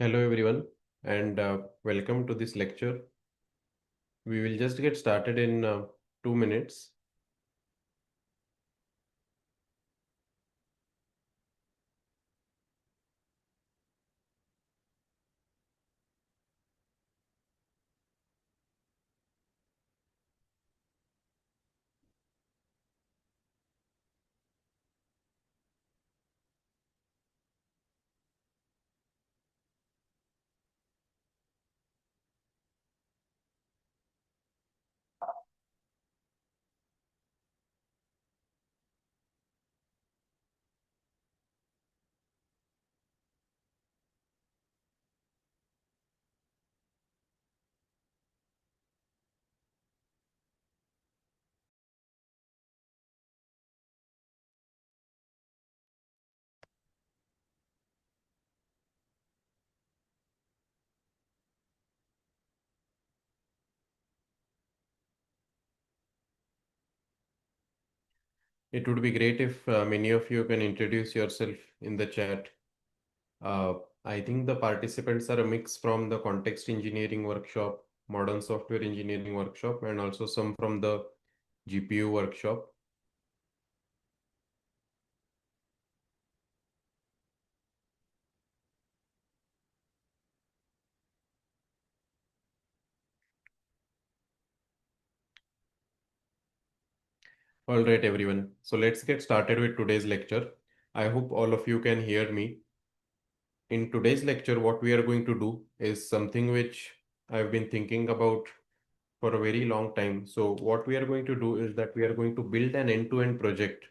Hello everyone and welcome to this lecture. We will just get started in 2 minutes. It would be great if many of you can introduce yourself in the chat. Uh, I think the participants are a mix from the context engineering workshop, modern software engineering workshop, and also some from the GPU workshop. All right, everyone. So let's get started with today's lecture. I hope all of you can hear me. In today's lecture, what we are going to do is something which I've been thinking about for a very long time. So what we are going to do is that we are going to build an end-to-end project.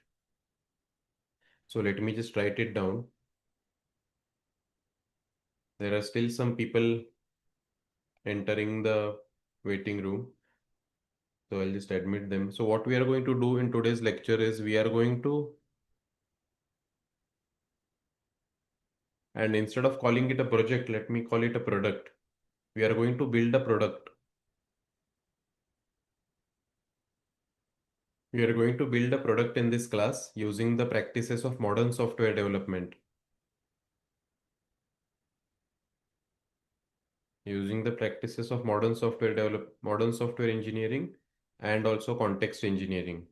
So let me just write it down. There are still some people entering the waiting room. So I'll just admit them. So what we are going to do in today's lecture is we are going to, and instead of calling it a project, let me call it a product. We are going to build a product. We are going to build a product in this class using the practices of modern software development. Using the practices of modern software engineering and also context engineering.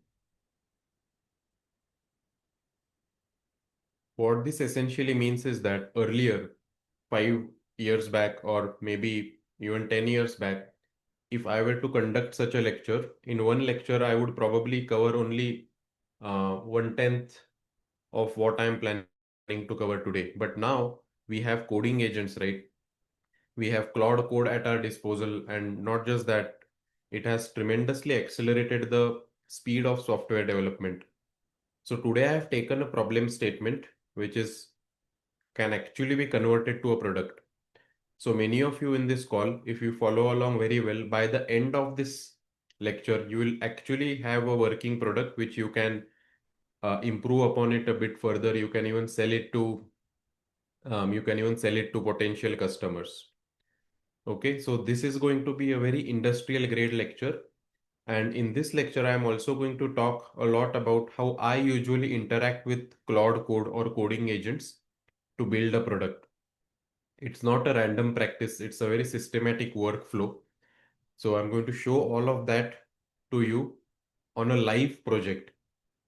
What this essentially means is that earlier, 5 years back, or maybe even 10 years back, if I were to conduct such a lecture, in one lecture, I would probably cover only 1/10 of what I'm planning to cover today. But now we have coding agents, right? We have Claude Code at our disposal, and not just that, it has tremendously accelerated the speed of software development. So today I have taken a problem statement which is can actually be converted to a product. So many of you in this call, if you follow along very well, by the end of this lecture, you will actually have a working product which you can improve upon it a bit further. You can even sell it to potential customers. Okay, so this is going to be a very industrial grade lecture. And in this lecture, I am also going to talk a lot about how I usually interact with Claude Code or coding agents to build a product. It's not a random practice, it's a very systematic workflow. So I'm going to show all of that to you on a live project,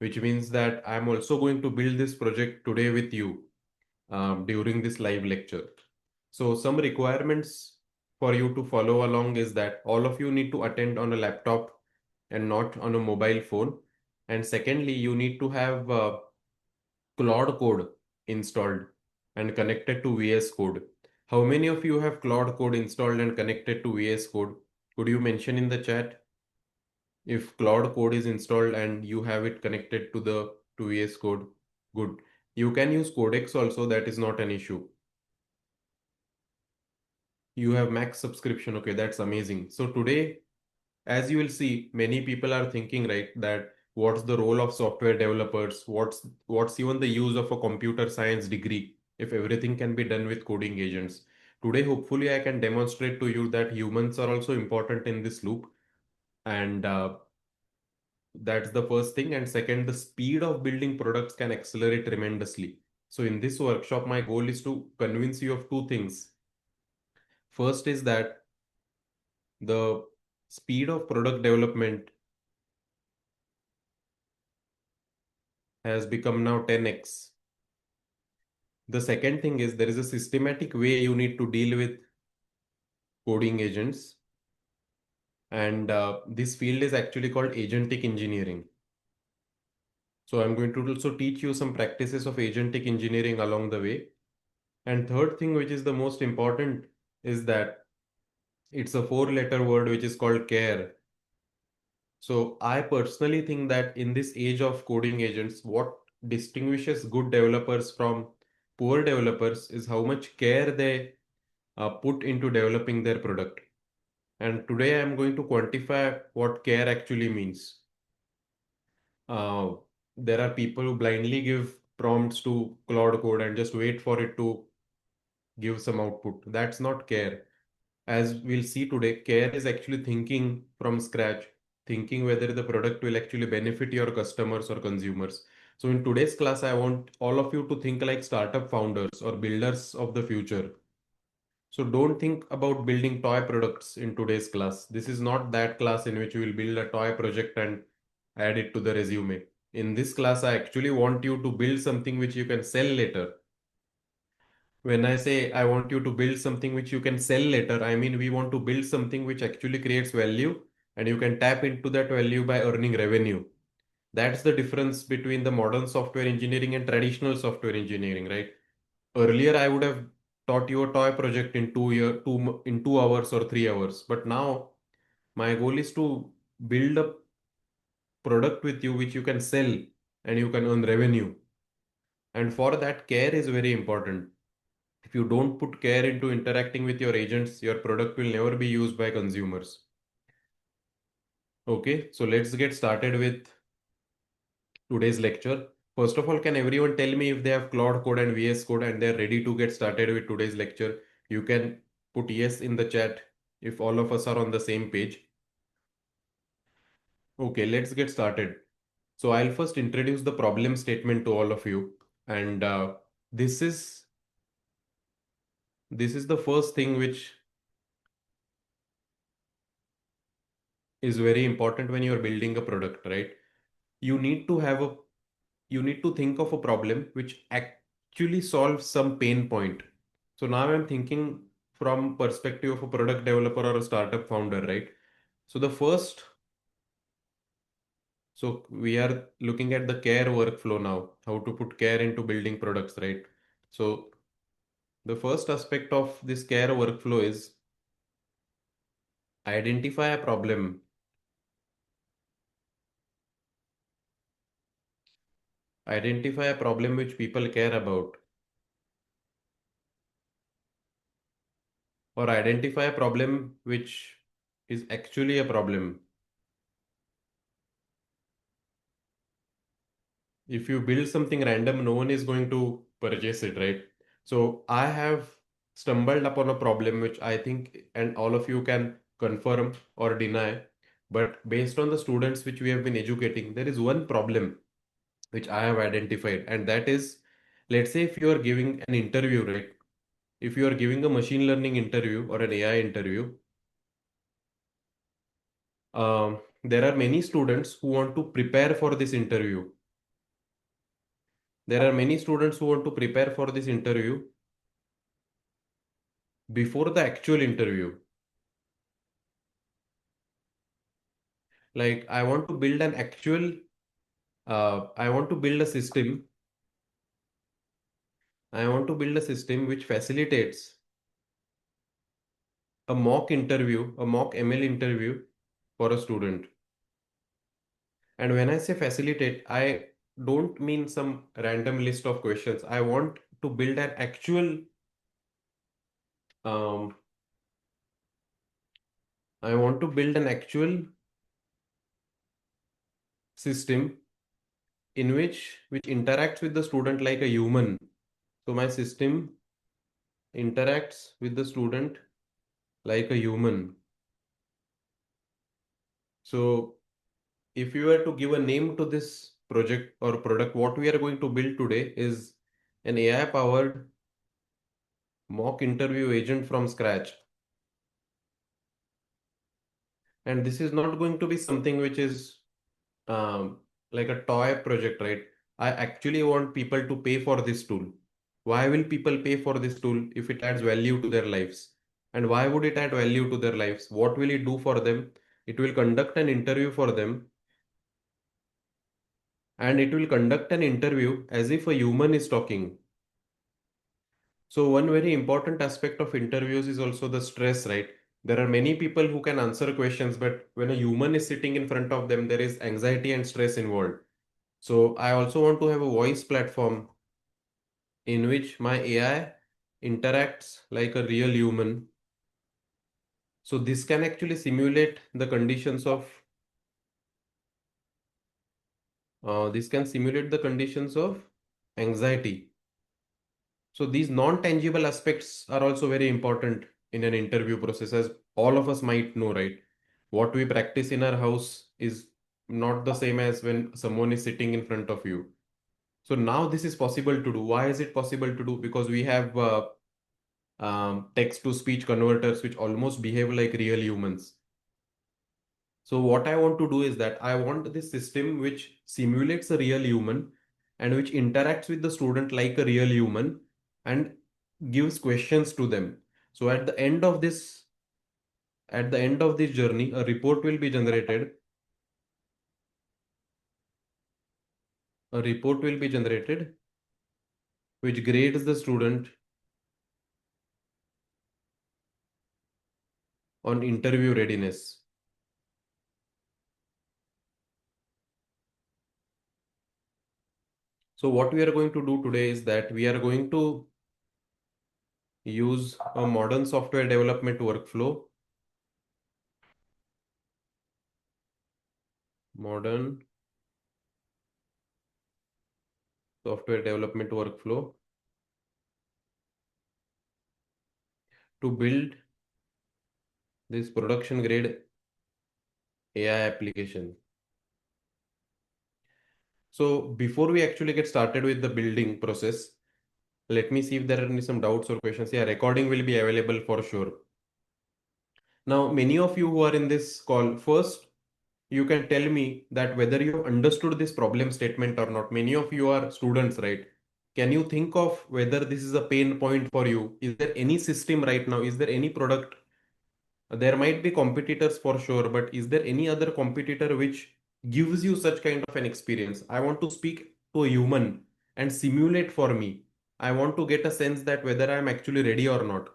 which means that I'm also going to build this project today with you during this live lecture. So some requirements for you to follow along is that all of you need to attend on a laptop and not on a mobile phone. And secondly, you need to have Claude Code installed and connected to VS Code. How many of you have Claude Code installed and connected to VS Code? Could you mention in the chat if Claude Code is installed and you have it connected to the to VS Code? Good. You can use Codex also, that is not an issue. You have max subscription. Okay, that's amazing. So today, as you will see, many people are thinking, right, that what's the role of software developers? What's even the use of a computer science degree if everything can be done with coding agents? Today, hopefully, I can demonstrate to you that humans are also important in this loop. And that's the first thing. And second, the speed of building products can accelerate tremendously. So in this workshop, my goal is to convince you of two things. First is that the speed of product development has become now 10x. The second thing is there is a systematic way you need to deal with coding agents, and this field is actually called agentic engineering. So I'm going to also teach you some practices of agentic engineering along the way. And third thing, which is the most important, is that it's a four-letter word which is called care. So I personally think that in this age of coding agents, what distinguishes good developers from poor developers is how much care they put into developing their product. And today I'm going to quantify what care actually means. Uh, there are people who blindly give prompts to Claude Code and just wait for it to give some output. That's not care. As we'll see today, care is actually thinking from scratch, thinking whether the product will actually benefit your customers or consumers. So in today's class, I want all of you to think like startup founders or builders of the future. So don't think about building toy products in today's class. This is not that class in which you will build a toy project and add it to the resume. In this class, I actually want you to build something which you can sell later. When I say I want you to build something which you can sell later, I mean we want to build something which actually creates value and you can tap into that value by earning revenue. That's the difference between the modern software engineering and traditional software engineering, right? Earlier, I would have taught you a toy project in 2 hours or 3 hours, but now my goal is to build a product with you which you can sell and you can earn revenue. And for that, care is very important. If you don't put care into interacting with your agents, your product will never be used by consumers. Okay, so let's get started with today's lecture. First of all, can everyone tell me if they have Claude Code and VS Code and they're ready to get started with today's lecture? You can put yes in the chat if all of us are on the same page. Okay, let's get started. So I'll first introduce the problem statement to all of you. And this is this is the first thing which is very important when you're building a product, right? You need to have a you need to think of a problem which actually solves some pain point. So now I'm thinking from perspective of a product developer or a startup founder, right? So the first, so we are looking at the care workflow now, how to put care into building products, right? So the first aspect of this care workflow is identify a problem. Identify a problem which people care about, or identify a problem which is actually a problem. If you build something random, no one is going to purchase it, right? So I have stumbled upon a problem which I think, and all of you can confirm or deny, but based on the students which we have been educating, there is one problem which I have identified, and that is, let's say if you are giving an interview, right? If you are giving a machine learning interview or an AI interview, there are many students who want to prepare for this interview. There are many students who want to prepare for this interview before the actual interview. Like I want to build an actual, I want to build a system. I want to build a system which facilitates a mock interview, a mock ML interview for a student. And when I say facilitate, I don't mean some random list of questions. I want to build an actual, um, I want to build an actual system in which interacts with the student like a human. So my system interacts with the student like a human. So if you were to give a name to this project or product, what we are going to build today is an AI powered mock interview agent from scratch. And this is not going to be something which is um, like a toy project, right? I actually want people to pay for this tool. Why will people pay for this tool if it adds value to their lives? And why would it add value to their lives? What will it do for them? It will conduct an interview for them, and it will conduct an interview as if a human is talking. So one very important aspect of interviews is also the stress, right? There are many people who can answer questions, but when a human is sitting in front of them, there is anxiety and stress involved. So I also want to have a voice platform in which my AI interacts like a real human. So this can actually simulate the conditions of anxiety. So these non-tangible aspects are also very important in an interview process, as all of us might know, right? What we practice in our house is not the same as when someone is sitting in front of you. So now this is possible to do. Why is it possible to do? Because we have text to speech converters which almost behave like real humans. So what I want to do is that I want this system which simulates a real human and which interacts with the student like a real human and gives questions to them. So at the end of this journey, a report will be generated. A report will be generated which grades the student on interview readiness. So what we are going to do today is that we are going to use a modern software development workflow. Modern software development workflow to build this production grade AI application. So before we actually get started with the building process, let me see if there are any some doubts or questions. Yeah, recording will be available for sure. Now, many of you who are in this call, first, you can tell me that whether you understood this problem statement or not. Many of you are students, right? Can you think of whether this is a pain point for you? Is there any system right now? Is there any product? There might be competitors for sure, but is there any other competitor which gives you such kind of an experience? I want to speak to a human and simulate for me. I want to get a sense that whether I am actually ready or not.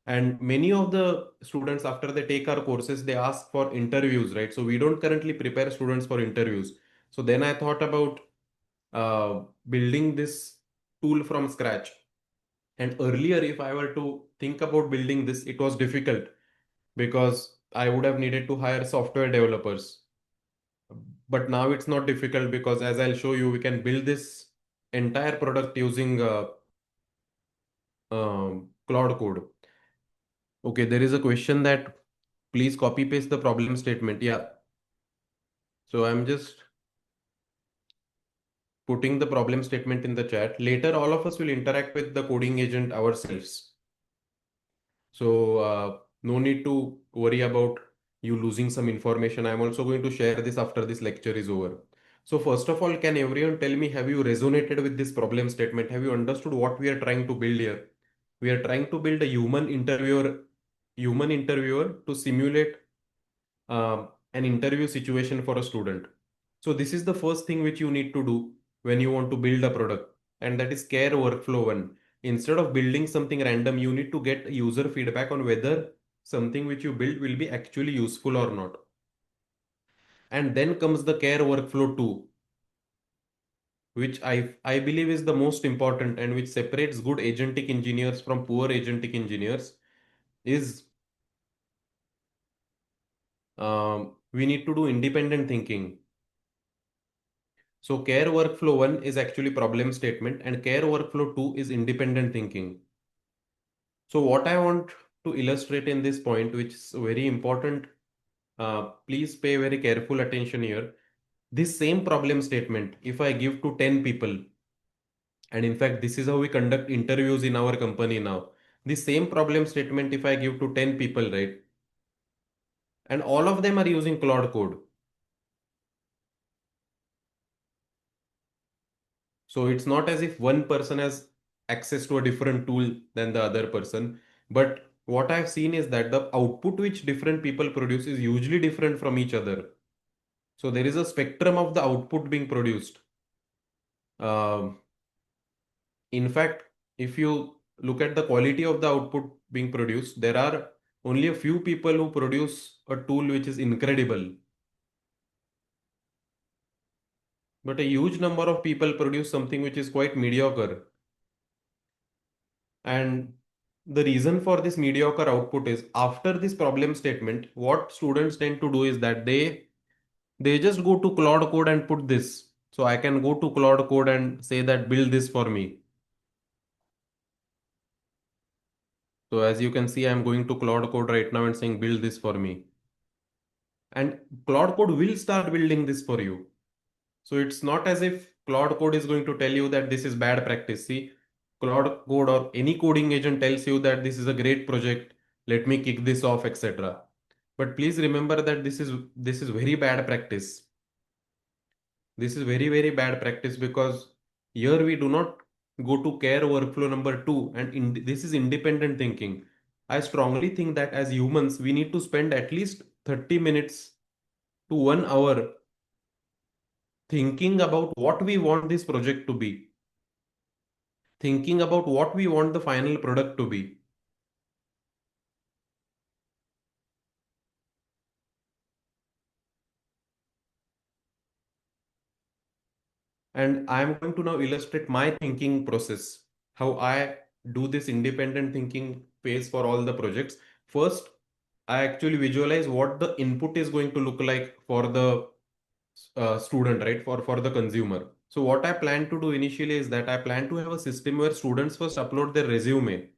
And many of the students, after they take our courses, they ask for interviews, right? So we don't currently prepare students for interviews. So then I thought about building this tool from scratch. And earlier, if I were to think about building this, it was difficult because I would have needed to hire software developers. But now it's not difficult because, as I'll show you, we can build this entire product using Claude Code. Okay, there is a question that please copy paste the problem statement. Yeah, so I'm just putting the problem statement in the chat. Later, all of us will interact with the coding agent ourselves. So no need to worry about you losing some information. I'm also going to share this after this lecture is over. So first of all, can everyone tell me, have you resonated with this problem statement? Have you understood what we are trying to build here? We are trying to build a human interviewer to simulate an interview situation for a student. So this is the first thing which you need to do when you want to build a product, and that is care workflow one. Instead of building something random, you need to get user feedback on whether something which you build will be actually useful or not. And then comes the care workflow two, which I believe is the most important and which separates good agentic engineers from poor agentic engineers is we need to do independent thinking. So care workflow 1 is actually problem statement and care workflow 2 is independent thinking. So what I want to illustrate in this point, which is very important, please pay very careful attention here. This same problem statement, if I give to 10 people, and in fact, this is how we conduct interviews in our company now. The same problem statement, if I give to 10 people, right? and all of them are using Claude Code. So it's not as if one person has access to a different tool than the other person. But what I've seen is that the output which different people produce is hugely different from each other. So there is a spectrum of the output being produced. Um, in fact, if you look at the quality of the output being produced, there are only a few people who produce a tool which is incredible, but a huge number of people produce something which is quite mediocre. And the reason for this mediocre output is after this problem statement, what students tend to do is that they just go to Claude Code and put this. So I can go to Claude Code and say that build this for me. So as you can see, I'm going to Claude Code right now and saying build this for me. And Claude Code will start building this for you. So it's not as if Claude Code is going to tell you that this is bad practice. See, Claude Code or any coding agent tells you that this is a great project, let me kick this off, etc. But please remember that this is very bad practice. This is very, very bad practice because here we do not go to care workflow number two, and this is independent thinking. I strongly think that as humans, we need to spend at least 30 minutes to 1 hour thinking about what we want this project to be, thinking about what we want the final product to be. And I am going to now illustrate my thinking process, how I do this independent thinking phase for all the projects. First, I actually visualize what the input is going to look like for the student, right? For the consumer. So what I plan to do initially is that I plan to have a system where students first upload their resume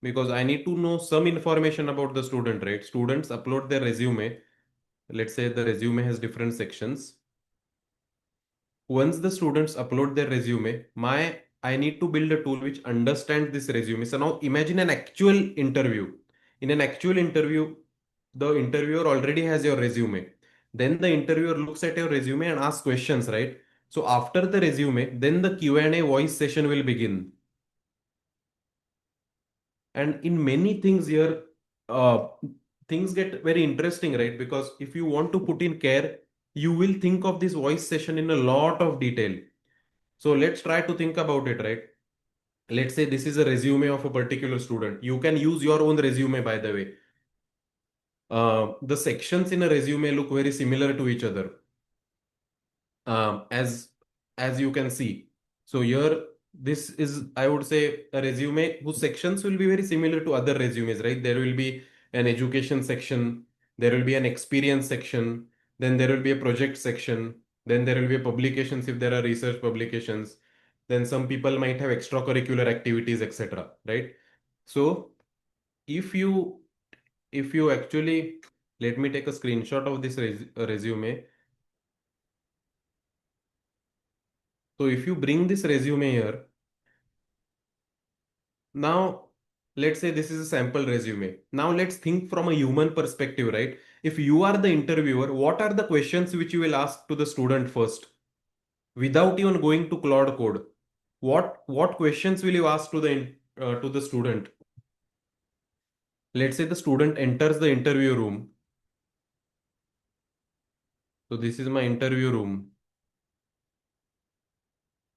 because I need to know some information about the student, right? Students upload their resume. Let's say the resume has different sections. Once the students upload their resume, I need to build a tool which understands this resume. So now imagine an actual interview. In an actual interview, the interviewer already has your resume. Then the interviewer looks at your resume and asks questions, right? So after the resume, then the Q&A voice session will begin. And in many things here, uh, things get very interesting, right? Because if you want to put in care, you will think of this voice session in a lot of detail. So let's try to think about it, right? Let's say this is a resume of a particular student. You can use your own resume, by the way. The sections in a resume look very similar to each other, um, as as you can see. So here, this is, I would say, a resume whose sections will be very similar to other resumes, right? There will be an education section, there will be an experience section, then there will be a project section, then there will be a publications if there are research publications, then some people might have extracurricular activities, etc. Right? So if you actually, let me take a screenshot of this resume. So if you bring this resume here, now let's say this is a sample resume. Now let's think from a human perspective, right? If you are the interviewer, what are the questions which you will ask to the student first without even going to Claude Code? What questions will you ask to the student? Let's say the student enters the interview room. So this is my interview room.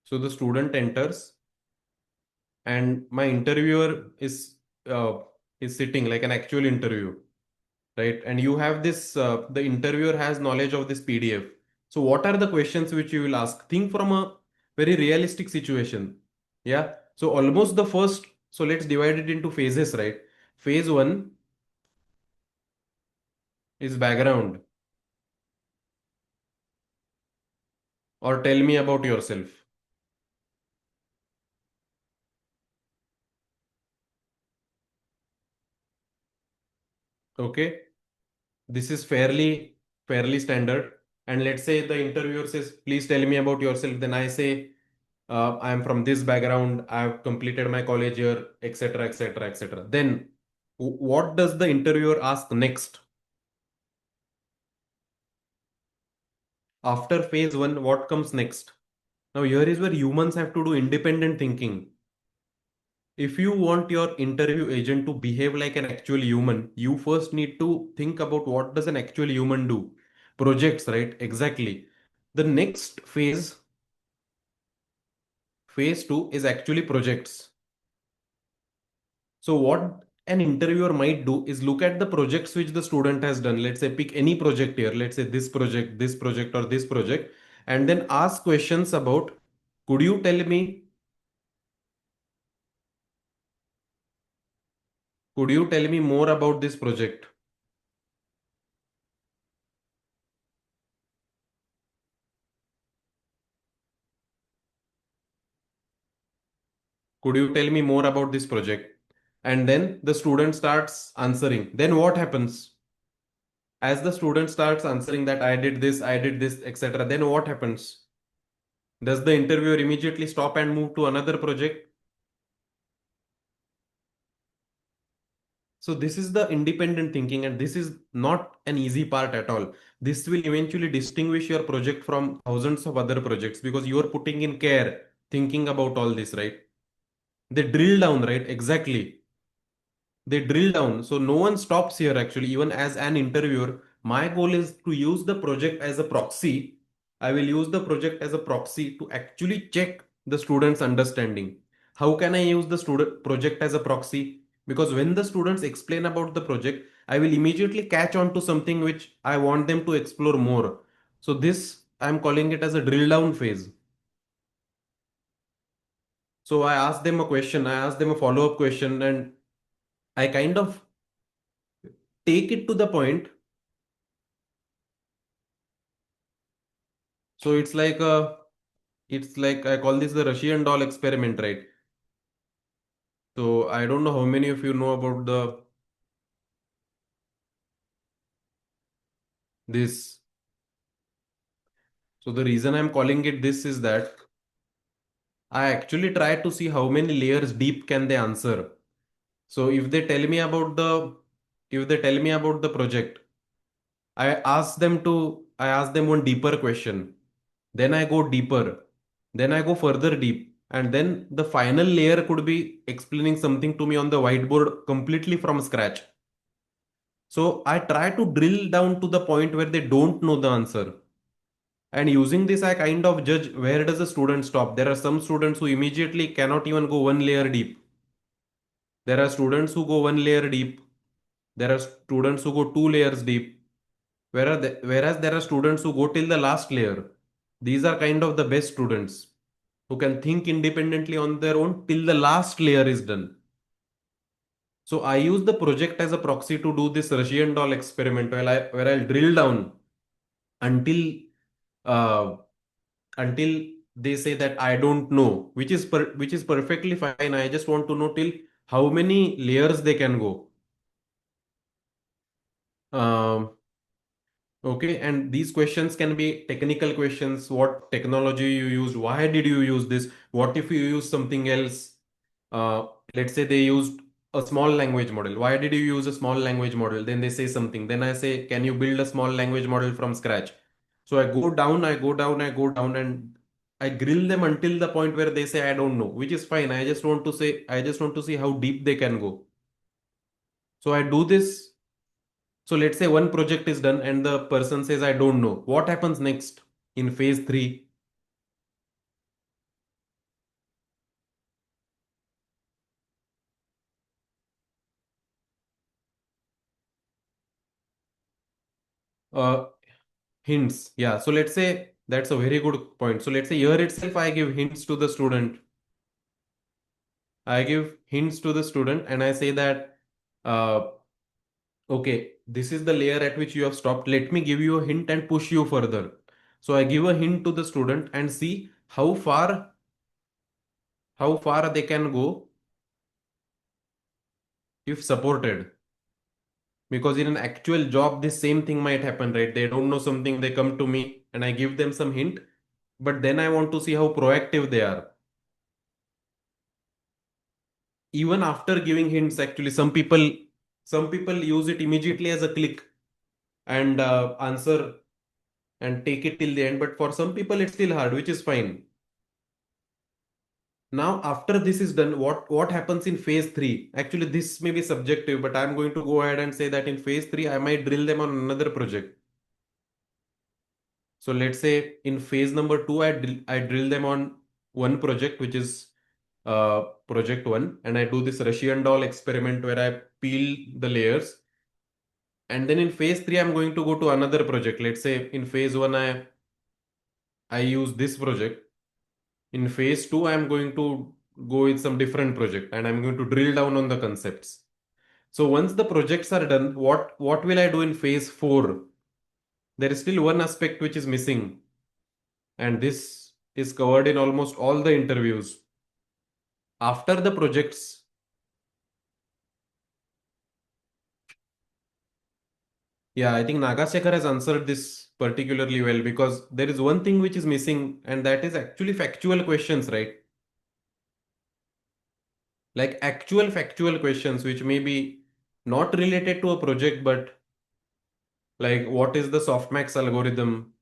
So the student enters and my interviewer uh, is sitting like an actual interview, right? And you have this the interviewer has knowledge of this PDF. So what are the questions which you will ask? Think from a very realistic situation. Yeah, so almost the first, so let's divide it into phases, right? Phase one is background, or tell me about yourself. Okay, this is fairly standard. And let's say the interviewer says please tell me about yourself, then I say I am from this background, I have completed my college here, etc., etc., etc. Then what does the interviewer ask next? After phase one, what comes next? Now, here is where humans have to do independent thinking. If you want your interview agent to behave like an actual human, you first need to think about what does an actual human do. Projects, right? Exactly. The next phase, phase two, is actually projects. So what an interviewer might do is look at the projects which the student has done. Let's say pick any project here. Let's say this project, or this project, and then ask questions about, could you tell me, could you tell me more about this project? Could you tell me more about this project? And then the student starts answering. Then what happens? As the student starts answering that I did this, etc., then what happens? Does the interviewer immediately stop and move to another project? So this is the independent thinking, and this is not an easy part at all. This will eventually distinguish your project from thousands of other projects because you are putting in care, thinking about all this, right? They drill down, right? Exactly. They drill down. So no one stops here actually. Even as an interviewer, my goal is to use the project as a proxy. I will use the project as a proxy to actually check the student's understanding. How can I use the student project as a proxy? Because when the students explain about the project, I will immediately catch on to something which I want them to explore more. So this I'm calling it as a drill down phase. So I ask them a question, I ask them a follow-up question, and I kind of take it to the point. So it's like I call this the Russian doll experiment, right? So I don't know how many of you know about the this. So the reason I'm calling it this is that I actually try to see how many layers deep can they answer. So if they tell me about the project, I ask them one deeper question. Then I go deeper. Then I go further deep. And then the final layer could be explaining something to me on the whiteboard completely from scratch. So I try to drill down to the point where they don't know the answer. And using this, I kind of judge where does a student stop. There are some students who immediately cannot even go one layer deep. There are students who go one layer deep. There are students who go two layers deep. Whereas there are students who go till the last layer. These are kind of the best students who can think independently on their own till the last layer is done. So I use the project as a proxy to do this Russian doll experiment where I'll drill down until uh, until they say that I don't know, which is perfectly fine. I just want to know till how many layers they can go. Um, Okay, and these questions can be technical questions. What technology you used? Why did you use this? What if you use something else? Let's say they used a small language model. Why did you use a small language model? Then they say something. Then I say, can you build a small language model from scratch? So I go down, I go down, I go down, and I grill them until the point where they say, I don't know, which is fine. I just want to see how deep they can go. So I do this. So let's say one project is done and the person says, I don't know. What happens next in phase three? Uh, Hints. Yeah. So let's say that's a very good point. So let's say here itself, I give hints to the student. I give hints to the student and I say that, uh, okay, this is the layer at which you have stopped. Let me give you a hint and push you further. So I give a hint to the student and see how far they can go if supported. Because in an actual job, this same thing might happen, right? They don't know something, they come to me and I give them some hint, but then I want to see how proactive they are. Even after giving hints, actually, some people use it immediately as a click and answer. and take it till the end. But for some people, it's still hard, which is fine. Now, after this is done, what happens in phase three? Actually, this may be subjective, but I'm going to go ahead and say that in phase three, I might drill them on another project. So let's say in phase number two, I drill them on one project, which is project one, and I do this Russian doll experiment where I peel the layers. And then in phase three, I'm going to go to another project. Let's say in phase one, I use this project. In phase two, I'm going to go with some different project and I'm going to drill down on the concepts. So once the projects are done, what will I do in phase four? There is still one aspect which is missing, and this is covered in almost all the interviews. After the projects, yeah, I think Nagasekar has answered this particularly well because there is one thing which is missing, and that is actually factual questions, right? Like actual factual questions which may be not related to a project, but like what is the softmax algorithm,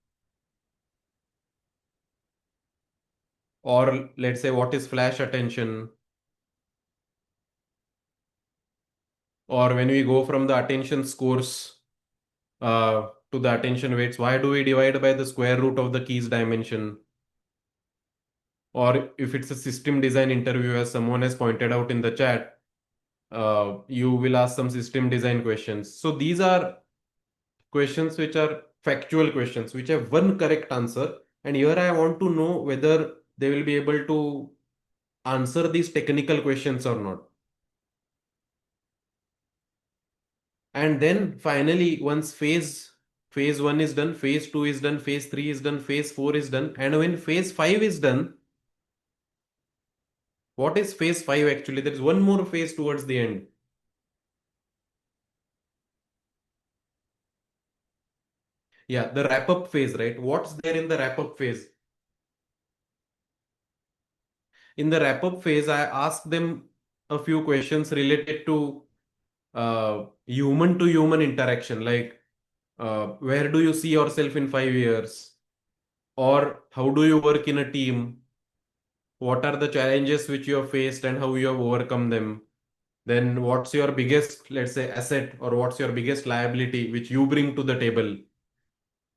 or let's say what is flash attention, or when we go from the attention scores to the attention weights, why do we divide by the square root of the keys dimension? Or if it's a system design interview, as someone has pointed out in the chat, you will ask some system design questions. So these are questions which are factual questions which have one correct answer, and here I want to know whether they will be able to answer these technical questions or not. And then finally, once phase one is done, phase two is done, phase three is done, phase four is done, and when phase five is done, what is phase five actually? There is one more phase towards the end. Yeah, the wrap up phase, right? What's there in the wrap up phase? In the wrap up phase, I ask them a few questions related to human to human interaction, like where do you see yourself in 5 years? Or how do you work in a team? What are the challenges which you have faced and how you have overcome them? Then what's your biggest, let's say, asset, or what's your biggest liability which you bring to the table?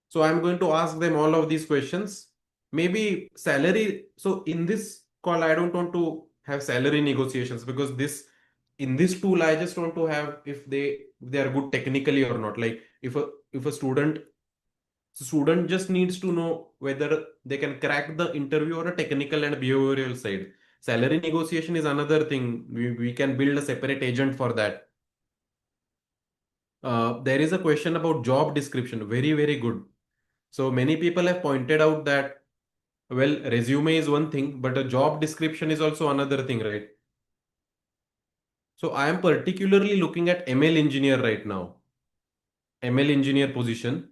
So I'm going to ask them all of these questions. Maybe salary. So in this call, I don't want to have salary negotiations because this in this tool, I just want to have if they are good technically or not. Like if a student just needs to know whether they can crack the interview or a technical and behavioral side. Salary negotiation is another thing. We can build a separate agent for that. There is a question about job description. Very, very good. So many people have pointed out that, well, resume is one thing, but a job description is also another thing, right? So I am particularly looking at ML engineer right now, ML engineer position.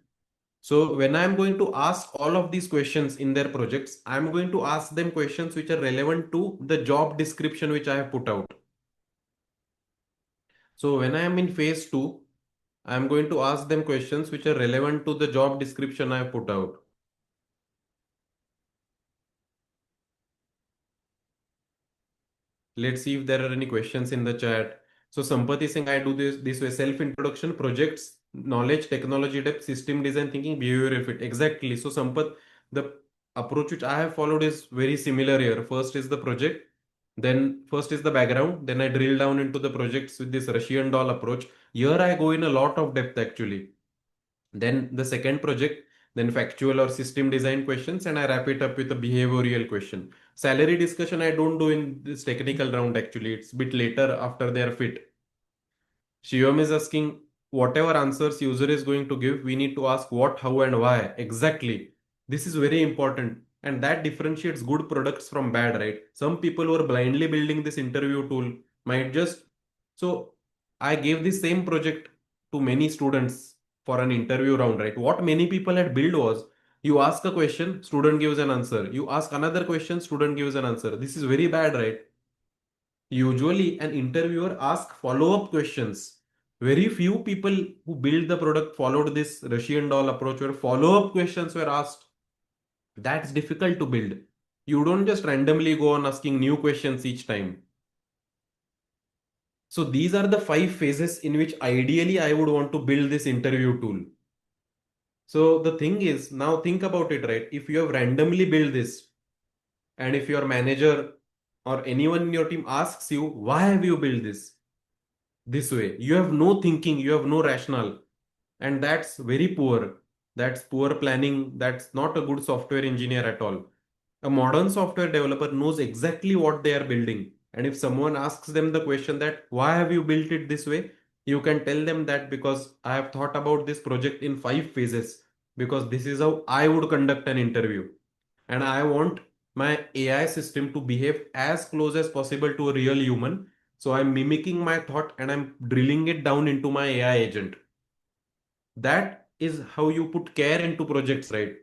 So when I'm going to ask all of these questions in their projects, I'm going to ask them questions which are relevant to the job description which I have put out. So when I am in phase two, I'm going to ask them questions which are relevant to the job description I have put out. Let's see if there are any questions in the chat. So Sampath is saying I do this way: self-introduction, projects, knowledge, technology depth, system design thinking, behavioral fit. Exactly. So Sampath, the approach which I have followed is very similar here. First is the project, then first is the background, then I drill down into the projects with this Russian doll approach. Here I go in a lot of depth actually. Then the second project, then factual or system design questions, and I wrap it up with a behavioral question. Salary discussion I don't do in this technical round actually. It's a bit later after they are fit. Shivam is asking whatever answers user is going to give, we need to ask what, how, and why. Exactly. This is very important. And that differentiates good products from bad, right? Some people who are blindly building this interview tool might just. So I gave the same project to many students for an interview round, right? What many people had built was you ask a question, student gives an answer. You ask another question, student gives an answer. This is very bad, right? Usually, an interviewer asks follow-up questions. Very few people who build the product followed this Russian doll approach where follow-up questions were asked. That's difficult to build. You don't just randomly go on asking new questions each time. So these are the 5 phases in which ideally I would want to build this interview tool. So the thing is, now think about it, right? If you have randomly built this, and if your manager or anyone in your team asks you, why have you built this way? You have no thinking, you have no rationale. And that's very poor. That's poor planning. That's not a good software engineer at all. A modern software developer knows exactly what they are building. And if someone asks them the question that, why have you built it this way? You can tell them that because I have thought about this project in 5 phases, because this is how I would conduct an interview. And I want my AI system to behave as close as possible to a real human. So I'm mimicking my thought and I'm drilling it down into my AI agent. That is how you put care into projects, right?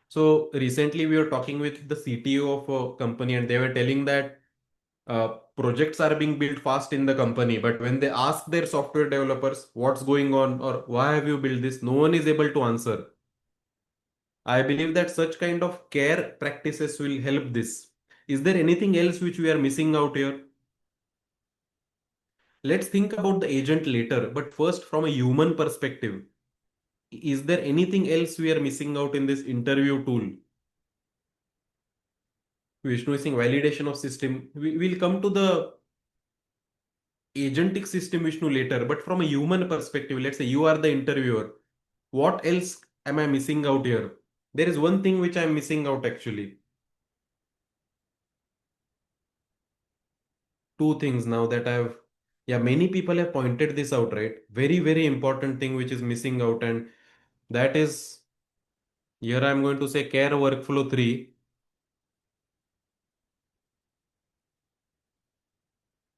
So recently we were talking with the CTO of a company and they were telling that projects are being built fast in the company, but when they ask their software developers what's going on or why have you built this, no one is able to answer. I believe that such kind of care practices will help this. Is there anything else which we are missing out here? Let's think about the agent later, but first from a human perspective, is there anything else we are missing out in this interview tool? Vishnu is saying validation of system. We will come to the agentic system, Vishnu, later. But from a human perspective, let's say you are the interviewer. What else am I missing out here? There is one thing which I'm missing out actually. Two things now that yeah, many people have pointed this out, right? Very, very important thing which is missing out. And that is, here I'm going to say care workflow 3,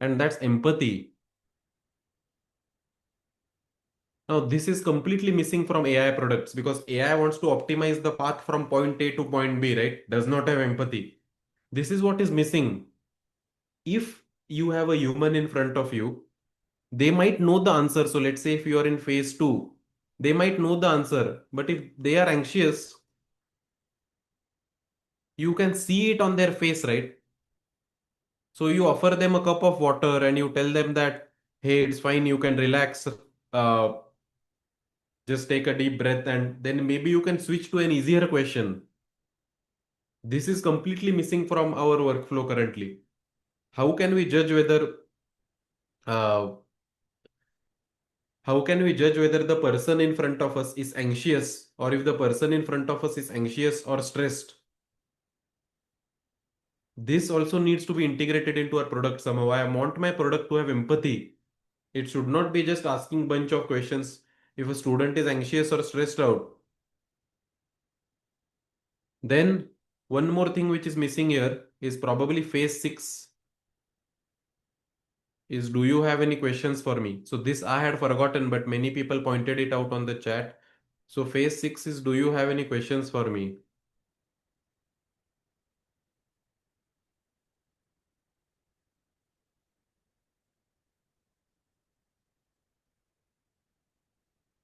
and that's empathy. Now, this is completely missing from AI products because AI wants to optimize the path from point A to point B, right? Does not have empathy. This is what is missing. If you have a human in front of you, they might know the answer. So let's say if you are in phase 2, they might know the answer. But if they are anxious, you can see it on their face, right? So you offer them a cup of water and you tell them that, hey, it's fine, you can relax. Uh, just take a deep breath and then maybe you can switch to an easier question. This is completely missing from our workflow currently. How can we judge whether uh, how can we judge whether the person in front of us is anxious or if the person in front of us is anxious or stressed? This also needs to be integrated into our product somehow. I want my product to have empathy. It should not be just asking bunch of questions if a student is anxious or stressed out. Then one more thing which is missing here is probably phase 6 is, do you have any questions for me? So this I had forgotten, but many people pointed it out on the chat. So phase 6 is, do you have any questions for me?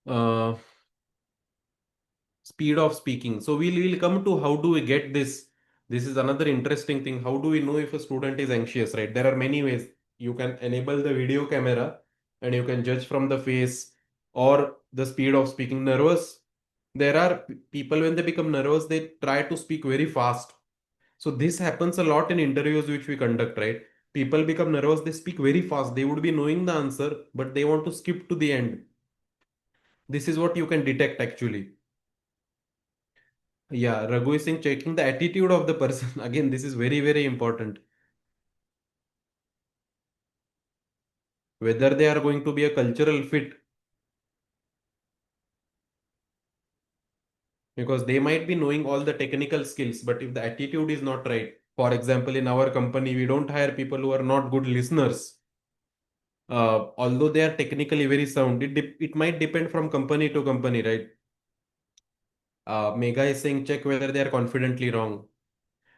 Uh, Speed of speaking. So we'll come to how do we get this. This is another interesting thing. How do we know if a student is anxious, right? There are many ways. You can enable the video camera and you can judge from the face or the speed of speaking. Nervous. There are people when they become nervous, they try to speak very fast. So this happens a lot in interviews which we conduct, right? People become nervous, they speak very fast. They would be knowing the answer, but they want to skip to the end. This is what you can detect actually. Yeah, Raghu is saying checking the attitude of the person. Again, this is very, very important. Whether they are going to be a cultural fit, because they might be knowing all the technical skills, but if the attitude is not right, for example, in our company, we don't hire people who are not good listeners. Although they are technically very sound, it might depend from company to company, right? Mega is saying check whether they are confidently wrong.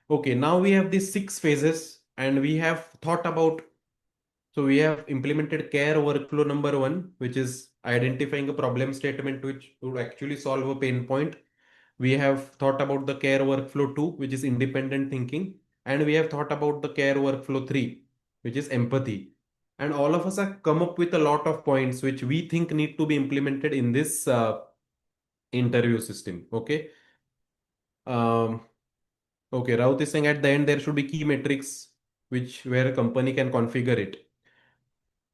Okay, now we have these 6 phases, and we have thought about So we have implemented care workflow number one, which is identifying a problem statement which would actually solve a pain point. We have thought about the care workflow two, which is independent thinking. And we have thought about the care workflow three, which is empathy. And all of us have come up with a lot of points which we think need to be implemented in this interview system. Okay. Um, okay. Raut is saying at the end there should be key metrics which where a company can configure it.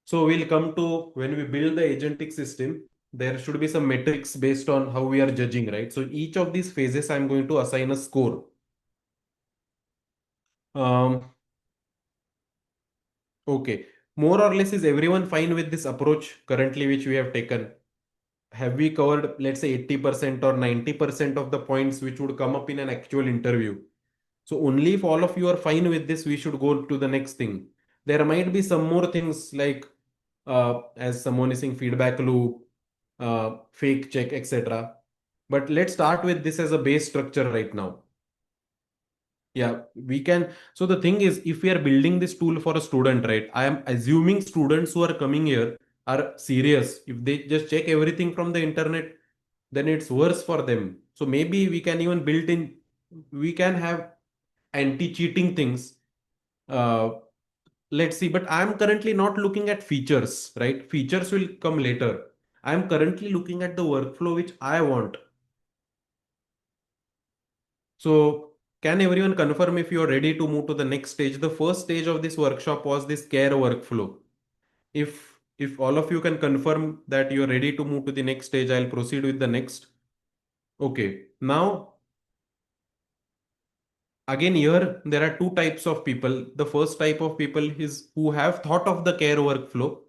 So we'll come to when we build the agentic system, there should be some metrics based on how we are judging, right? So each of these phases, I'm going to assign a score. Um, okay. More or less, is everyone fine with this approach currently, which we have taken? Have we covered, let's say, 80% or 90% of the points which would come up in an actual interview? So only if all of you are fine with this, we should go to the next thing. There might be some more things like, as someone is saying, feedback loop, fake check, etc. But let's start with this as a base structure right now. Yeah, we can. So the thing is, if we are building this tool for a student, right? I am assuming students who are coming here are serious. If they just check everything from the internet, then it's worse for them. So maybe we can even build in, we can have anti-cheating things. Uh, let's see, but I'm currently not looking at features, right? Features will come later. I'm currently looking at the workflow which I want. So, can everyone confirm if you're ready to move to the next stage? The first stage of this workshop was this care workflow. If all of you can confirm that you're ready to move to the next stage, I'll proceed with the next. Okay. Now, again, here there are two types of people. The first type of people is who have thought of the care workflow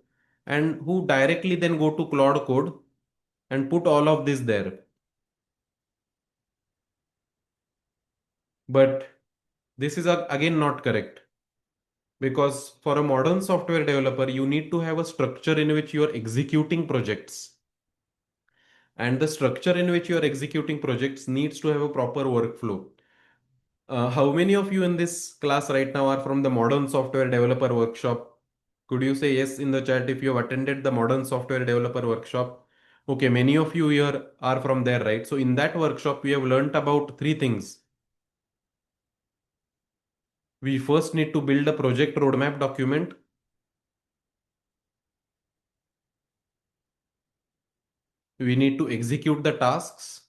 and who directly then go to Claude Code and put all of this there. But this is again not correct, because for a modern software developer, you need to have a structure in which you are executing projects. And the structure in which you are executing projects needs to have a proper workflow. How many of you in this class right now are from the Modern Software Developer Workshop? Could you say yes in the chat if you have attended the Modern Software Developer Workshop? Okay, many of you here are from there, right? So in that workshop, we have learnt about three things. We first need to build a project roadmap document. We need to execute the tasks.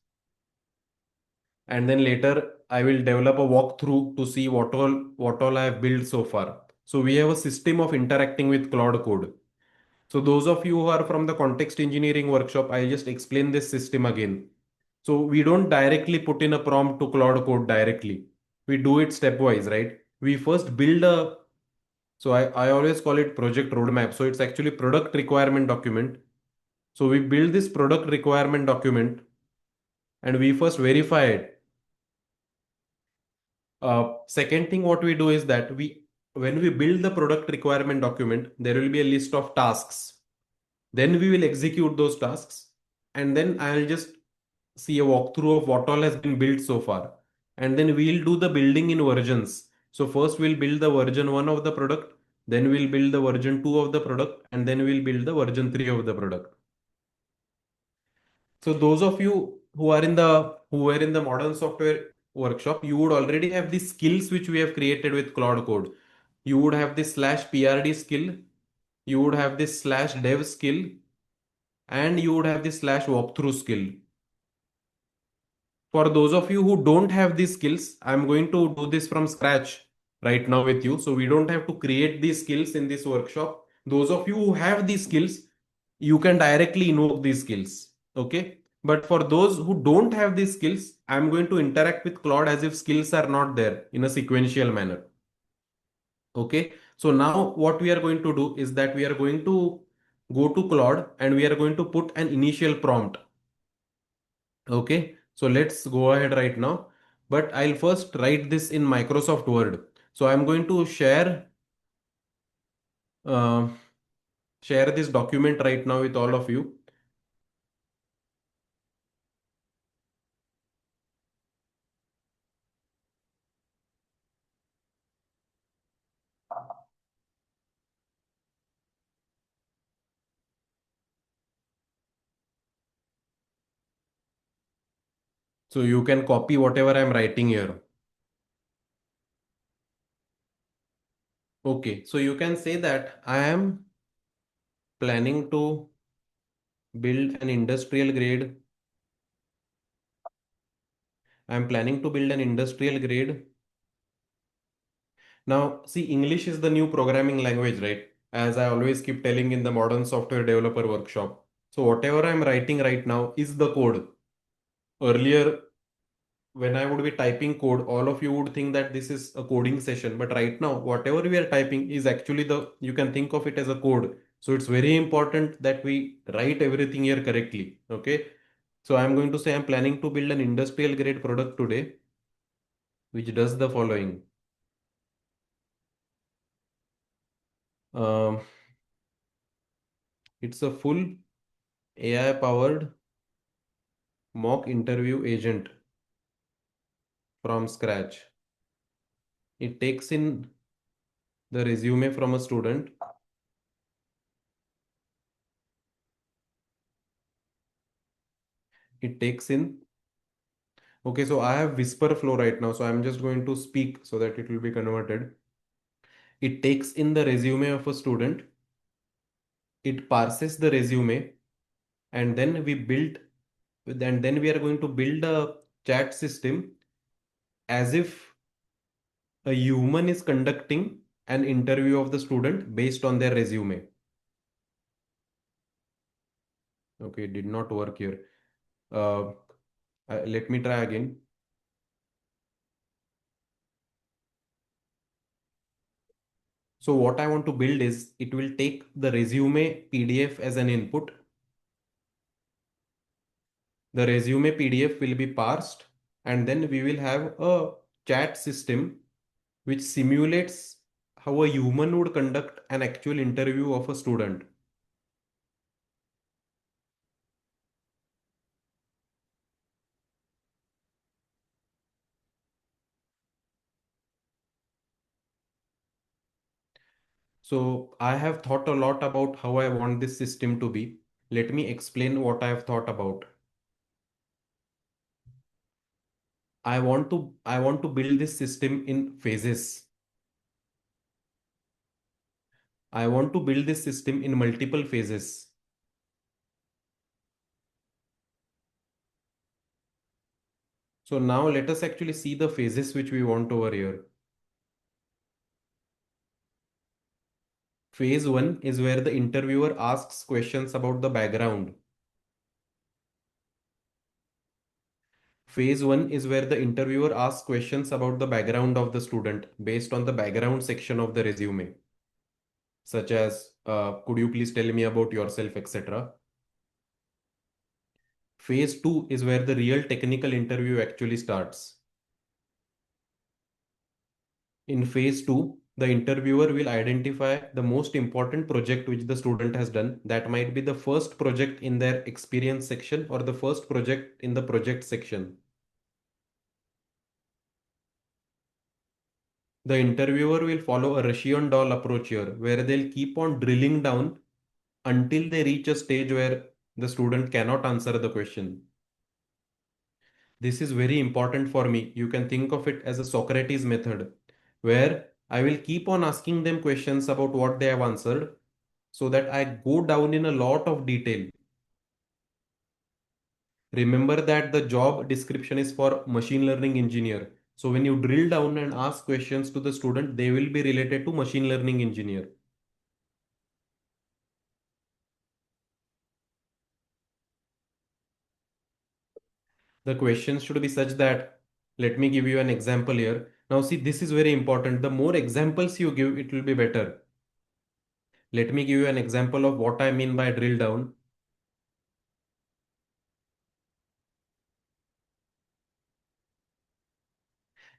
And then later I will develop a walkthrough to see what all I have built so far. So we have a system of interacting with Claude Code. So those of you who are from the context engineering workshop, I'll just explain this system again. So we don't directly put in a prompt to Claude Code directly. We do it stepwise, right? We first build a, so I always call it project roadmap. So it's actually product requirement document. So we build this product requirement document and we first verify it. Second thing what we do is that when we build the product requirement document, there will be a list of tasks. Then we will execute those tasks, and then I'll just see a walkthrough of what all has been built so far. And then we'll do the building in versions. So first we'll build the version 1 of the product, then we'll build the version 2 of the product, and then we'll build the version 3 of the product. So those of you who were in the modern software workshop, you would already have the skills which we have created with Claude Code. You would have this slash PRD skill, you would have this slash dev skill, and you would have this slash walkthrough skill. For those of you who don't have these skills, I'm going to do this from scratch right now with you. So we don't have to create these skills in this workshop. Those of you who have these skills, you can directly invoke these skills. Okay. But for those who don't have these skills, I'm going to interact with Claude as if skills are not there in a sequential manner. Okay. So now what we are going to do is that we are going to go to Claude and we are going to put an initial prompt. Okay, so let's go ahead right now. But I'll first write this in Microsoft Word. So I'm going to uh, share this document right now with all of you. So you can copy whatever I'm writing here. Okay, so you can say that I am planning to build an industrial grade. I'm planning to build an industrial grade. Now, see, English is the new programming language, right? As I always keep telling in the modern software developer workshop. So whatever I'm writing right now is the code. Earlier, when I would be typing code, all of you would think that this is a coding session. But right now, whatever we are typing is actually you can think of it as a code. So it's very important that we write everything here correctly. Okay. So I'm going to say I'm planning to build an industrial grade product today, which does the following. Um, it's a full AI powered mock interview agent from scratch. It takes in the resume from a student. It takes in. Okay, so I have whisper flow right now, so I'm just going to speak so that it will be converted. It takes in the resume of a student, it parses the resume, and then we are going to build a chat system as if a human is conducting an interview of the student based on their resume. Okay, it did not work here. Uh, Let me try again. So what I want to build is it will take the resume PDF as an input. The resume PDF will be parsed, and then we will have a chat system which simulates how a human would conduct an actual interview of a student. So I have thought a lot about how I want this system to be. Let me explain what I have thought about. I want to build this system in phases. I want to build this system in multiple phases. So now let us actually see the phases which we want over here. Phase 1 is where the interviewer asks questions about the background. Phase 1 is where the interviewer asks questions about the background of the student based on the background section of the resume, such as could you please tell me about yourself, etc. Phase 2 is where the real technical interview actually starts. In phase 2, the interviewer will identify the most important project which the student has done. That might be the first project in their experience section or the first project in the project section. The interviewer will follow a Russian doll approach here, where they'll keep on drilling down until they reach a stage where the student cannot answer the question. This is very important for me. You can think of it as a Socrates method, where I will keep on asking them questions about what they have answered so that I go down in a lot of detail. Remember that the job description is for machine learning engineer. So when you drill down and ask questions to the student, they will be related to machine learning engineer. The questions should be such that, let me give you an example here. Now see, this is very important. The more examples you give, it will be better. Let me give you an example of what I mean by drill down.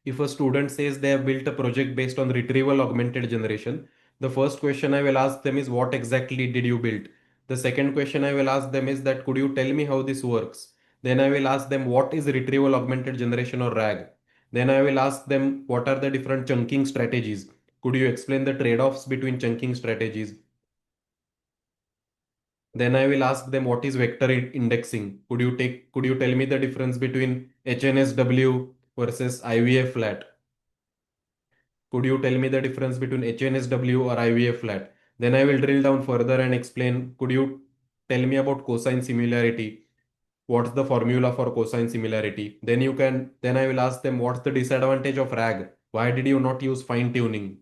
If a student says they have built a project based on retrieval augmented generation, the first question I will ask them is what exactly did you build? The second question I will ask them is that could you tell me how this works? Then I will ask them what is retrieval augmented generation or RAG? Then I will ask them what are the different chunking strategies? Could you explain the trade-offs between chunking strategies? Then I will ask them what is vector indexing. Could you tell me the difference between HNSW versus IVF flat? Could you tell me the difference between HNSW or IVF flat? Then I will drill down further and explain. Could you tell me about cosine similarity? What's the formula for cosine similarity? Then I will ask them what's the disadvantage of RAG? Why did you not use fine tuning?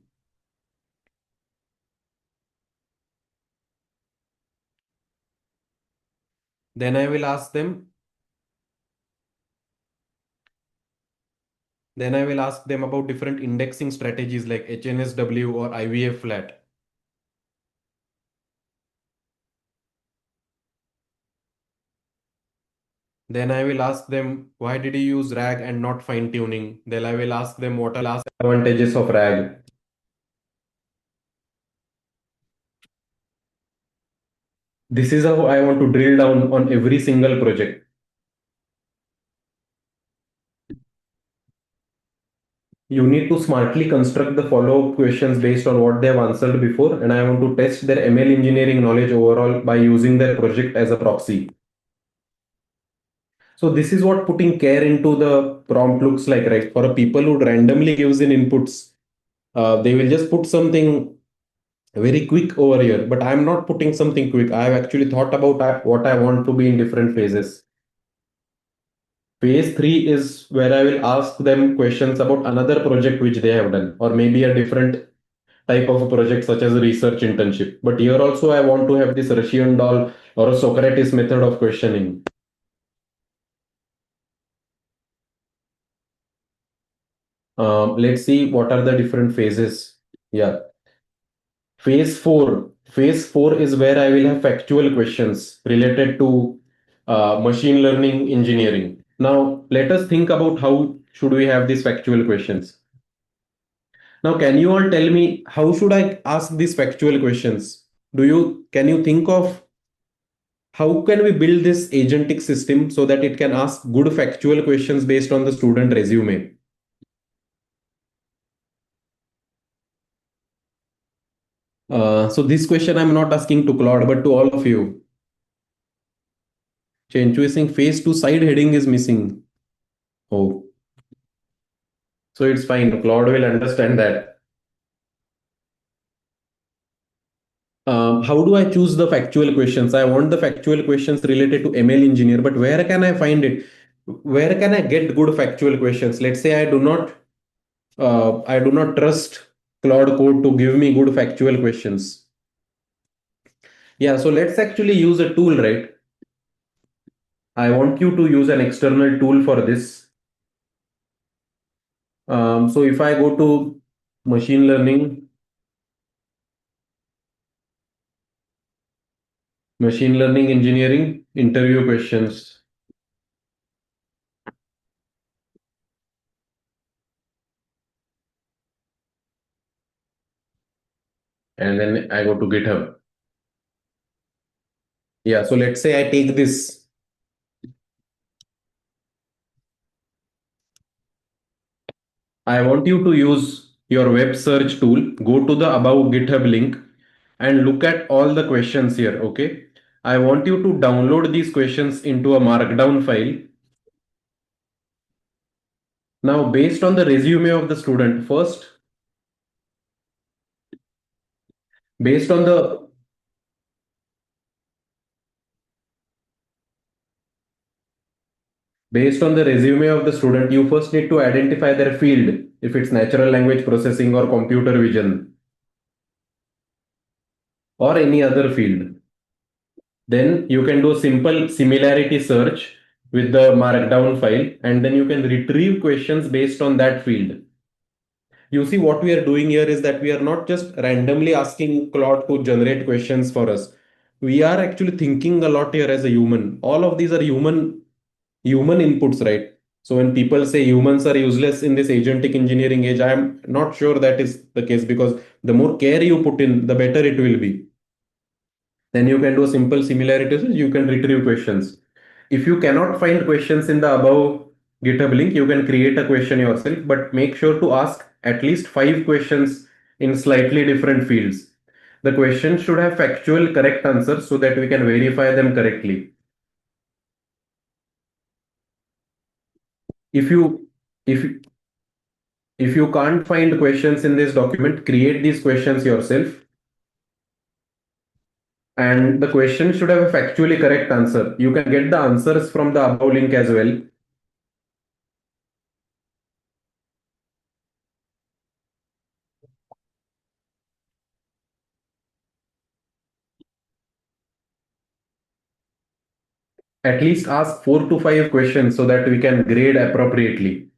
Then I will ask them, then I will ask them about different indexing strategies like HNSW or IVF flat. Then I will ask them, why did you use RAG and not fine tuning? Then I will ask them what are the advantages of RAG. This is how I want to drill down on every single project. You need to smartly construct the follow-up questions based on what they have answered before, and I want to test their ML engineering knowledge overall by using their project as a proxy. So this is what putting care into the prompt looks like, right? For a people who randomly gives in inputs, they will just put something very quick over here, but I'm not putting something quick. I've actually thought about what I want to be in different phases. Phase three is where I will ask them questions about another project which they have done, or maybe a different type of a project such as a research internship. But here also I want to have this Russian doll or a Socrates method of questioning. Let's see what are the different phases. Yeah. Phase four is where I will have factual questions related to machine learning engineering. Now, let us think about how should we have these factual questions. Now, can you all tell me how should I ask these factual questions? Can you think of how can we build this agentic system so that it can ask good factual questions based on the student resume? So this question I'm not asking to Claude, but to all of you. Chenchu is saying phase two side heading is missing. Oh, so it's fine. Claude will understand that. How do I choose the factual questions? I want the factual questions related to ML engineer, but where can I find it? Where can I get good factual questions? Let's say I do not trust Claude Code to give me good factual questions. Yeah, so let's actually use a tool, right? I want you to use an external tool for this. So if I go to machine learning engineering, interview questions, and then I go to GitHub. Yeah, so let's say I take this. I want you to use your web search tool, go to the above GitHub link and look at all the questions here, okay? I want you to download these questions into a markdown file. Now, based on the resume of the student, based on the based on the resume of the student, you first need to identify their field, if it's natural language processing or computer vision or any other field. Then you can do a simple similarity search with the markdown file, and then you can retrieve questions based on that field. You see, what we are doing here is that we are not just randomly asking Claude to generate questions for us. We are actually thinking a lot here as a human. All of these are human inputs, right? So when people say humans are useless in this agentic engineering age, I am not sure that is the case, because the more care you put in, the better it will be. Then you can do a simple similarity search, you can retrieve questions. If you cannot find questions in the above GitHub link, you can create a question yourself, but make sure to ask at least 5 questions in slightly different fields. The question should have factual correct answers so that we can verify them correctly. If you if if you can't find questions in this document, create these questions yourself. And the question should have a factually correct answer. You can get the answers from the above link as well. At least ask 4 to 5 questions so that we can grade appropriately.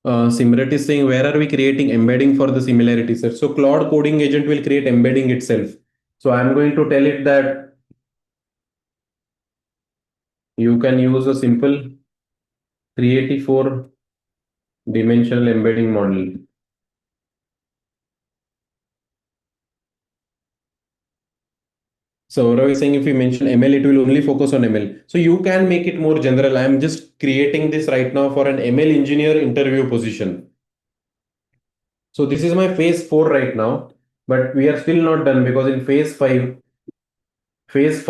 Simrat is saying, where are we creating embedding for the similarity set? So Claude coding agent will create embedding itself. So I'm going to tell it that you can use a simple 384 dimensional embedding model. So Ravi is saying if we mention ML, it will only focus on ML. So you can make it more general. I'm just creating this right now for an ML engineer interview position. So this is my phase 4 right now, but we are still not done because in phase 5 is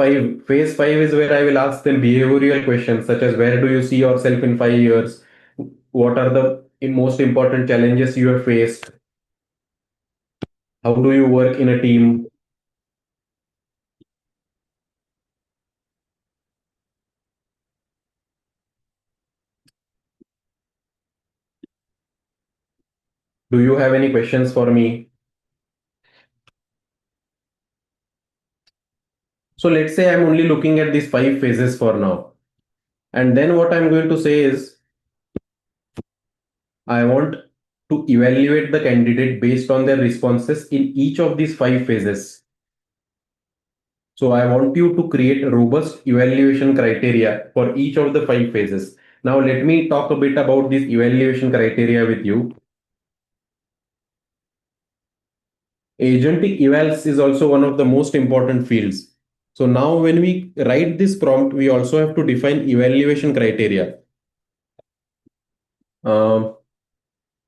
where I will ask them behavioral questions such as where do you see yourself in 5 years? What are the most important challenges you have faced? How do you work in a team? Do you have any questions for me? So let's say I'm only looking at these 5 phases for now. And then what I'm going to say is I want to evaluate the candidate based on their responses in each of these 5 phases. So I want you to create a robust evaluation criteria for each of the 5 phases. Now let me talk a bit about this evaluation criteria with you. Agentic evals is also one of the most important fields. So now when we write this prompt, we also have to define evaluation criteria. Um,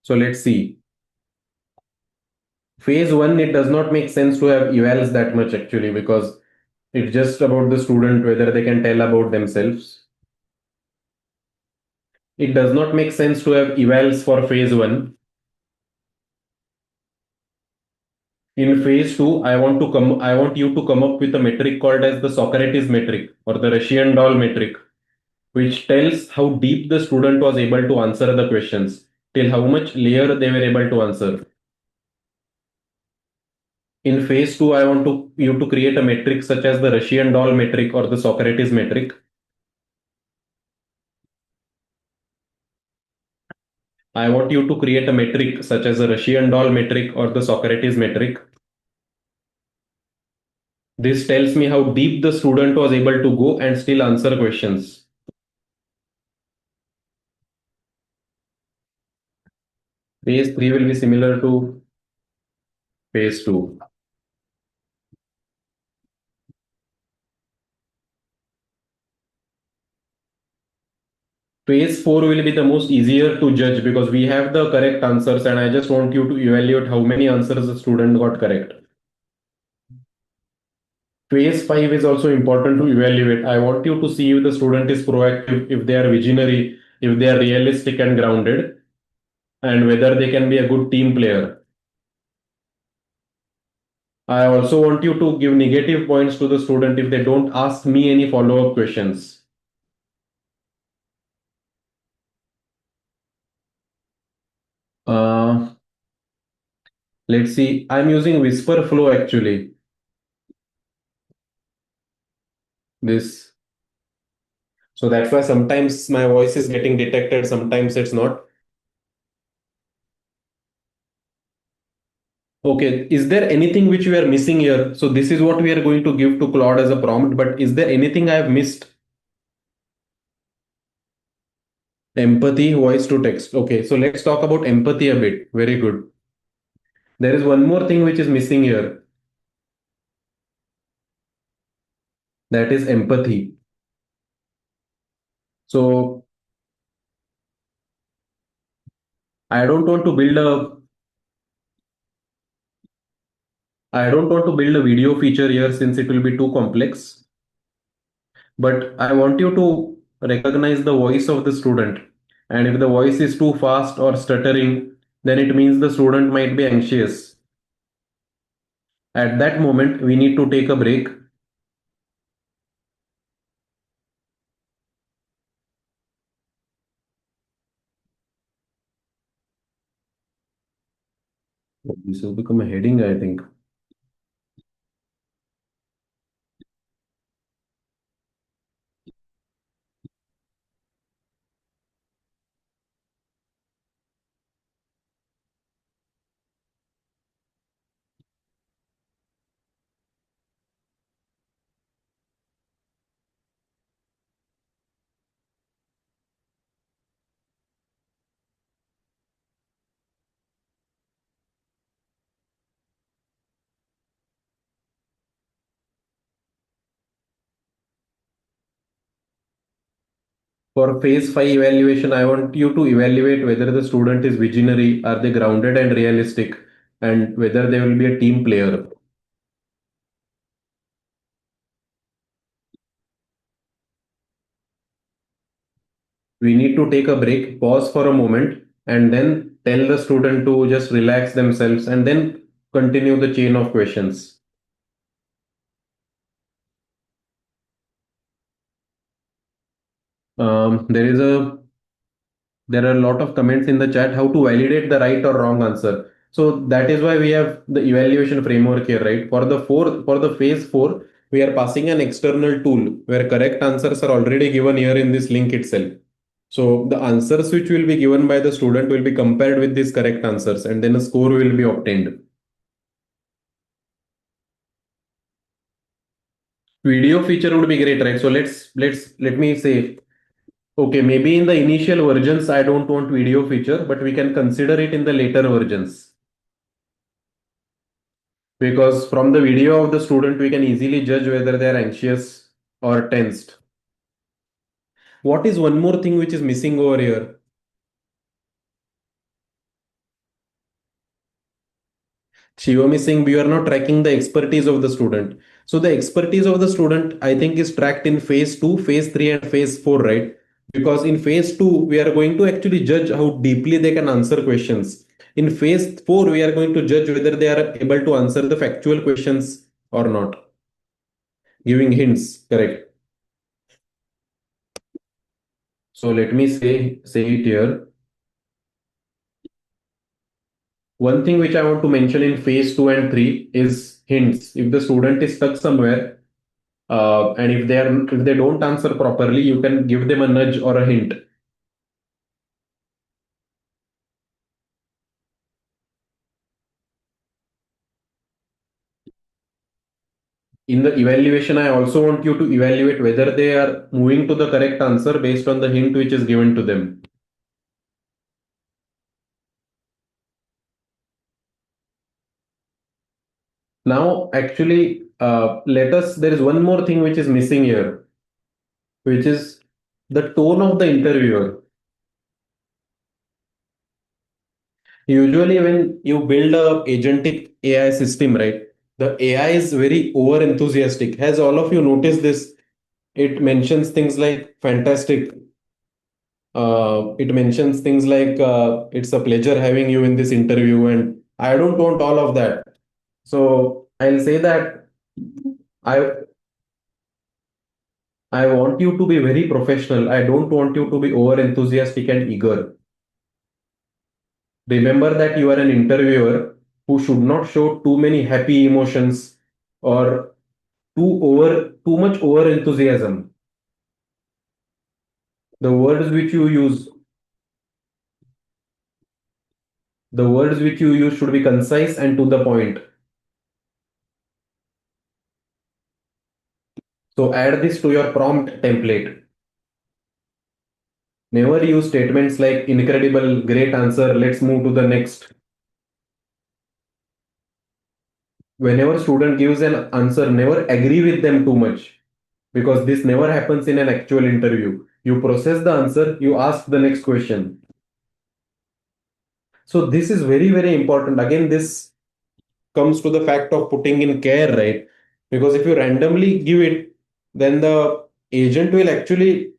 so let's see. Phase 1, it does not make sense to have evals that much actually because it's just about the student whether they can tell about themselves. It does not make sense to have evals for phase 1. In phase 2, I want you to come up with a metric called as the Socrates metric or the Russian doll metric, which tells how deep the student was able to answer the questions, till how much layer they were able to answer. In phase 2, I want you to create a metric such as the Russian doll metric or the Socrates metric. I want you to create a metric such as the Russian doll metric or the Socrates metric. This tells me how deep the student was able to go and still answer questions. Phase 3 will be similar to phase 2. Phase 4 will be the most easier to judge because we have the correct answers and I just want you to evaluate how many answers the student got correct. Phase 5 is also important to evaluate. I want you to see if the student is proactive, if they are visionary, if they are realistic and grounded, and whether they can be a good team player. I also want you to give negative points to the student if they don't ask me any follow-up questions. Uh, let's see. I'm using Whisper Flow actually. This. So that's why sometimes my voice is getting detected, sometimes it's not. Okay, is there anything which we are missing here? So this is what we are going to give to Claude as a prompt, but is there anything I have missed? Empathy, voice to text. Okay, so let's talk about empathy a bit. Very good. There is one more thing which is missing here. That is empathy. So I don't want to build a I don't want to build a video feature here since it will be too complex, but I want you to recognize the voice of the student. And if the voice is too fast or stuttering, then it means the student might be anxious. At that moment, we need to take a break. This will become a heading, I think. For phase 5 evaluation, I want you to evaluate whether the student is visionary, are they grounded and realistic, and whether they will be a team player. We need to take a break, pause for a moment, and then tell the student to just relax themselves and then continue the chain of questions. There is a there are a lot of comments in the chat how to validate the right or wrong answer. So that is why we have the evaluation framework here, right? For the phase 4, we are passing an external tool where correct answers are already given here in this link itself. So the answers which will be given by the student will be compared with these correct answers and then a score will be obtained. Video feature would be great, right? So let me say, okay, maybe in the initial versions I don't want video feature, but we can consider it in the later versions. Because from the video of the student, we can easily judge whether they are anxious or tensed. What is one more thing which is missing over here? Shivam is saying we are not tracking the expertise of the student. So the expertise of the student, I think, is tracked in phase 2, phase 3, and phase 4, right? Because in phase 2, we are going to actually judge how deeply they can answer questions. In phase 4, we are going to judge whether they are able to answer the factual questions or not, giving hints, correct? So let me say it here. One thing which I want to mention in phase 2 and 3 is hints. If the student is stuck somewhere, and if they don't answer properly, you can give them a nudge or a hint. In the evaluation, I also want you to evaluate whether they are moving to the correct answer based on the hint which is given to them. Now, actually, there is one more thing which is missing here, which is the tone of the interviewer. Usually, when you build a agentic AI system, right, the AI is very over enthusiastic. Has all of you noticed this? It mentions things like fantastic. It mentions things like it's a pleasure having you in this interview, and I don't want all of that. So I'll say that I I want you to be very professional. I don't want you to be over enthusiastic and eager. Remember that you are an interviewer who should not show too many happy emotions or too much over enthusiasm. The words which you use, the words which you use should be concise and to the point. So add this to your prompt template. Never use statements like incredible, great answer, let's move to the next. Whenever student gives an answer, never agree with them too much because this never happens in an actual interview. You process the answer, you ask the next question. So this is very, very important. Again, this comes to the fact of putting in care, right? Because if you randomly give it, then the agent will actually,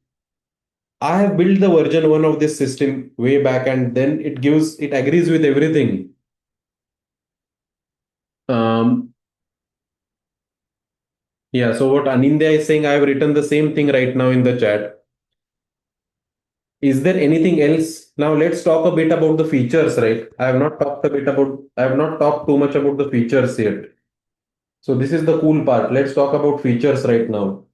I have built the version one of this system way back, and then it agrees with everything. Um, yeah, so what Anindya is saying, I have written the same thing right now in the chat. Is there anything else? Now let's talk a bit about the features, right? I have not talked too much about the features yet. So this is the cool part. Let's talk about features right now.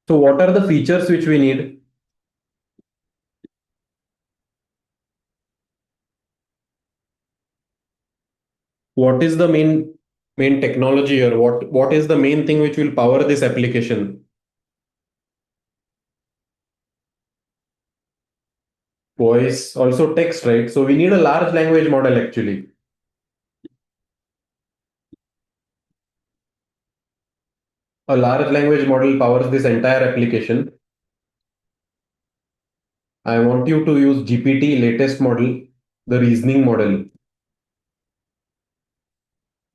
So what are the features which we need? What is the main technology, or what is the main thing which will power this application? Voice, also text, right? So we need a large language model actually. A large language model powers this entire application. I want you to use GPT latest model, the reasoning model.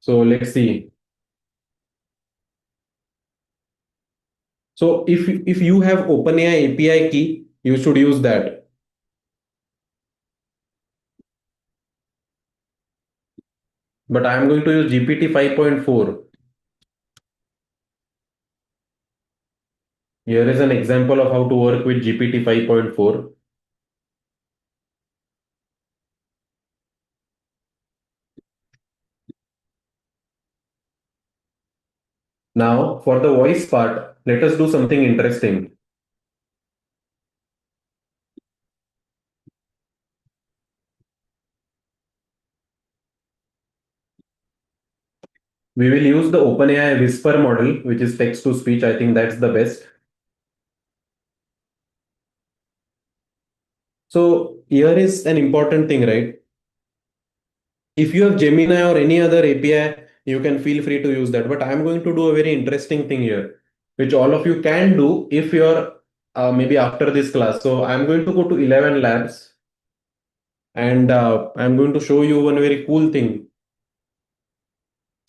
So let's see. So if you have OpenAI API key, you should use that. But I am going to use GPT 5.4. Here is an example of how to work with GPT 5.4. Now, for the voice part, let us do something interesting. We will use the OpenAI Whisper model, which is text to speech. I think that's the best. So here is an important thing, right? If you have Gemini or any other API, you can feel free to use that. But I'm going to do a very interesting thing here, which all of you can do if you're maybe after this class. So I'm going to go to 11 Labs, and I'm going to show you one very cool thing.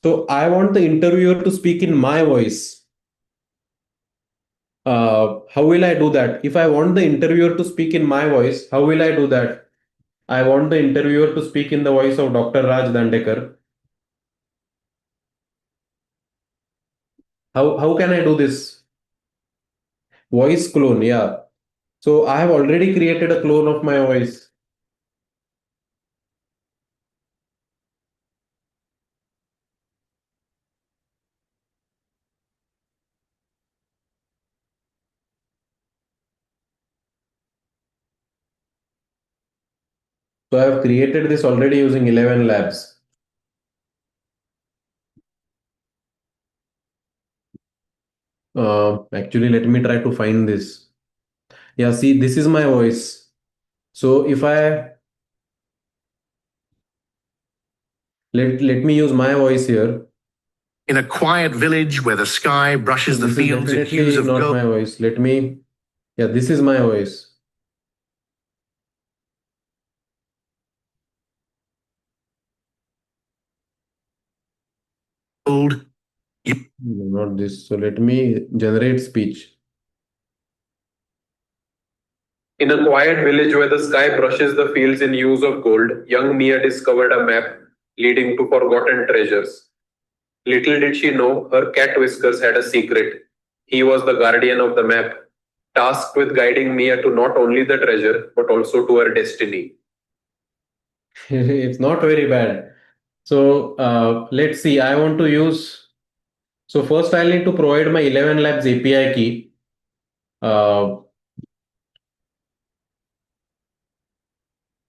So I want the interviewer to speak in my voice. How will I do that? If I want the interviewer to speak in my voice, how will I do that? I want the interviewer to speak in the voice of Dr. Raj Dandekar. How can I do this? Voice clone, yeah. So I have already created a clone of my voice. So I have created this already using 11 labs. Actually, let me try to find this. Yeah, see, this is my voice. So if I let me use my voice here. In a quiet village where the sky brushes the This is fields in hues definitely of not my voice. Yeah, this is my voice. gold. No, not this. So let me generate speech. In a quiet village where the sky brushes the fields in hues of gold, young Mia discovered a map leading to forgotten treasures. Little did she know her cat Whiskers had a secret. He was the guardian of the map, tasked with guiding Mia to not only the treasure, but also to her destiny. It's not very bad. So let's see. I want to use. So first, I'll need to provide my 11 Labs API key. Uh,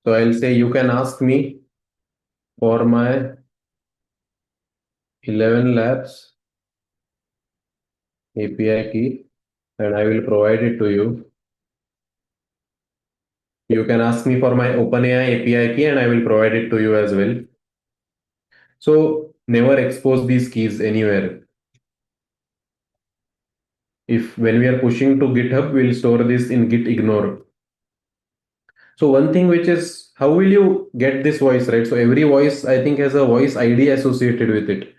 so I'll say you can ask me for my 11 Labs API key, and I will provide it to you. You can ask me for my OpenAI API key, and I will provide it to you as well. So never expose these keys anywhere. If when we are pushing to GitHub, we'll store this in git ignore. So one thing which is how will you get this voice, right? So every voice I think has a voice ID associated with it.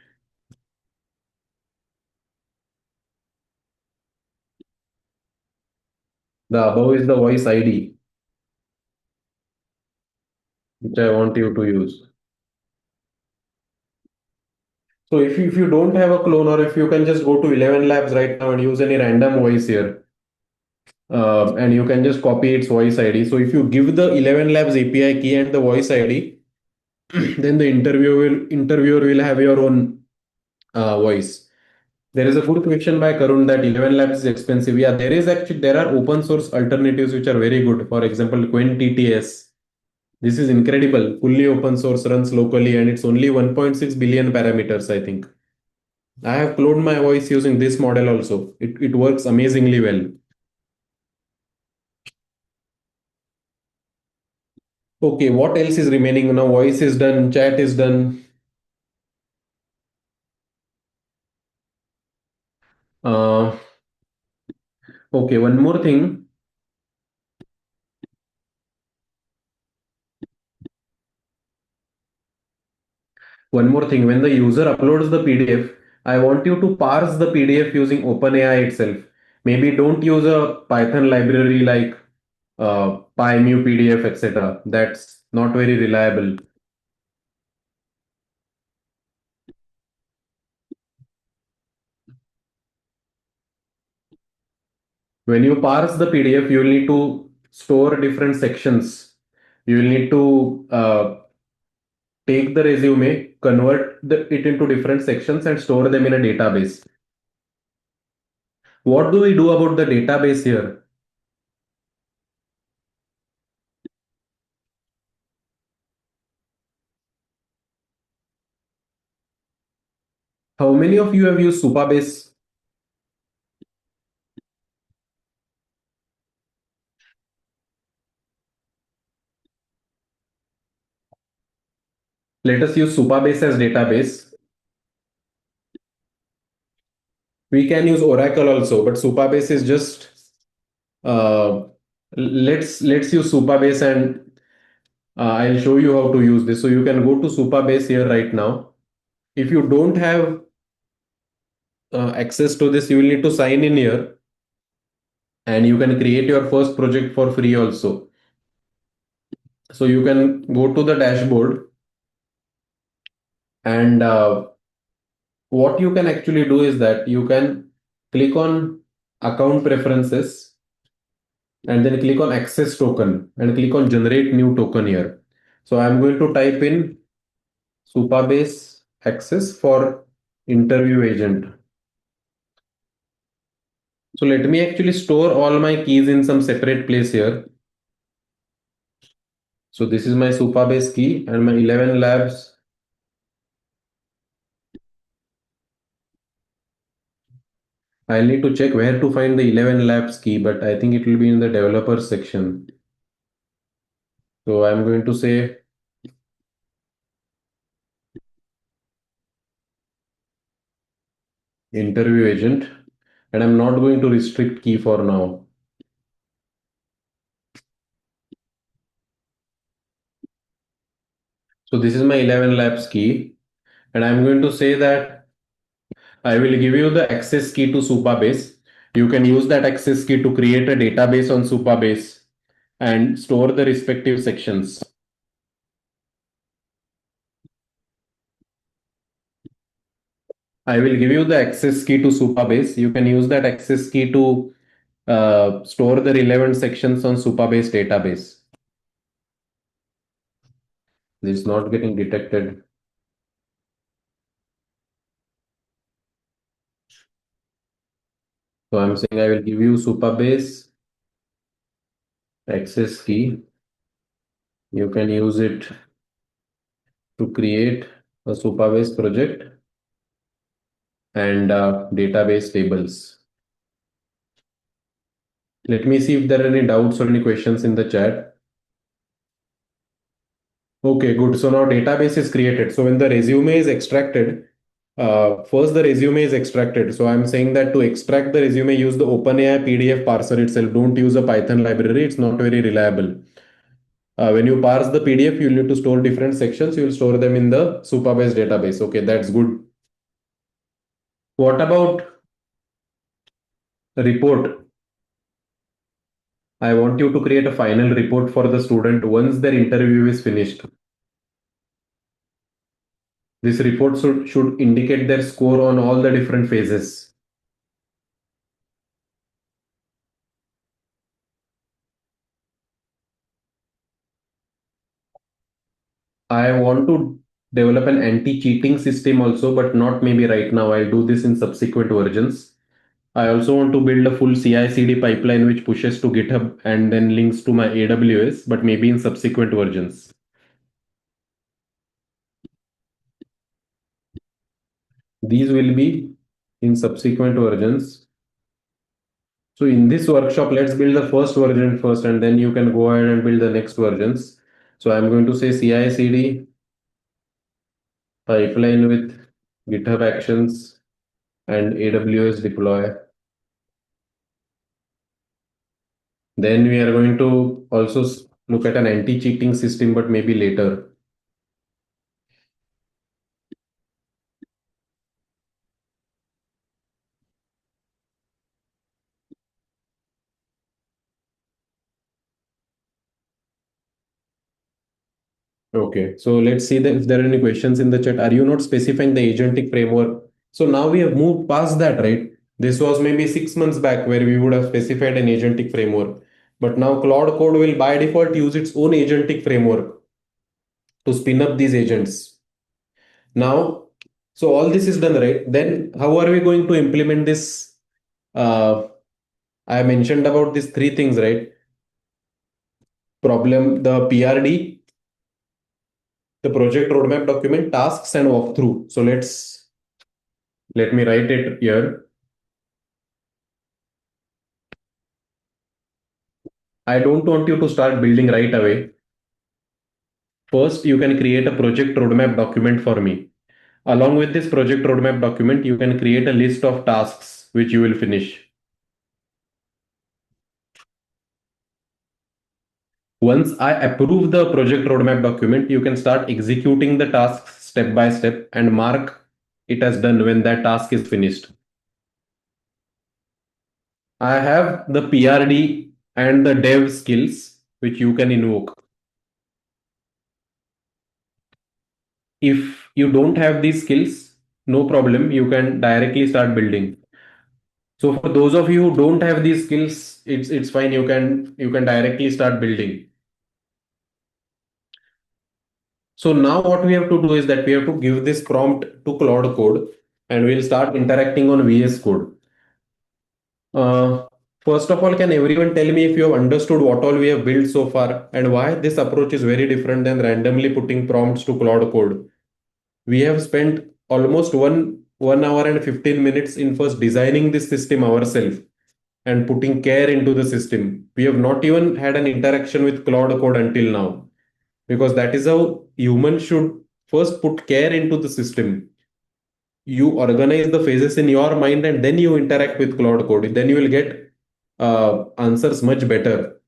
The above is the voice ID which I want you to use. So if you don't have a clone, or if you can just go to 11 Labs right now and use any random voice here, and you can just copy its voice ID. So if you give the 11 Labs API key and the voice ID, then the interviewer will have your own voice. There is a good question by Karun that 11 Labs is expensive. Yeah, there are open source alternatives which are very good. For example, QuenTTS. This is incredible. Fully open source, runs locally, and it's only 1.6 billion parameters, I think. I have cloned my voice using this model also. It works amazingly well. Okay, what else is remaining now? Voice is done, chat is done. Uh, okay, one more thing. One more thing. When the user uploads the PDF, I want you to parse the PDF using OpenAI itself. Maybe don't use a Python library like PyMu PDF, etc. That's not very reliable. When you parse the PDF, you will need to store different sections. You will need to take the resume, convert it into different sections and store them in a database. What do we do about the database here? How many of you have used Supabase? Let us use Supabase as database. We can use Oracle also, but Supabase is just uh, let's use Supabase, and I'll show you how to use this. So you can go to Supabase here right now. If you don't have access to this, you will need to sign in here, and you can create your first project for free also. So you can go to the dashboard, and what you can actually do is that you can click on account preferences and then click on access token and click on generate new token here. So I'm going to type in Supabase access for interview agent. So let me actually store all my keys in some separate place here. So this is my Supabase key and my 11 labs. I'll need to check where to find the 11 labs key, but I think it will be in the developers section. So I'm going to say interview agent, and I'm not going to restrict key for now. So this is my 11 labs key, and I'm going to say that I will give you the access key to Supabase. You can use that access key to create a database on Supabase and store the respective sections. I will give you the access key to Supabase. You can use that access key to store the relevant sections on Supabase database. This is not getting detected. So I'm saying I will give you Supabase access key. You can use it to create a Supabase project and database tables. Let me see if there are any doubts or any questions in the chat. Okay, good. So now database is created. So when the resume is extracted, First, the resume is extracted. So I'm saying that to extract the resume, use the OpenAI PDF parser itself. Don't use a Python library. It's not very reliable. When you parse the PDF, you'll need to store different sections. You'll store them in the supervised database. Okay, that's good. What about report? I want you to create a final report for the student once their interview is finished. This report should indicate their score on all the different phases. I want to develop an anti-cheating system also, but not maybe right now. I'll do this in subsequent versions. I also want to build a full CI/CD pipeline which pushes to GitHub and then links to my AWS, but maybe in subsequent versions. These will be in subsequent versions. So in this workshop, let's build the first version first, and then you can go ahead and build the next versions. So I'm going to say CI/CD pipeline with GitHub Actions and AWS deploy. Then we are going to also look at an anti-cheating system, but maybe later. Okay, so let's see that if there are any questions in the chat. Are you not specifying the agentic framework? So now we have moved past that, right? This was maybe 6 months back where we would have specified an agentic framework. But now Claude Code will by default use its own agentic framework to spin up these agents. Now, so all this is done, right? Then how are we going to implement this? I mentioned about these three things, right? Problem, the PRD, the project roadmap document, tasks, and walkthrough. So let me write it here. I don't want you to start building right away. First, you can create a project roadmap document for me. Along with this project roadmap document, you can create a list of tasks which you will finish. Once I approve the project roadmap document, you can start executing the tasks step by step and mark it as done when that task is finished. I have the PRD and the dev skills which you can invoke. If you don't have these skills, no problem, you can directly start building. So for those of you who don't have these skills, it's fine. You can directly start building. So now what we have to do is that we have to give this prompt to Claude Code and we'll start interacting on VS Code. Uh, First of all, can everyone tell me if you have understood what all we have built so far and why this approach is very different than randomly putting prompts to Claude Code? We have spent almost one hour and 15 minutes in first designing this system ourselves and putting care into the system. We have not even had an interaction with Claude Code until now, because that is how humans should first put care into the system. You organize the phases in your mind and then you interact with Claude Code. Then you will get answers much better.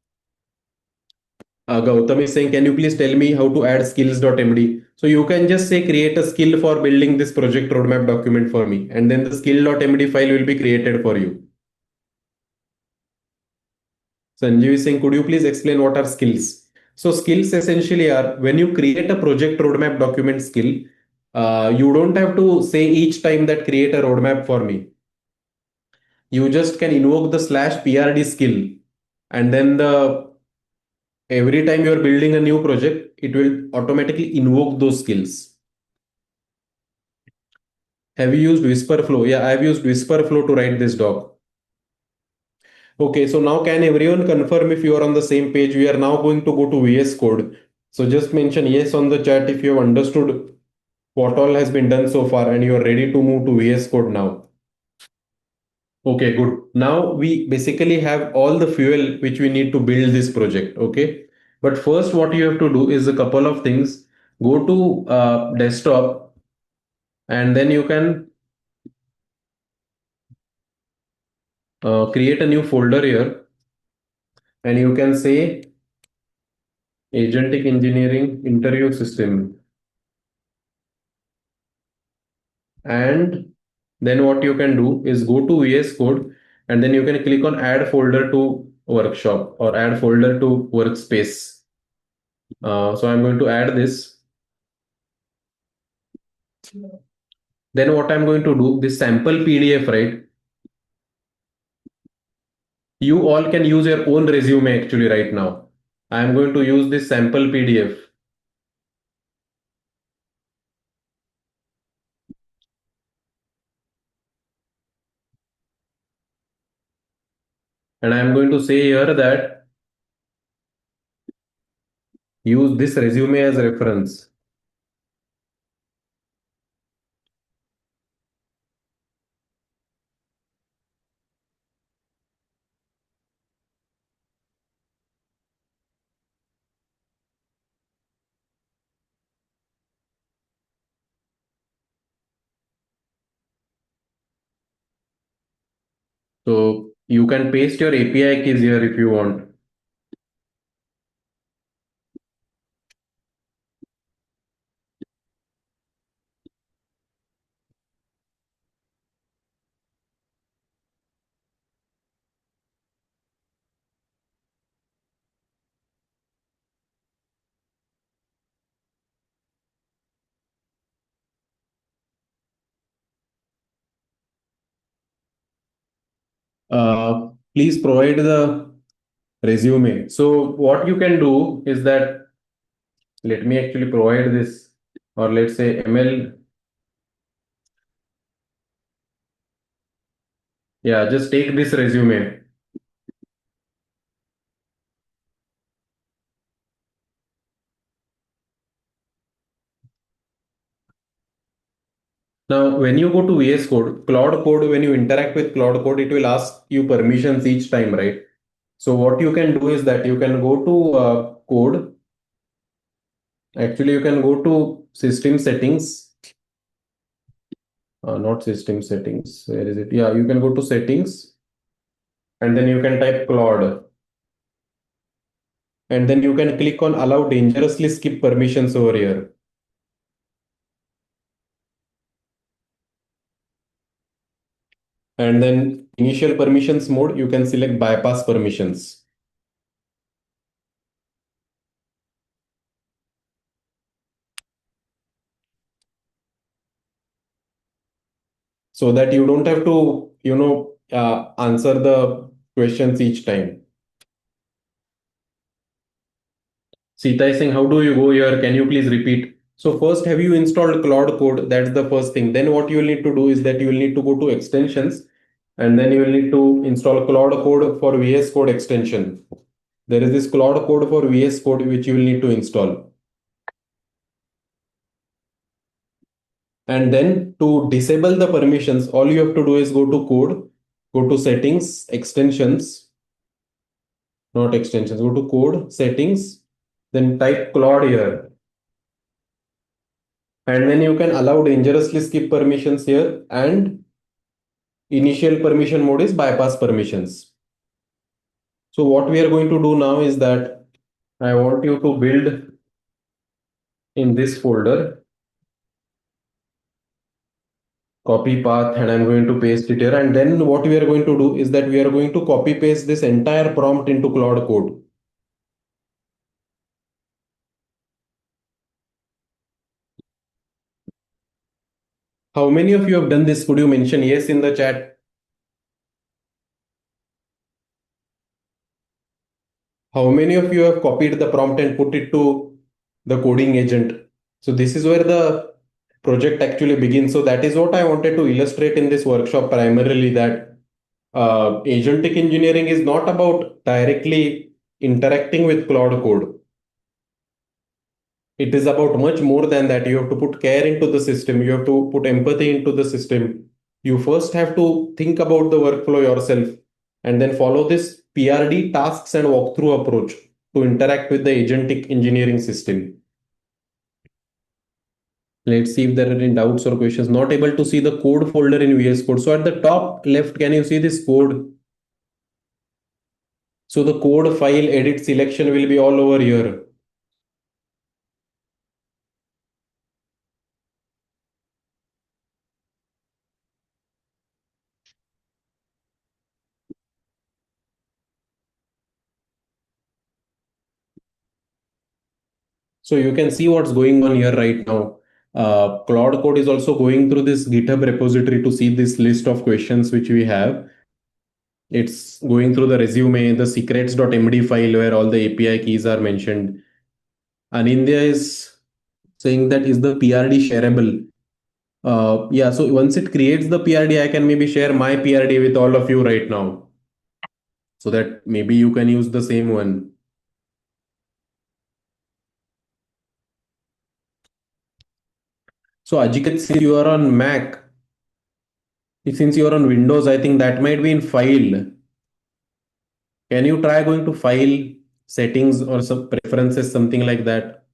Gautam is saying, can you please tell me how to add skills.md? So you can just say create a skill for building this project roadmap document for me, and then the skill.md file will be created for you. Sanjeev is saying, could you please explain what are skills? So skills essentially are when you create a project roadmap document skill, you don't have to say each time that create a roadmap for me. You just can invoke the /prd skill, and then the every time you are building a new project, it will automatically invoke those skills. Have you used Whisperflow? Yeah, I've used Whisperflow to write this doc. Okay, so now can everyone confirm if you are on the same page? We are now going to go to VS Code. So just mention yes on the chat if you have understood what all has been done so far and you are ready to move to VS Code now. Okay, good. Now we basically have all the fuel which we need to build this project. Okay. But first, what you have to do is a couple of things. Go to desktop And then you can create a new folder here, and you can say agentic engineering interview system. And then what you can do is go to VS Code, and then you can click on add folder to workshop or add folder to workspace. So I'm going to add this. Then what I'm going to do, this sample PDF, right? You all can use your own resume actually right now. I'm going to use this sample PDF, and I'm going to say here that use this resume as reference. So you can paste your API keys here if you want. Please provide the resume. So what you can do is that let me actually provide this, or let's say ML. Yeah, just take this resume. Now, when you go to VS Code, Claude Code, when you interact with Claude Code, it will ask you permissions each time, right? So what you can do is that you can go to code. Actually, you can go to system settings, not system settings. Where is it? Yeah, you can go to settings, and then you can type Claude. And then you can click on allow dangerously skip permissions over here. And then initial permissions mode, you can select bypass permissions so that you don't have to, answer the questions each time. Sita is saying, how do you go here? Can you please repeat? So first, have you installed Claude Code? That's the first thing. Then what you will need to do is that you will need to go to extensions, and then you will need to install Claude Code for VS Code extension. There is this Claude Code for VS Code which you will need to install. And then to disable the permissions, all you have to do is go to code, go to settings, extensions, not extensions, go to code, settings, then type Claude here. And then you can allow dangerously skip permissions here, and initial permission mode is bypass permissions. So what we are going to do now is that I want you to build in this folder, copy path, and I'm going to paste it here. And then what we are going to do is that we are going to copy paste this entire prompt into Claude Code. How many of you have done this? Could you mention yes in the chat? How many of you have copied the prompt and put it to the coding agent? So this is where the project actually begins. So that is what I wanted to illustrate in this workshop primarily, that agentic engineering is not about directly interacting with Claude Code. It is about much more than that. You have to put care into the system. You have to put empathy into the system. You first have to think about the workflow yourself, and then follow this PRD tasks and walkthrough approach to interact with the agentic engineering system. Let's see if there are any doubts or questions. Not able to see the code folder in VS Code. So at the top left, can you see this code? So the code file edit selection will be all over here. So you can see what's going on here right now. Claude Code is also going through this GitHub repository to see this list of questions which we have. It's going through the resume, the secrets.md file where all the API keys are mentioned. And India is saying that is the PRD shareable. Yeah, so once it creates the PRD, I can maybe share my PRD with all of you right now so that maybe you can use the same one. So Ajiket, since you are on Mac, since you are on Windows, I think that might be in file. Can you try going to file settings or some preferences, something like that?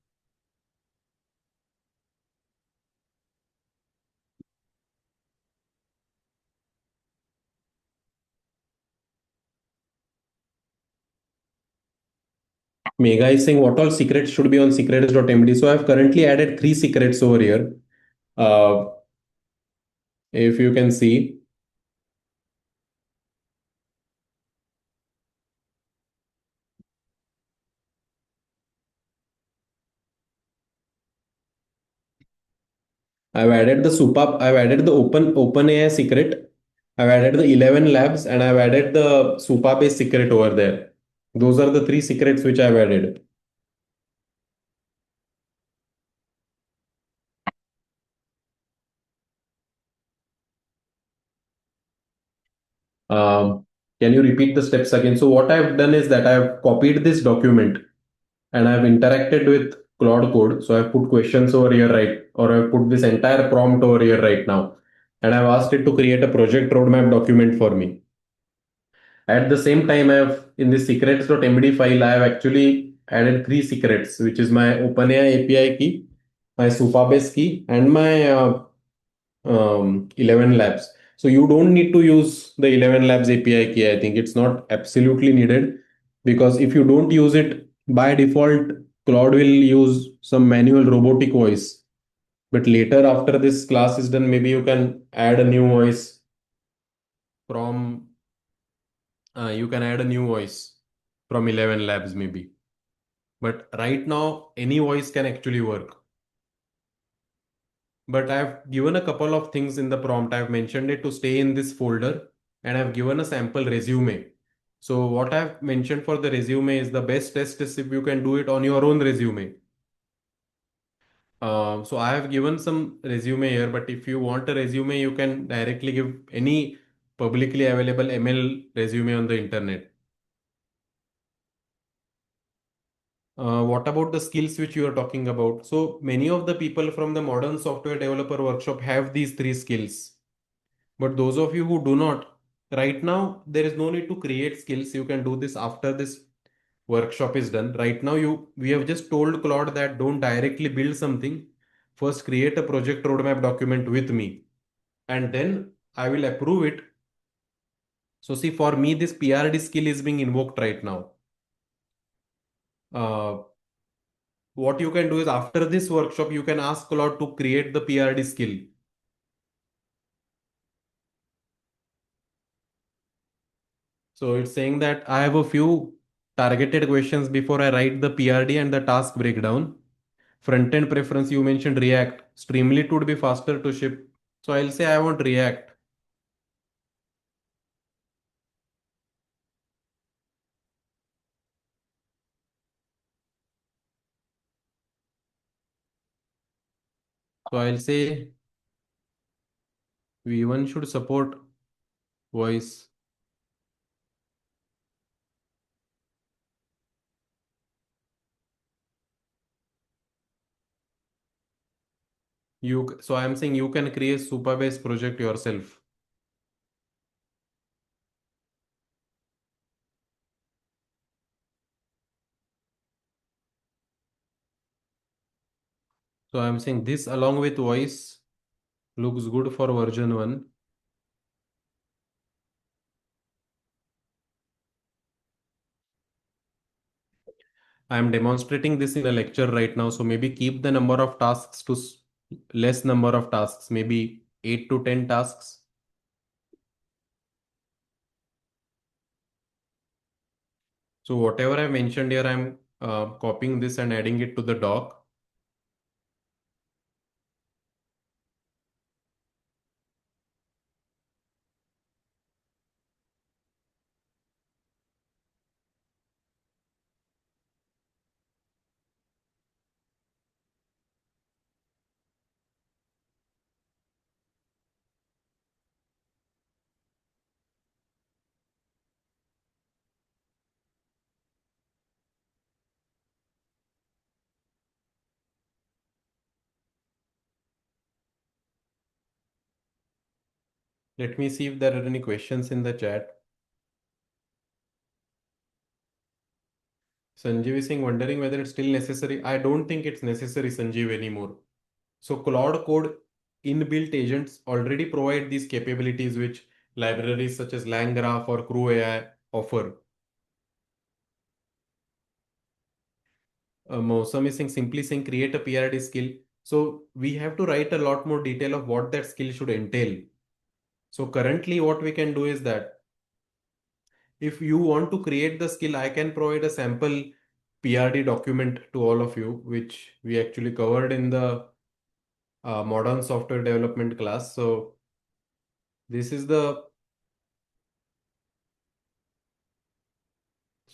Mega is saying what all secrets should be on secrets.md. So I've currently added three secrets over here. Uh, if you can see, I've added the OpenAI secret. I've added the 11 labs and I've added the Supabase secret over there. Those are the three secrets which I've added. Can you repeat the steps again? So what I've done is that I've copied this document and I've interacted with Claude Code. So I've put questions over here, right? Or I've put this entire prompt over here right now. And I've asked it to create a project roadmap document for me. At the same time, I've in the secrets.md file, I have actually added three secrets, which is my OpenAI API key, my Supabase key, and my 11 labs. So you don't need to use the 11 labs API key. I think it's not absolutely needed because if you don't use it by default, Claude will use some manual robotic voice. But later, after this class is done, maybe you can add a new voice from you can add a new voice from 11 labs maybe. But right now, any voice can actually work. But I've given a couple of things in the prompt. I've mentioned it to stay in this folder and I've given a sample resume. So what I've mentioned for the resume is the best test is if you can do it on your own resume. So I have given some resume here, but if you want a resume, you can directly give any publicly available ML resume on the internet. What about the skills which you are talking about? So many of the people from the modern software developer workshop have these three skills. But those of you who do not, right now, there is no need to create skills. You can do this after this workshop is done. Right now, we have just told Claude that don't directly build something. First, create a project roadmap document with me, and then I will approve it. So see, for me, this PRD skill is being invoked right now. Uh, what you can do is after this workshop, you can ask Claude to create the PRD skill. So it's saying that I have a few targeted questions before I write the PRD and the task breakdown. Front-end preference, you mentioned React. Streamlit would be faster to ship. So I'll say I want React. So I'll say V1 should support voice. So I'm saying you can create Supabase project yourself. So I'm saying this along with voice looks good for version 1. I'm demonstrating this in a lecture right now. So maybe keep the number of tasks to less number of tasks, maybe 8 to 10 tasks. So whatever I mentioned here, I'm copying this and adding it to the doc. Let me see if there are any questions in the chat. Sanjeev is saying, wondering whether it's still necessary. I don't think it's necessary, Sanjeev, anymore. So Claude Code inbuilt agents already provide these capabilities which libraries such as LangGraph or Crew AI offer. Mosam is saying, simply saying create a PRD skill. So we have to write a lot more detail of what that skill should entail. So currently what we can do is that if you want to create the skill, I can provide a sample PRD document to all of you, which we actually covered in the modern software development class. So this is the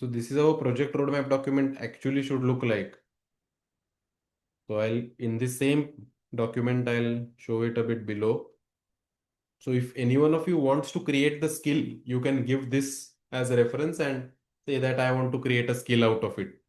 this is how project roadmap document actually should look like. So I'll in this same document I'll show it a bit below. So if any one of you wants to create the skill, you can give this as a reference and say that I want to create a skill out of it.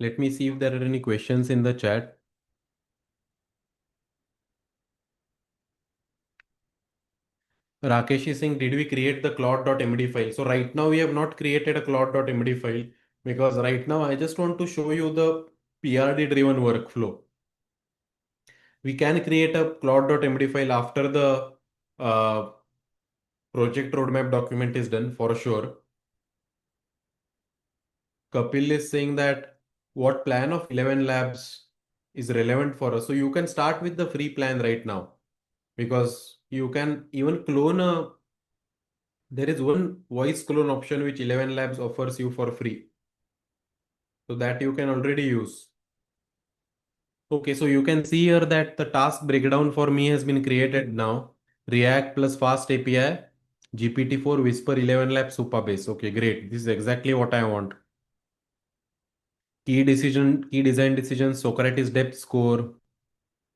Let me see if there are any questions in the chat. Rakesh is saying, did we create the Claude.md file? So right now we have not created a Claude.md file because right now I just want to show you the PRD driven workflow. We can create a Claude.md file after the uh, project roadmap document is done for sure. Kapil is saying that what plan of 11 labs is relevant for us. So you can start with the free plan right now because you can even clone a there is one voice clone option which 11 labs offers you for free. So that you can already use. Okay, so you can see here that the task breakdown for me has been created now. React plus Fast API, GPT-4, Whisper 11 Labs, Supabase. Okay, great. This is exactly what I want. Key design decisions, Socrates depth score.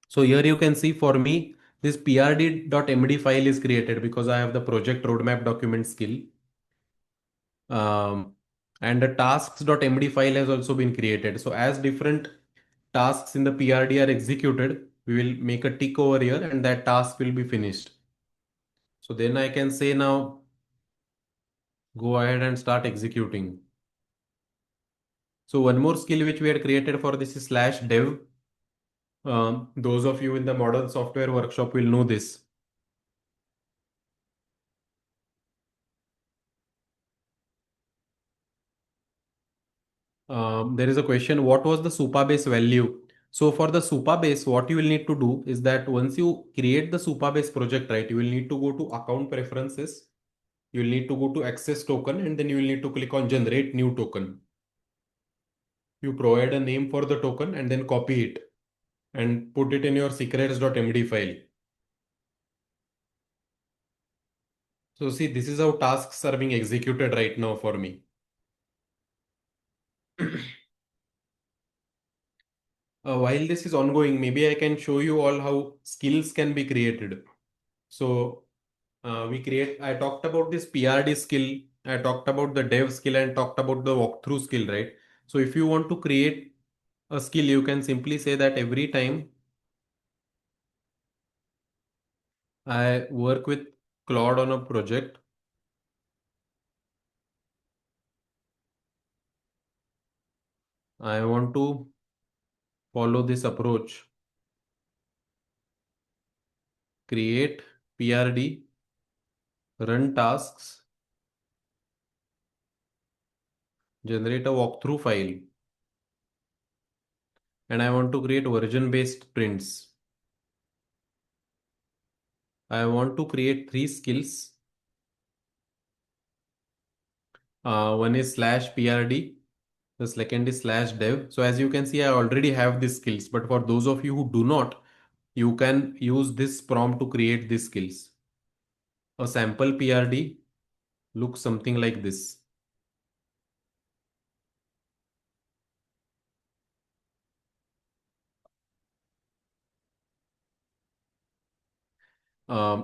So here you can see for me, this prd.md file is created because I have the project roadmap document skill. Um, and the tasks.md file has also been created. So as different tasks in the PRD are executed, we will make a tick over here and that task will be finished. So then I can say now, go ahead and start executing. So one more skill which we had created for this is slash dev. Those of you in the modern software workshop will know this. There is a question, what was the Supabase value? So for the Supabase, what you will need to do is that once you create the Supabase project, right, you will need to go to account preferences. You will need to go to access token and then you will need to click on generate new token. You provide a name for the token and then copy it and put it in your secrets.md file. So see, this is how tasks are being executed right now for me. While this is ongoing, maybe I can show you all how skills can be created. So I talked about this PRD skill, I talked about the dev skill and talked about the walkthrough skill, right? So if you want to create a skill, you can simply say that every time I work with Claude on a project, I want to follow this approach, create PRD, run tasks, generate a walkthrough file, and I want to create version based sprints. I want to create three skills. One is slash PRD, the second is slash dev. So as you can see, I already have these skills, but for those of you who do not, you can use this prompt to create these skills. A sample PRD looks something like this.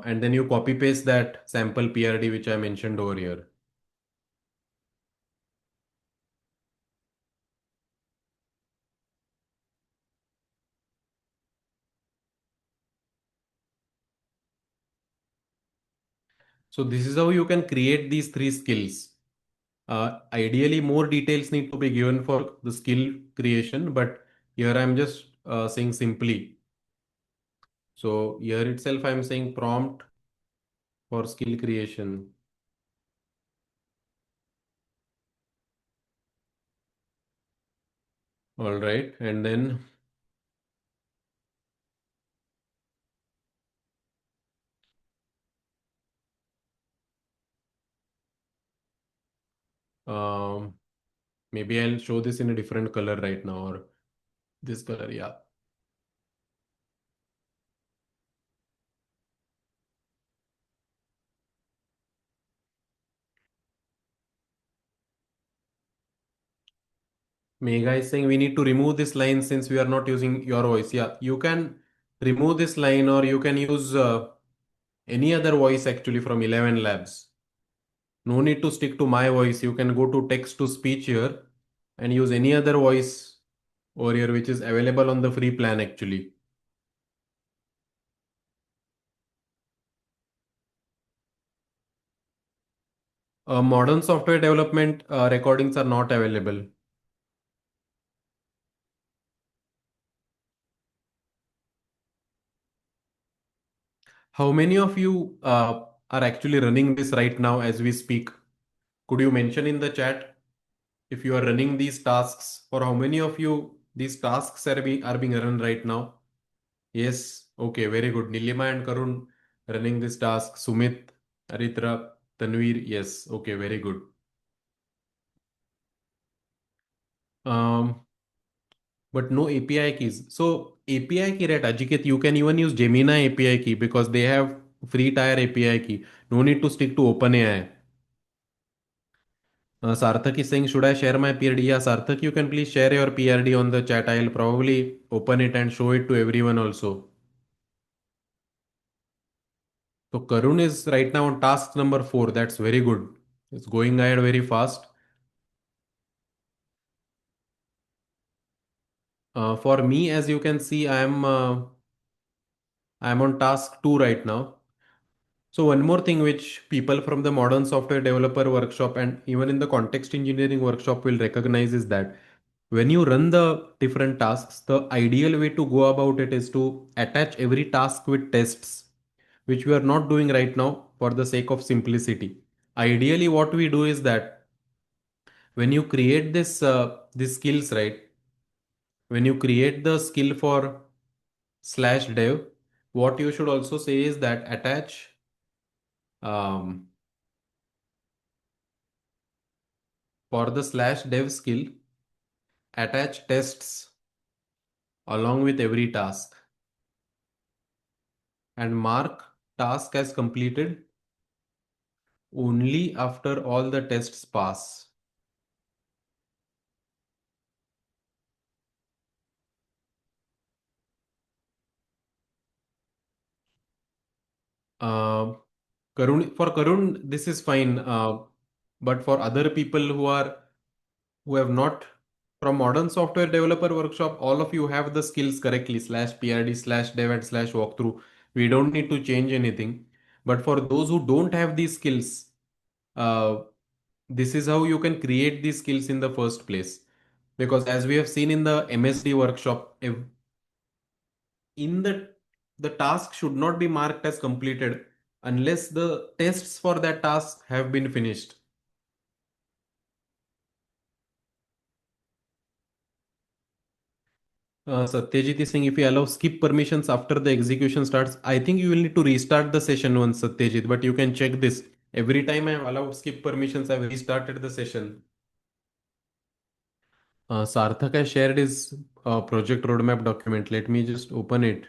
And then you copy paste that sample PRD which I mentioned over here. So this is how you can create these three skills. Ideally, more details need to be given for the skill creation, but here I'm just saying simply. So here itself I'm saying prompt for skill creation. All right, and then um, maybe I'll show this in a different color right now, or this color, yeah. Mega is saying we need to remove this line since we are not using your voice. Yeah, you can remove this line or you can use any other voice actually from 11 Labs. No need to stick to my voice. You can go to text to speech here and use any other voice over here which is available on the free plan actually. Modern software development recordings are not available. How many of you are actually running this right now as we speak? Could you mention in the chat if you are running these tasks? For how many of you these tasks are being run right now? Yes. Okay, very good. Nilima and Karun running this task. Sumit, Aritra, Tanvir. Yes. Okay, very good. Um, but no API keys. So API key, right, Ajiket, you can even use Gemini API key because they have free tier API key. No need to stick to OpenAI. Sarthak is saying, should I share my PRD? Yeah, Sarthak, you can please share your PRD on the chat. I'll probably open it and show it to everyone also. So Karun is right now on task number 4. That's very good. It's going ahead very fast. For me, as you can see, I'm on task 2 right now. So one more thing which people from the modern software developer workshop and even in the context engineering workshop will recognize is that when you run the different tasks, the ideal way to go about it is to attach every task with tests, which we are not doing right now for the sake of simplicity. Ideally, what we do is that when you create these skills, right? When you create the skill for slash dev, what you should also say is that attach um, for the slash dev skill, attach tests along with every task and mark task as completed only after all the tests pass. Uh, for Karun, this is fine. But for other people who have not from modern software developer workshop, all of you have the skills correctly slash PRD slash dev and slash walkthrough. We don't need to change anything. But for those who don't have these skills, uh, this is how you can create these skills in the first place. Because as we have seen in the MSD workshop, in the task should not be marked as completed unless the tests for that task have been finished. Satyajit is saying if you allow skip permissions after the execution starts, I think you will need to restart the session once, Satyajit, but you can check this. Every time I have allowed skip permissions, I've restarted the session. Sarthak has shared his project roadmap document. Let me just open it.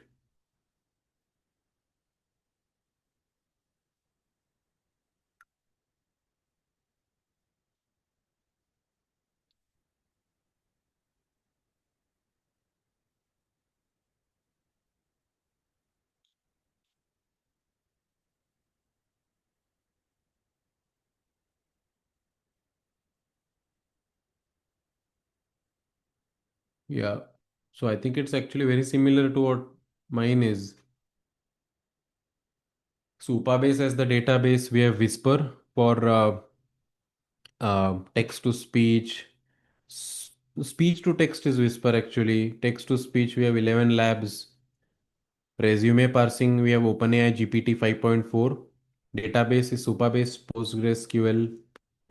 Yeah. So I think it's actually very similar to what mine is. Supabase as the database, we have Whisper for text to speech. Speech to text is Whisper actually. Text to speech, we have 11 labs. Resume parsing, we have OpenAI GPT 5.4. Database is Supabase, PostgreSQL.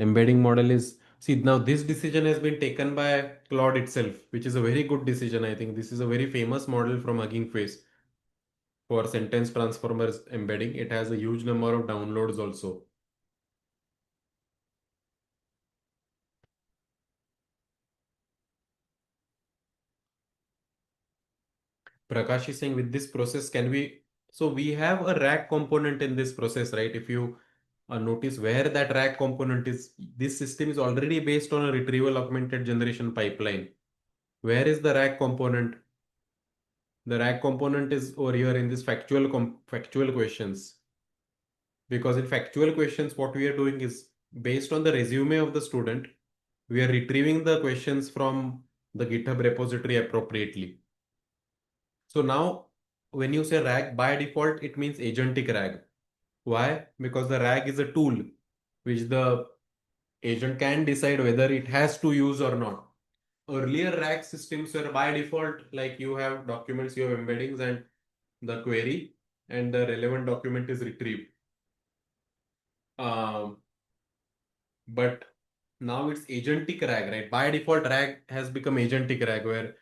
Embedding model is, see, now this decision has been taken by Claude itself, which is a very good decision. I think this is a very famous model from Hugging Face for sentence transformers embedding. It has a huge number of downloads also. Prakash is saying with this process, can we? So we have a rack component in this process, right? If you notice where that rack component is, this system is already based on a retrieval augmented generation pipeline. Where is the rack component? The rack component is over here in this factual questions. Because in factual questions, what we are doing is based on the resume of the student, we are retrieving the questions from the GitHub repository appropriately. So now, when you say RAG, by default, it means agentic RAG. Why? Because the RAG is a tool which the agent can decide whether it has to use or not. Earlier RAG systems were by default like you have documents, you have embeddings and the query, and the relevant document is retrieved. Um, but now it's agentic RAG, right? By default, RAG has become agentic RAG, where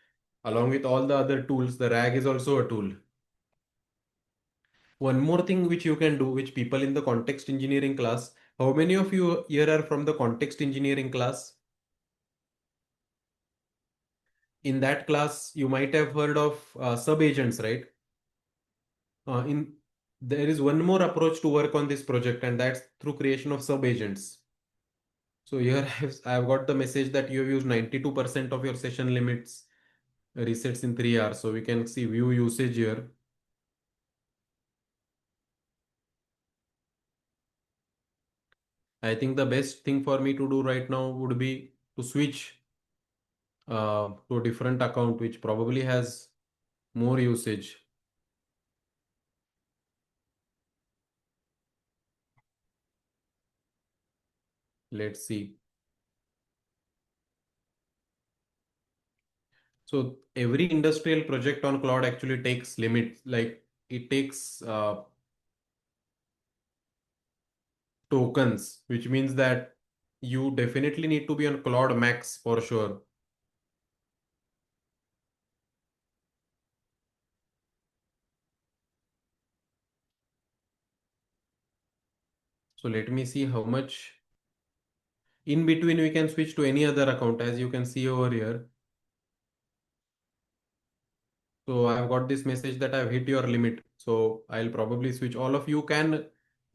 along with all the other tools, the RAG is also a tool. One more thing which you can do, which people in the context engineering class, how many of you here are from the context engineering class? In that class, you might have heard of sub-agents, right? In There is one more approach to work on this project, and that's through creation of sub-agents. So here I've got the message that you have used 92% of your session limits resets in 3 hours. So we can see view usage here. I think the best thing for me to do right now would be to switch to a different account which probably has more usage. Let's see. So every industrial project on cloud actually takes limits, like it takes tokens, which means that you definitely need to be on Cloud Max for sure. So let me see how much in between we can switch to any other account as you can see over here. So I've got this message that I've hit your limit. So I'll probably switch. All of you can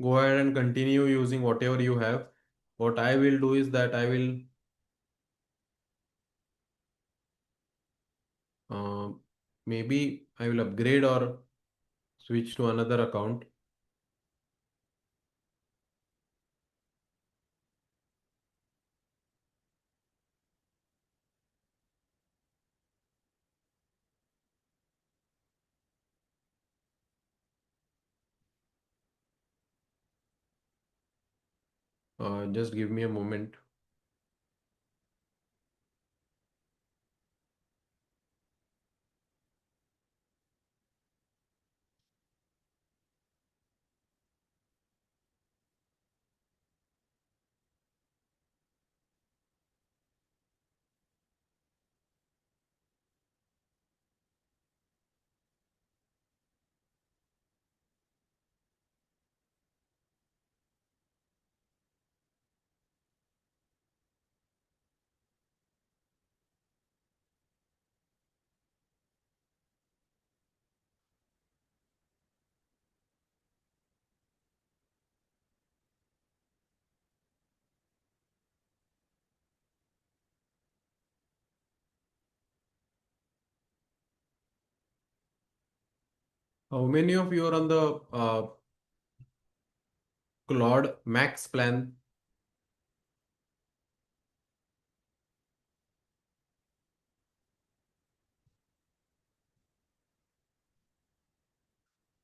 go ahead and continue using whatever you have. What I will do is that I will maybe I will upgrade or switch to another account. Just give me a moment. How many of you are on the Claude Max plan?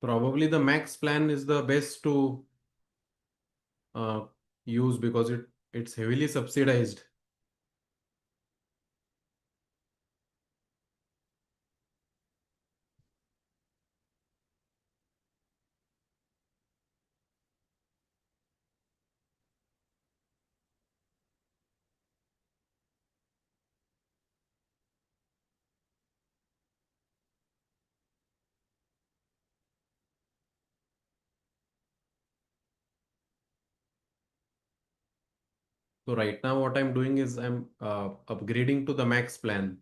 Probably the Max plan is the best to uh, use because it's heavily subsidized. So right now what I'm doing is I'm upgrading to the Max plan.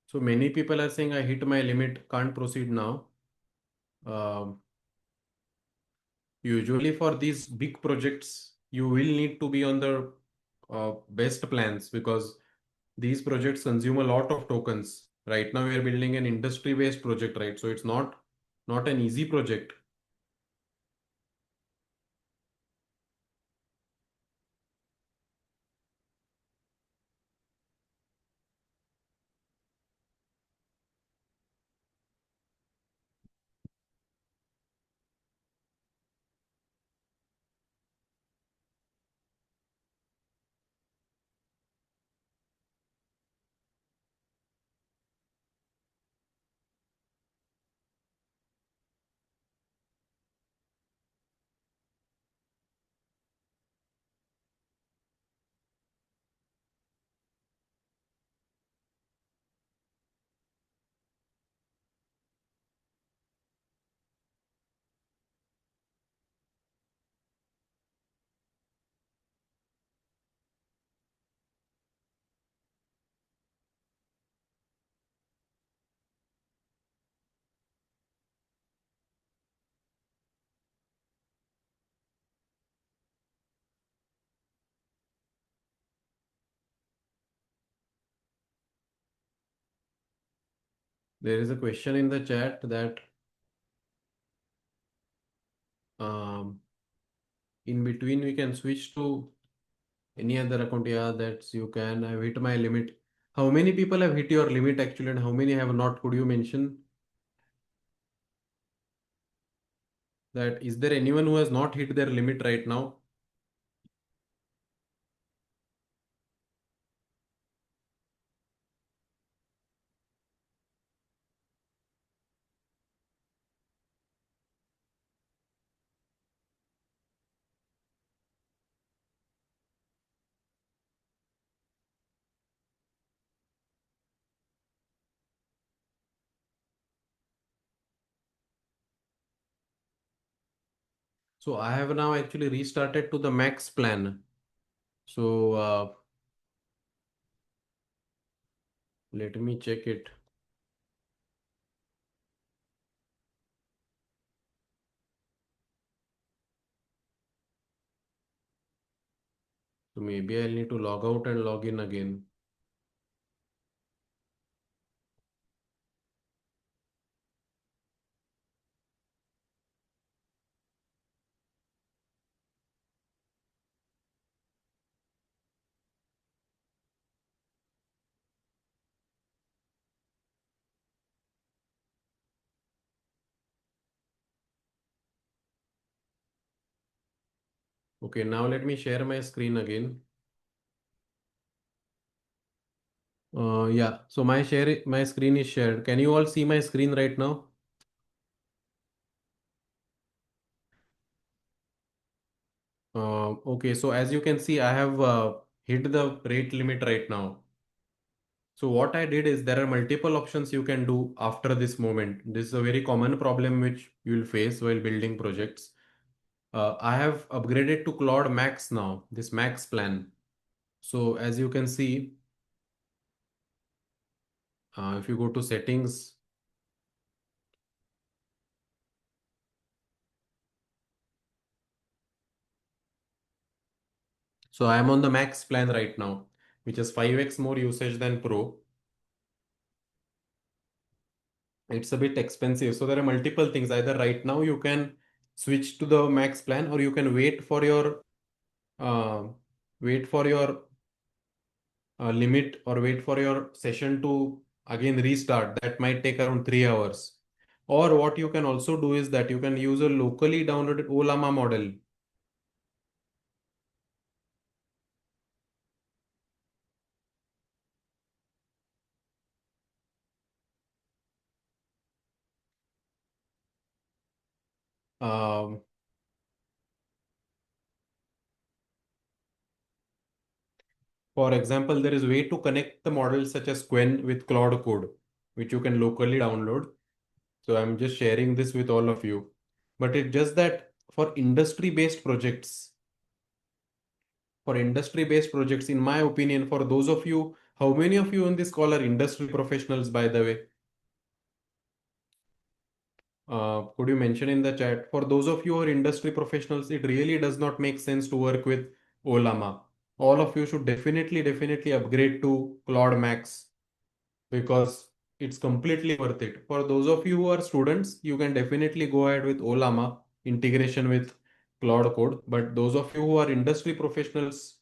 So many people are saying I hit my limit, can't proceed now. Um, Usually for these big projects, you will need to be on the best plans because these projects consume a lot of tokens. Right now we are building an industry-based project, right? So it's not an easy project. There is a question in the chat that um, in between we can switch to any other account. Yeah, that's you can. I've hit my limit. How many people have hit your limit actually, and how many have not? Could you mention that? Is there anyone who has not hit their limit right now? So I have now actually restarted to the max plan. So let me check it. So maybe I'll need to log out and log in again. Okay, now let me share my screen again. Yeah, so my screen is shared. Can you all see my screen right now? Okay, so as you can see, I have hit the rate limit right now. So what I did is there are multiple options you can do after this moment. This is a very common problem which you will face while building projects. I have upgraded to Claude Max now, this Max plan. So as you can see, if you go to settings, so I am on the Max plan right now, which is 5x more usage than Pro. It's a bit expensive. So there are multiple things. Either right now you can switch to the Max plan, or you can uh, wait for your limit, or wait for your session to again restart. That might take around 3 hours. Or what you can also do is that you can use a locally downloaded Olama model. Um, for example, there is a way to connect the models such as Quen with Claude Code, which you can locally download. So I'm just sharing this with all of you. But it's just that for industry-based projects, in my opinion, for those of you, how many of you in this call are industry professionals, by the way? Could you mention in the chat? For those of you who are industry professionals, it really does not make sense to work with Olama. All of you should definitely upgrade to Claude Max because it's completely worth it. For those of you who are students, you can definitely go ahead with Olama integration with Claude Code. But those of you who are industry professionals,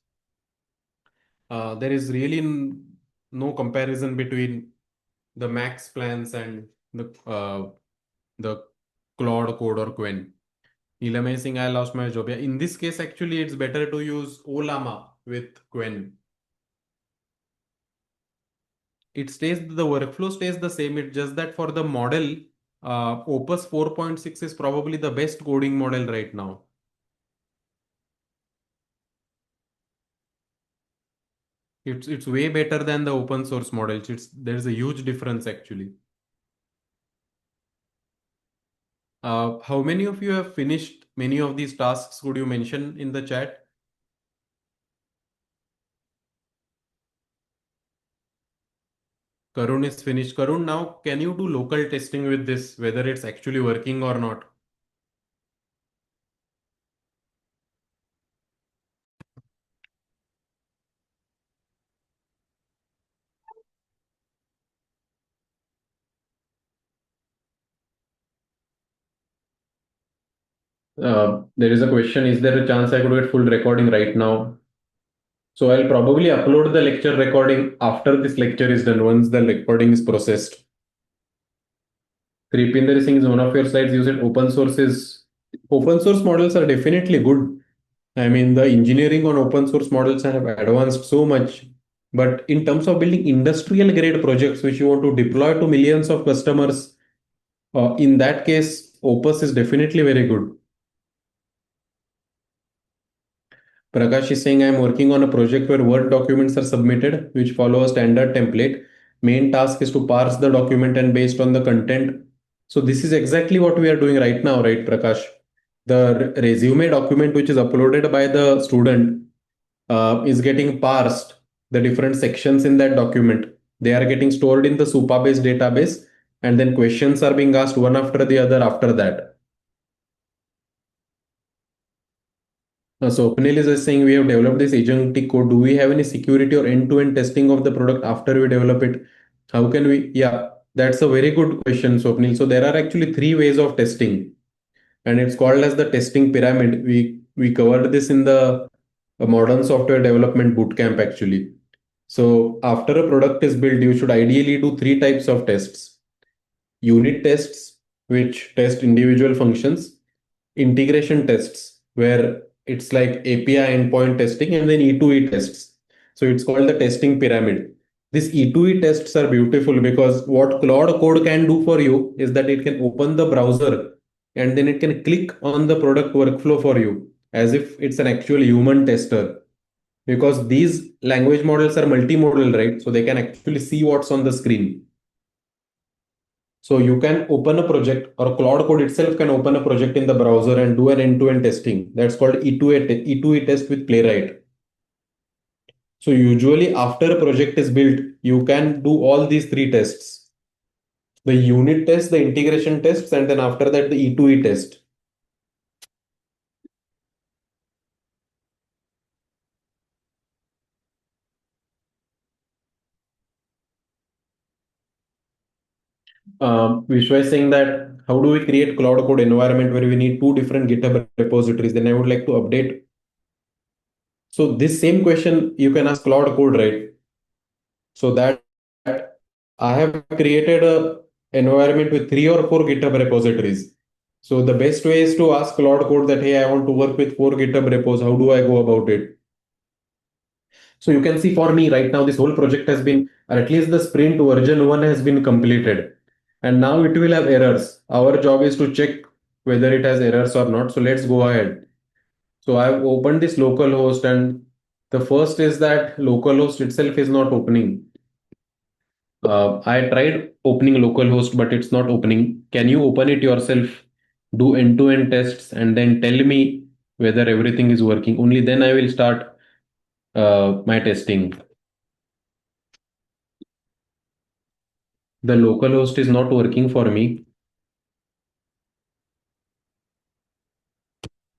there is really no comparison between the Max plans and the Claude Code or Quen. Nilamay Singh, I lost my job. Yeah, in this case, actually, it's better to use Olama with Quen. The workflow stays the same. It's just that for the model, Opus 4.6 is probably the best coding model right now. It's way better than the open source models. There's a huge difference actually. How many of you have finished many of these tasks? Could you mention in the chat? Karun is finished. Karun, now can you do local testing with this, whether it's actually working or not? There is a question, is there a chance I could get full recording right now? So I'll probably upload the lecture recording after this lecture is done, once the recording is processed. Kripinder Singh is one of your slides. You said open source models are definitely good. I mean, the engineering on open source models have advanced so much. But in terms of building industrial grade projects, which you want to deploy to millions of customers, in that case, Opus is definitely very good. Prakash is saying, I'm working on a project where Word documents are submitted, which follow a standard template. Main task is to parse the document and based on the content. So this is exactly what we are doing right now, right, Prakash? The resume document, which is uploaded by the student, is getting parsed. The different sections in that document, they are getting stored in the Supabase database, and then questions are being asked one after the other after that. So Apnil is just saying we have developed this agentic code. Do we have any security or end-to-end testing of the product after we develop it? How can we? Yeah, that's a very good question, Swapnil. So there are actually three ways of testing, and it's called as the testing pyramid. We covered this in the modern software development bootcamp actually. So after a product is built, you should ideally do three types of tests: unit tests, which test individual functions; integration tests, where it's like API endpoint testing; and then E2E tests. So it's called the testing pyramid. These E2E tests are beautiful because what Claude Code can do for you is that it can open the browser and then it can click on the product workflow for you as if it's an actual human tester. Because these language models are multimodal, right? So they can actually see what's on the screen. So you can open a project, or Claude Code itself can open a project in the browser and do an end-to-end testing. That's called E2E test with Playwright. So usually after a project is built, you can do all these three tests: the unit test, the integration tests, and then after that the E2E test. Vishwa is saying that how do we create Claude Code environment where we need two different GitHub repositories? Then I would like to update. So this same question you can ask Claude Code, right? So that I have created a environment with three or four GitHub repositories. So the best way is to ask Claude Code that, hey, I want to work with four GitHub repos. How do I go about it? So you can see for me right now, this whole project has been, or at least the sprint version one has been completed. And now it will have errors. Our job is to check whether it has errors or not. So let's go ahead. So I've opened this localhost, and the first is that localhost itself is not opening. I tried opening localhost, but it's not opening. Can you open it yourself? Do end-to-end tests and then tell me whether everything is working. Only then I will start my testing. The localhost is not working for me.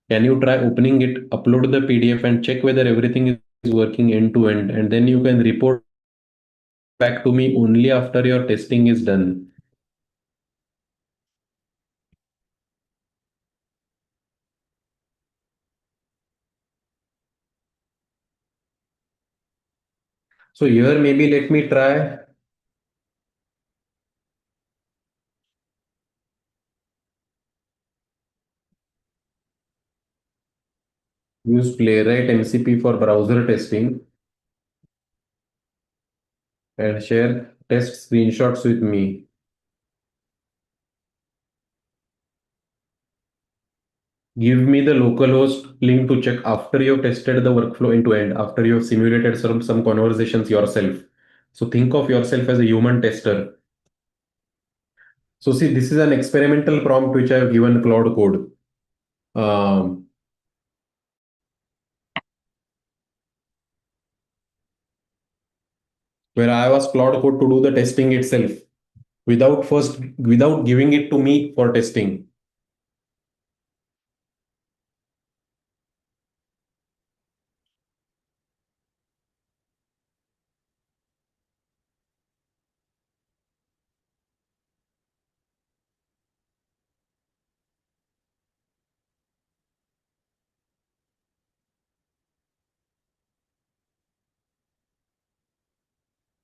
Can you try opening it, upload the PDF, and check whether everything is working end to end? And then you can report back to me only after your testing is done. So here, maybe let me try. Use Playwright MCP for browser testing and share test screenshots with me. Give me the localhost link to check after you've tested the workflow end to end, after you've simulated some conversations yourself. So think of yourself as a human tester. So see, this is an experimental prompt which I have given Claude Code, um, where I asked Claude Code to do the testing itself without giving it to me for testing.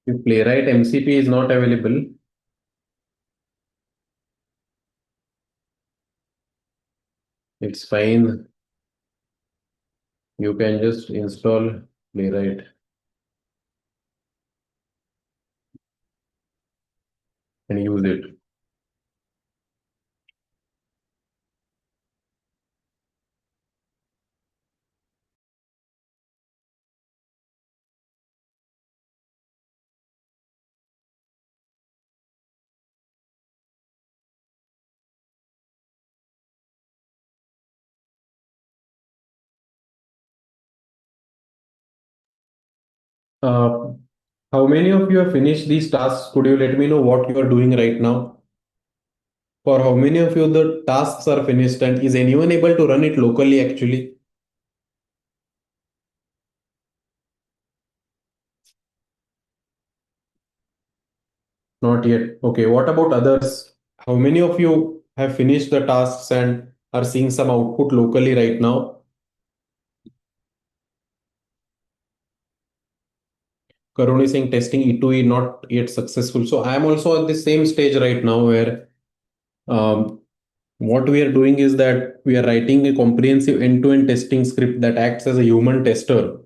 If Playwright MCP is not available, it's fine. You can just install Playwright and use it. Uh, how many of you have finished these tasks? Could you let me know what you are doing right now? For how many of you the tasks are finished, and is anyone able to run it locally actually? Not yet. Okay, what about others? How many of you have finished the tasks and are seeing some output locally right now? Karun is saying testing E2E not yet successful. So I am also at the same stage right now where um, what we are doing is that we are writing a comprehensive end-to-end testing script that acts as a human tester.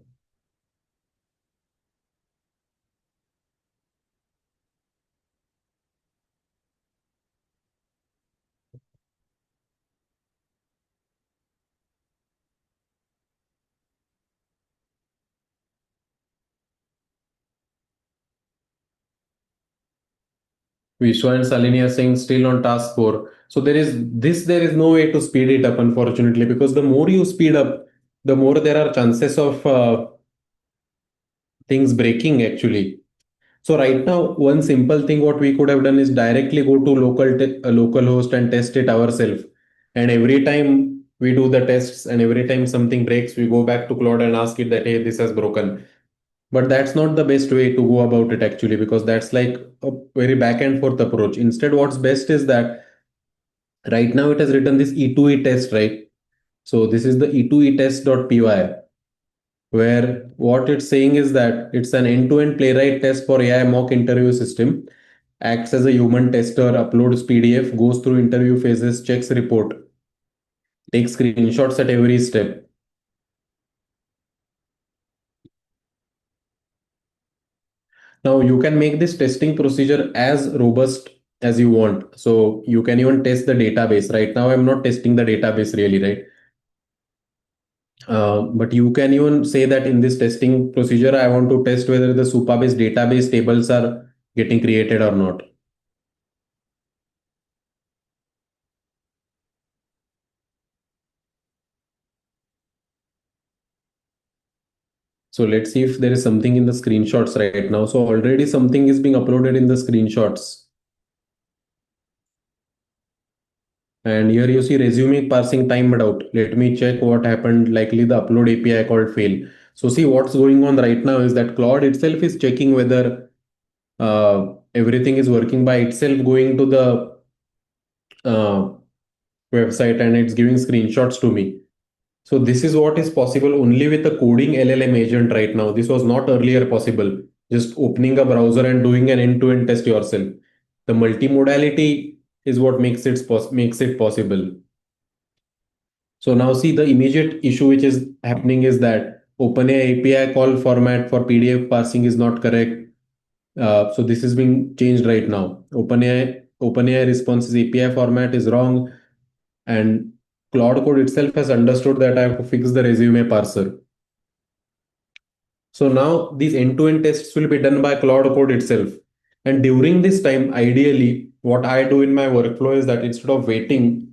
Vishwa and Salini are saying still on task 4. So there is no way to speed it up, unfortunately, because the more you speed up, the more there are chances of things breaking actually. So right now, one simple thing what we could have done is directly go to local host and test it ourselves. And every time we do the tests and every time something breaks, we go back to Claude and ask it that, hey, this has broken. But that's not the best way to go about it actually, because that's like a very back and forth approach. Instead, what's best is that right now it has written this E2E test, right? So this is the E2E test.py, where what it's saying is that it's an end-to-end playwright test for AI mock interview system, acts as a human tester, uploads PDF, goes through interview phases, checks report, takes screenshots at every step. Now you can make this testing procedure as robust as you want. So you can even test the database. Right now, I'm not testing the database really, right? But you can even say that in this testing procedure, I want to test whether the Supabase database tables are getting created or not. So let's see if there is something in the screenshots right now. So already something is being uploaded in the screenshots. And here you see resume parsing timed out. Let me check what happened. Likely the upload API called fail. So see what's going on right now is that Claude itself is checking whether everything is working by itself, going to the uh, website and it's giving screenshots to me. So this is what is possible only with a coding LLM agent right now. This was not earlier possible. Just opening a browser and doing an end-to-end test yourself. The multimodality is what makes it possible. So now see the immediate issue which is happening is that OpenAI API call format for PDF parsing is not correct. So this is being changed right now. OpenAI responses API format is wrong, and Claude Code itself has understood that I have to fix the resume parser. So now these end-to-end tests will be done by Claude Code itself. And during this time, ideally, what I do in my workflow is that instead of waiting,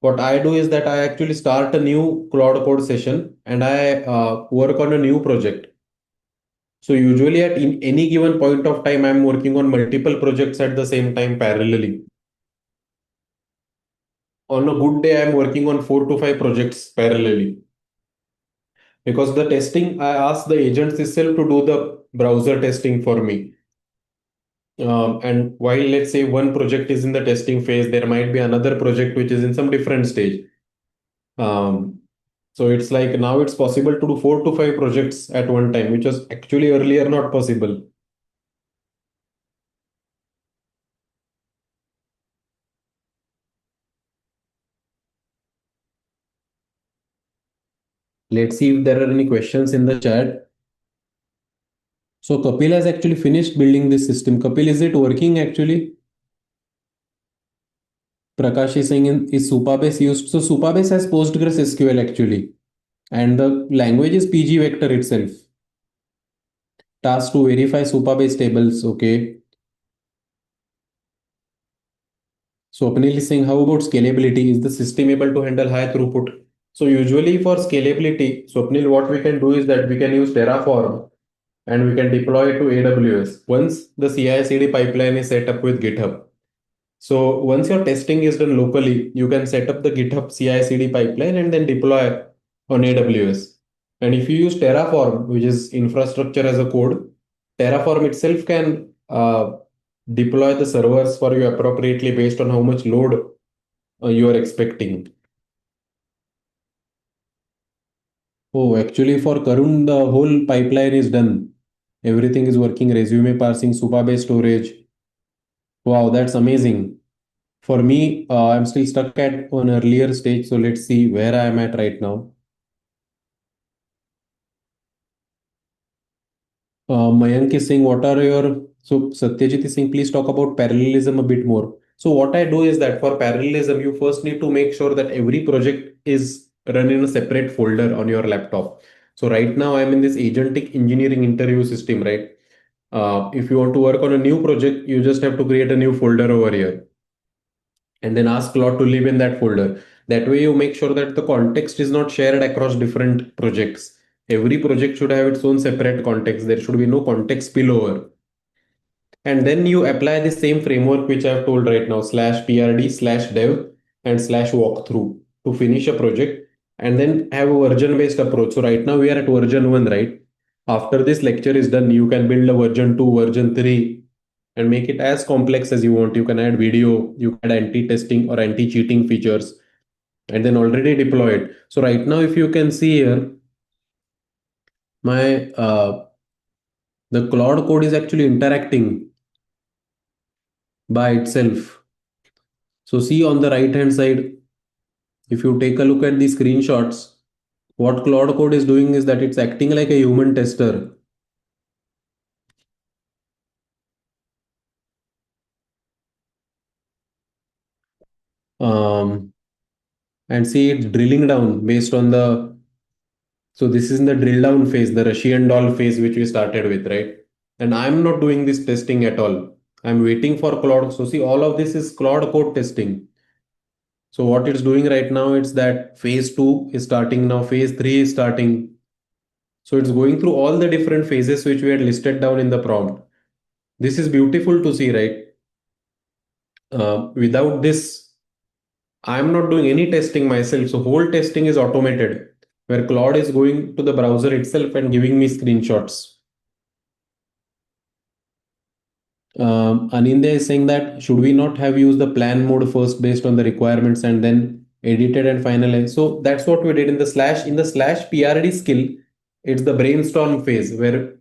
what I do is that I actually start a new Claude Code session and I work on a new project. So usually at in any given point of time, I'm working on multiple projects at the same time parallelly. On a good day, I'm working on 4 to 5 projects parallelly. Because the testing, I ask the agents itself to do the browser testing for me. And while let's say one project is in the testing phase, there might be another project which is in some different stage. Um, so it's like now it's possible to do 4 to 5 projects at one time, which was actually earlier not possible. Let's see if there are any questions in the chat. So Kapil has actually finished building this system. Kapil, is it working actually? Prakash is saying is Supabase used? So Supabase has Postgres SQL actually. And the language is PG vector itself. Task to verify Supabase tables. Okay. So Apnil is saying, how about scalability? Is the system able to handle high throughput? So usually for scalability, so Apnil, what we can do is that we can use Terraform and we can deploy it to AWS. Once the CI/CD pipeline is set up with GitHub. So once your testing is done locally, you can set up the GitHub CI/CD pipeline and then deploy on AWS. And if you use Terraform, which is infrastructure as a code, Terraform itself can deploy the servers for you appropriately based on how much load you are expecting. Oh, actually, for Karun, the whole pipeline is done. Everything is working, resume parsing, Supabase storage. Wow, that's amazing. For me, I'm still stuck at an earlier stage, so let's see where I am at right now. Mayank is saying, what are your... So Satyajit is saying, please talk about parallelism a bit more. So what I do is that for parallelism, you first need to make sure that every project is run in a separate folder on your laptop. So right now I'm in this agentic engineering interview system, right? If you want to work on a new project, you just have to create a new folder over here and then ask Claude to live in that folder. That way, you make sure that the context is not shared across different projects. Every project should have its own separate context. There should be no context spillover. And then you apply the same framework which I've told right now, slash PRD, slash dev, and slash walkthrough to finish a project and then have a version based approach. So right now we are at version 1, right? After this lecture is done, you can build a version 2, version 3, and make it as complex as you want. You can add video, you can add anti-testing or anti-cheating features, and then already deploy it. So right now, if you can see here, my the Claude code is actually interacting by itself. So see on the right hand side, if you take a look at the screenshots, what Claude code is doing is that it's acting like a human tester. Um, and see it's drilling down based on the... So this is in the drill down phase, the Russian doll phase, which we started with, right? And I'm not doing this testing at all. I'm waiting for Claude. So see, all of this is Claude code testing. So what it's doing right now, it's that phase 2 is starting now, phase 3 is starting. So it's going through all the different phases which we had listed down in the prompt. This is beautiful to see, right? Without this, I'm not doing any testing myself. So whole testing is automated, where Claude is going to the browser itself and giving me screenshots. Anindya is saying that should we not have used the plan mode first based on the requirements and then edited and finalized? So that's what we did in the slash PRD skill. It's the brainstorm phase where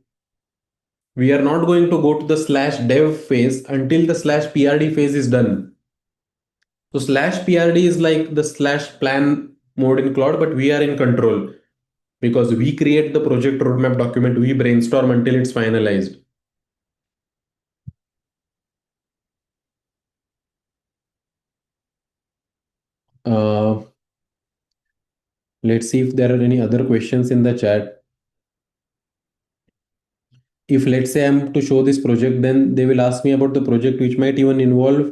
we are not going to go to the slash dev phase until the slash PRD phase is done. So slash PRD is like the slash plan mode in Claude, but we are in control because we create the project roadmap document, we brainstorm until it's finalized. Uh, let's see if there are any other questions in the chat. If let's say I'm to show this project, then they will ask me about the project, which might even involve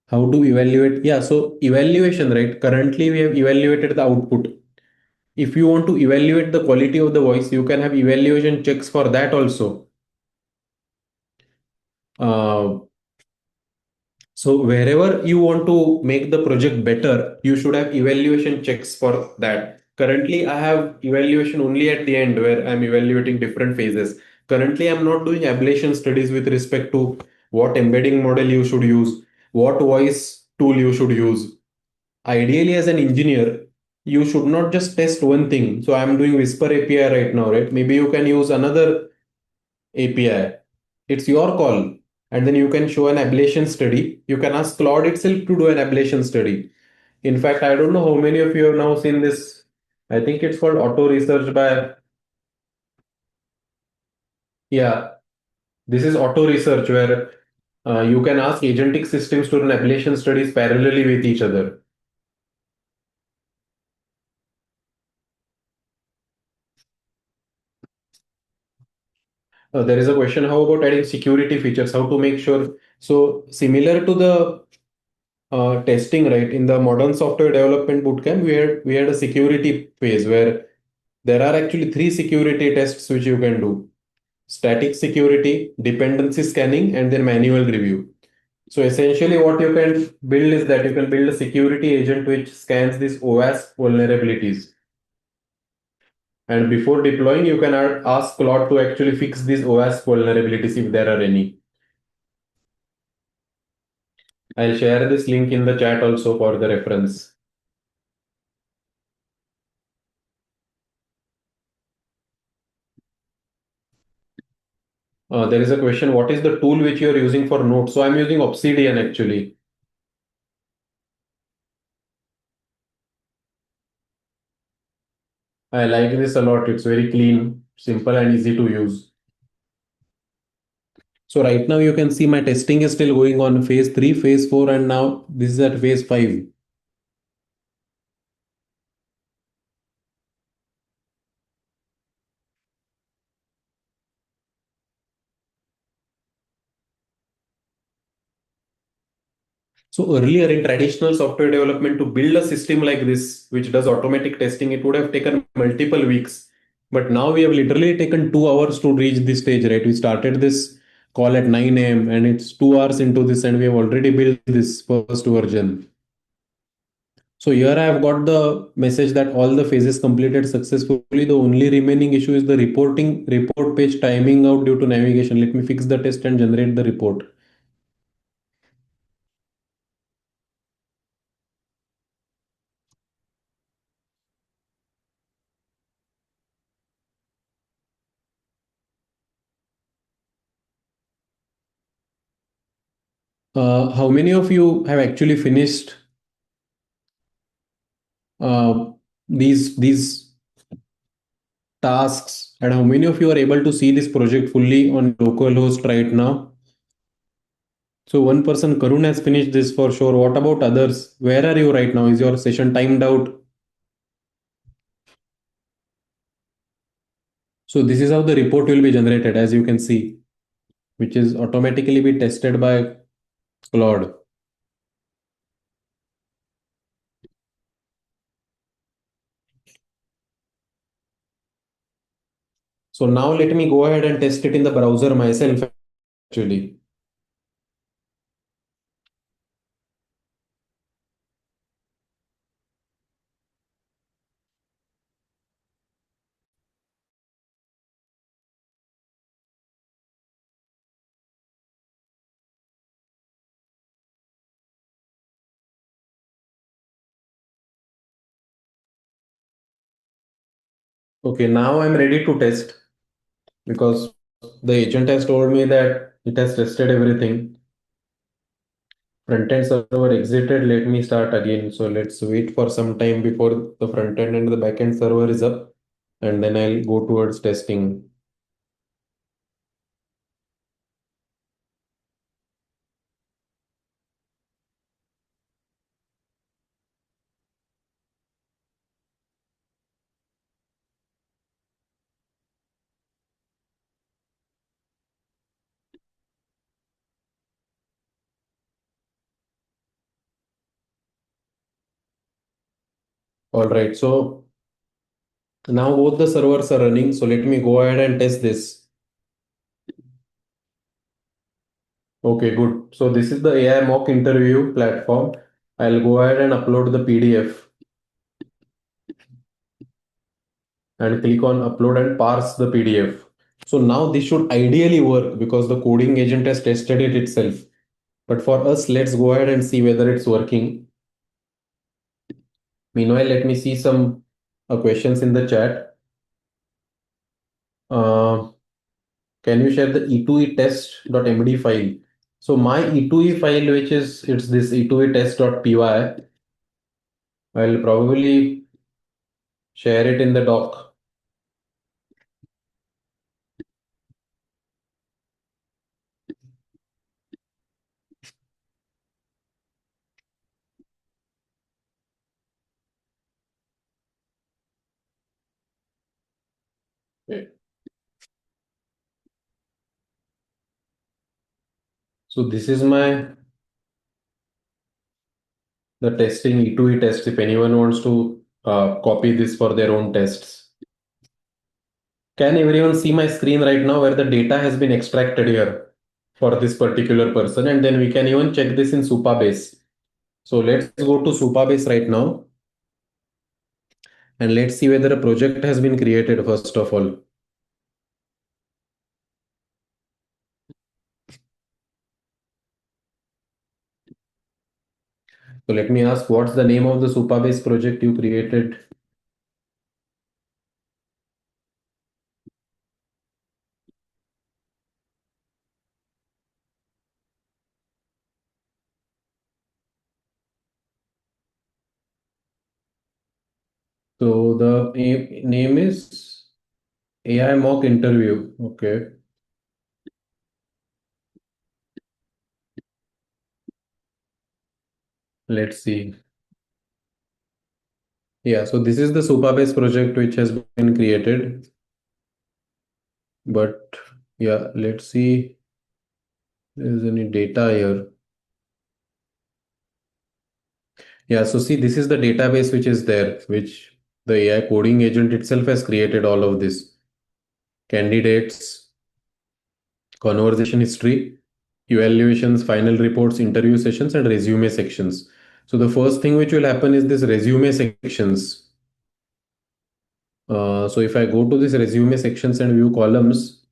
how to evaluate. Yeah, so evaluation, right? Currently, we have evaluated the output. If you want to evaluate the quality of the voice, you can have evaluation checks for that also. Uh, So wherever you want to make the project better, you should have evaluation checks for that. Currently, I have evaluation only at the end where I'm evaluating different phases. Currently, I'm not doing ablation studies with respect to what embedding model you should use, what voice tool you should use. Ideally, as an engineer, you should not just test one thing. So I'm doing Whisper API right now, right? Maybe you can use another API. It's your call. And then you can show an ablation study. You can ask Claude itself to do an ablation study. In fact, I don't know how many of you have now seen this. I think it's called auto research by... Yeah, this is auto research where you can ask agentic systems to run ablation studies parallelly with each other. There is a question, how about adding security features? How to make sure? So similar to the testing, right? In the modern software development bootcamp, we had a security phase where there are actually three security tests which you can do: static security, dependency scanning, and then manual review. So essentially, what you can build is that you can build a security agent which scans these OWASP vulnerabilities. And before deploying, you can ask Claude to actually fix these OWASP vulnerabilities if there are any. I'll share this link in the chat also for the reference. There is a question, what is the tool which you're using for notes? So I'm using Obsidian actually. I like this a lot. It's very clean, simple and easy to use. So right now you can see my testing is still going on phase 3, phase 4, and now this is at phase 5. So earlier in traditional software development, to build a system like this, which does automatic testing, it would have taken multiple weeks. But now we have literally taken 2 hours to reach this stage, right? We started this call at 9 a.m. and it's 2 hours into this, and we have already built this first version. So here I have got the message that all the phases completed successfully. The only remaining issue is the report page timing out due to navigation. Let me fix the test and generate the report. How many of you have actually finished uh, these tasks, and how many of you are able to see this project fully on localhost right now? So one person, Karun, has finished this for sure. What about others? Where are you right now? Is your session timed out? So this is how the report will be generated, as you can see, which is automatically be tested by Claude. So now let me go ahead and test it in the browser myself actually. Okay, now I'm ready to test because the agent has told me that it has tested everything. Front-end server exited. Let me start again. So let's wait for some time before the front-end and the back-end server is up, and then I'll go towards testing. All right, so now both the servers are running. So let me go ahead and test this. Okay, good. So this is the AI mock interview platform. I'll go ahead and upload the PDF and click on upload and parse the PDF. So now this should ideally work because the coding agent has tested it itself. But for us, let's go ahead and see whether it's working. Meanwhile, let me see some questions in the chat. Uh, can you share the e2e test.md file? So my e2e file, which is it's this e2e test.py, I'll probably share it in the doc. Okay. So this is the testing E2E test if anyone wants to copy this for their own tests. Can everyone see my screen right now where the data has been extracted here for this particular person? And then we can even check this in Supabase. So let's go to Supabase right now and let's see whether a project has been created first of all. So let me ask, what's the name of the Supabase project you created? So the name is AI mock interview. Okay, let's see. Yeah, so this is the Supabase project which has been created. But yeah, let's see. There's any data here. Yeah, so see, this is the database which is there, which the AI coding agent itself has created all of this. Candidates, conversation history, evaluations, final reports, interview sessions, and resume sections. So the first thing which will happen is this resume sections. So if I go to this resume sections and view columns,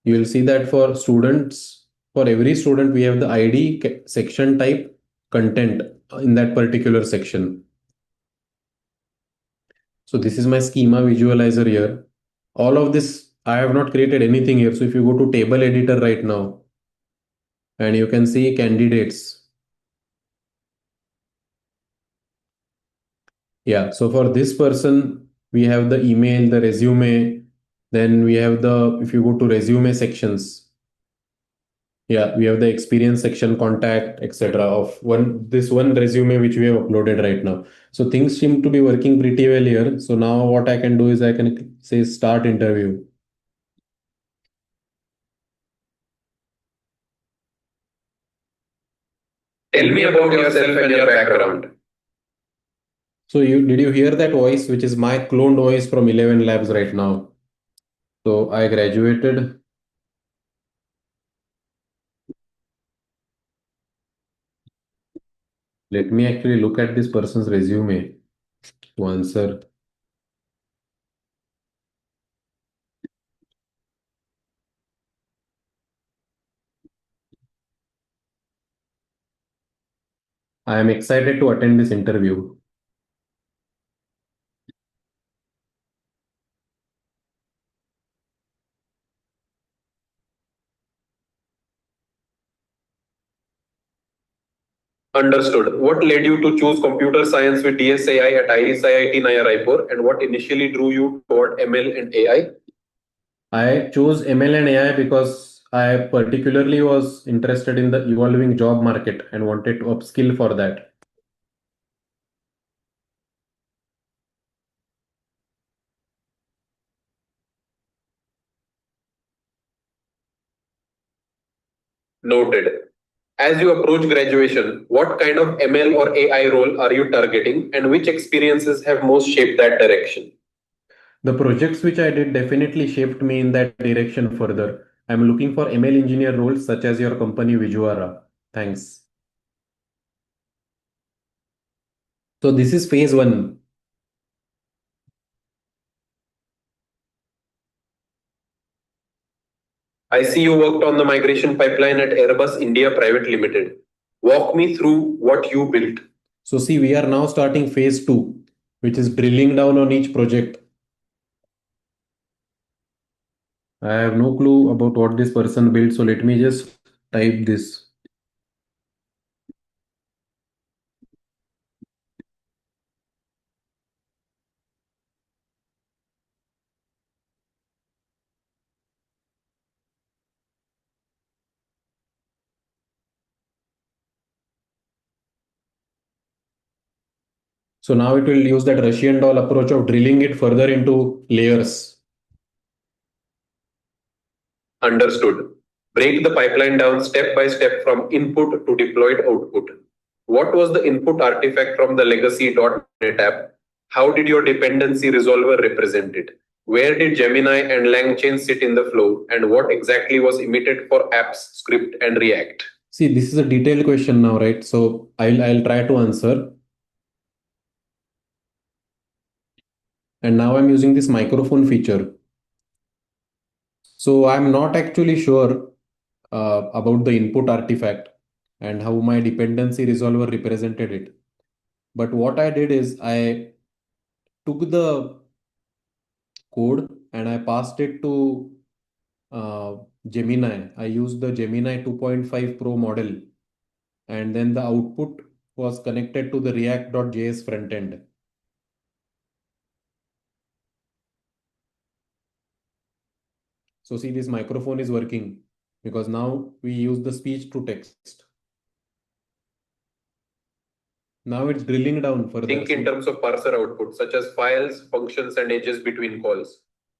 you will see that for students, for every student, we have the ID, section type, content in that particular section. So this is my schema visualizer here. All of this, I have not created anything here. So if you go to table editor right now, and you can see candidates. Yeah, so for this person, we have the email, the resume, then we have the, if you go to resume sections, yeah, we have the experience section, contact, etc. of this one resume which we have uploaded right now. So things seem to be working pretty well here. So now what I can do is I can say start interview. Tell me about yourself and your background. So did you hear that voice, which is my cloned voice from 11 Labs right now? So I graduated. Let me actually look at this person's resume to answer. I am excited to attend this interview. Understood. What led you to choose computer science with DSAI at IIT Naya Raipur, and what initially drew you toward ML and AI? I chose ML and AI because I particularly was interested in the evolving job market and wanted to upskill for that. Noted. As you approach graduation, what kind of ML or AI role are you targeting, and which experiences have most shaped that direction? The projects which I did definitely shaped me in that direction further. I'm looking for ML engineer roles such as your company Vijuara. Thanks. So this is phase one. I see you worked on the migration pipeline at Airbus India Private Limited. Walk me through what you built. So see, we are now starting phase two, which is drilling down on each project. I have no clue about what this person built, so let me just type this. So now it will use that Russian doll approach of drilling it further into layers. Understood. Break the pipeline down step by step from input to deployed output. What was the input artifact from the legacy .NET app? How did your dependency resolver represent it? Where did Gemini and LangChain sit in the flow? And what exactly was emitted for apps, script, and React? See, this is a detailed question now, right? So I'll try to answer. And now I'm using this microphone feature. So I'm not actually sure about the input artifact and how my dependency resolver represented it. But what I did is I took the code and I passed it to uh, Gemini. I used the Gemini 2.5 Pro model, and then the output was connected to the React.js front end. So see, this microphone is working because now we use the speech to text. Now it's drilling down further. Think in terms of parser output, such as files, functions, and edges between calls.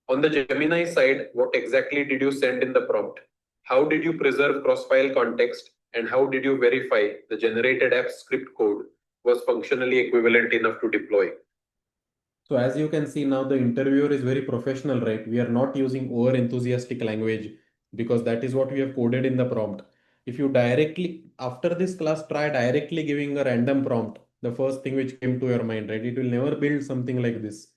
On the Gemini side, what exactly did you send in the prompt? How did you preserve cross-file context? And how did you verify the generated app script code was functionally equivalent enough to deploy? So as you can see now, the interviewer is very professional, right? We are not using over enthusiastic language because that is what we have coded in the prompt. If you directly, after this class, try directly giving a random prompt, the first thing which came to your mind, right? It will never build something like this.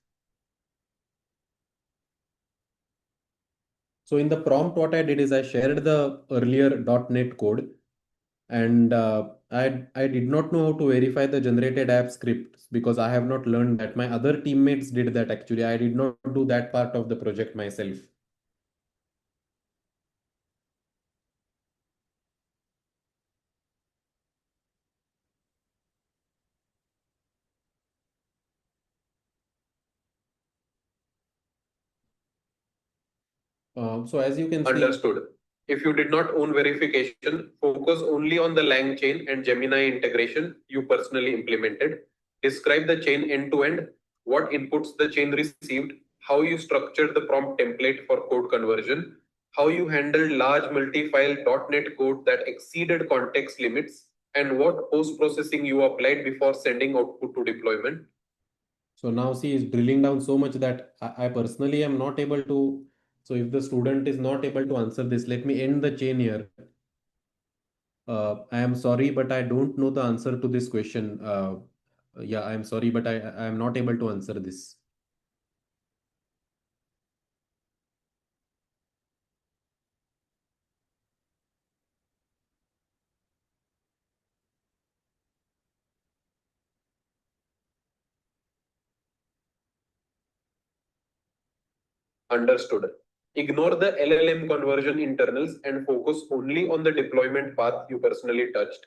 So in the prompt, what I did is I shared the earlier .NET code, and I did not know how to verify the generated app scripts because I have not learned that. My other teammates did that actually. I did not do that part of the project myself. So as you can see, Understood. If you did not own verification, focus only on the Lang chain and Gemini integration you personally implemented. Describe the chain end to end, what inputs the chain received, how you structured the prompt template for code conversion, how you handled large multi-file .NET code that exceeded context limits, and what post-processing you applied before sending output to deployment. so now see is drilling down so much that I personally am not able to. So if the student is not able to answer this, let me end the chain here. I am sorry, but I don't know the answer to this question. Yeah, I am sorry, but I am not able to answer this. Understood. Ignore the LLM conversion internals and focus only on the deployment path you personally touched.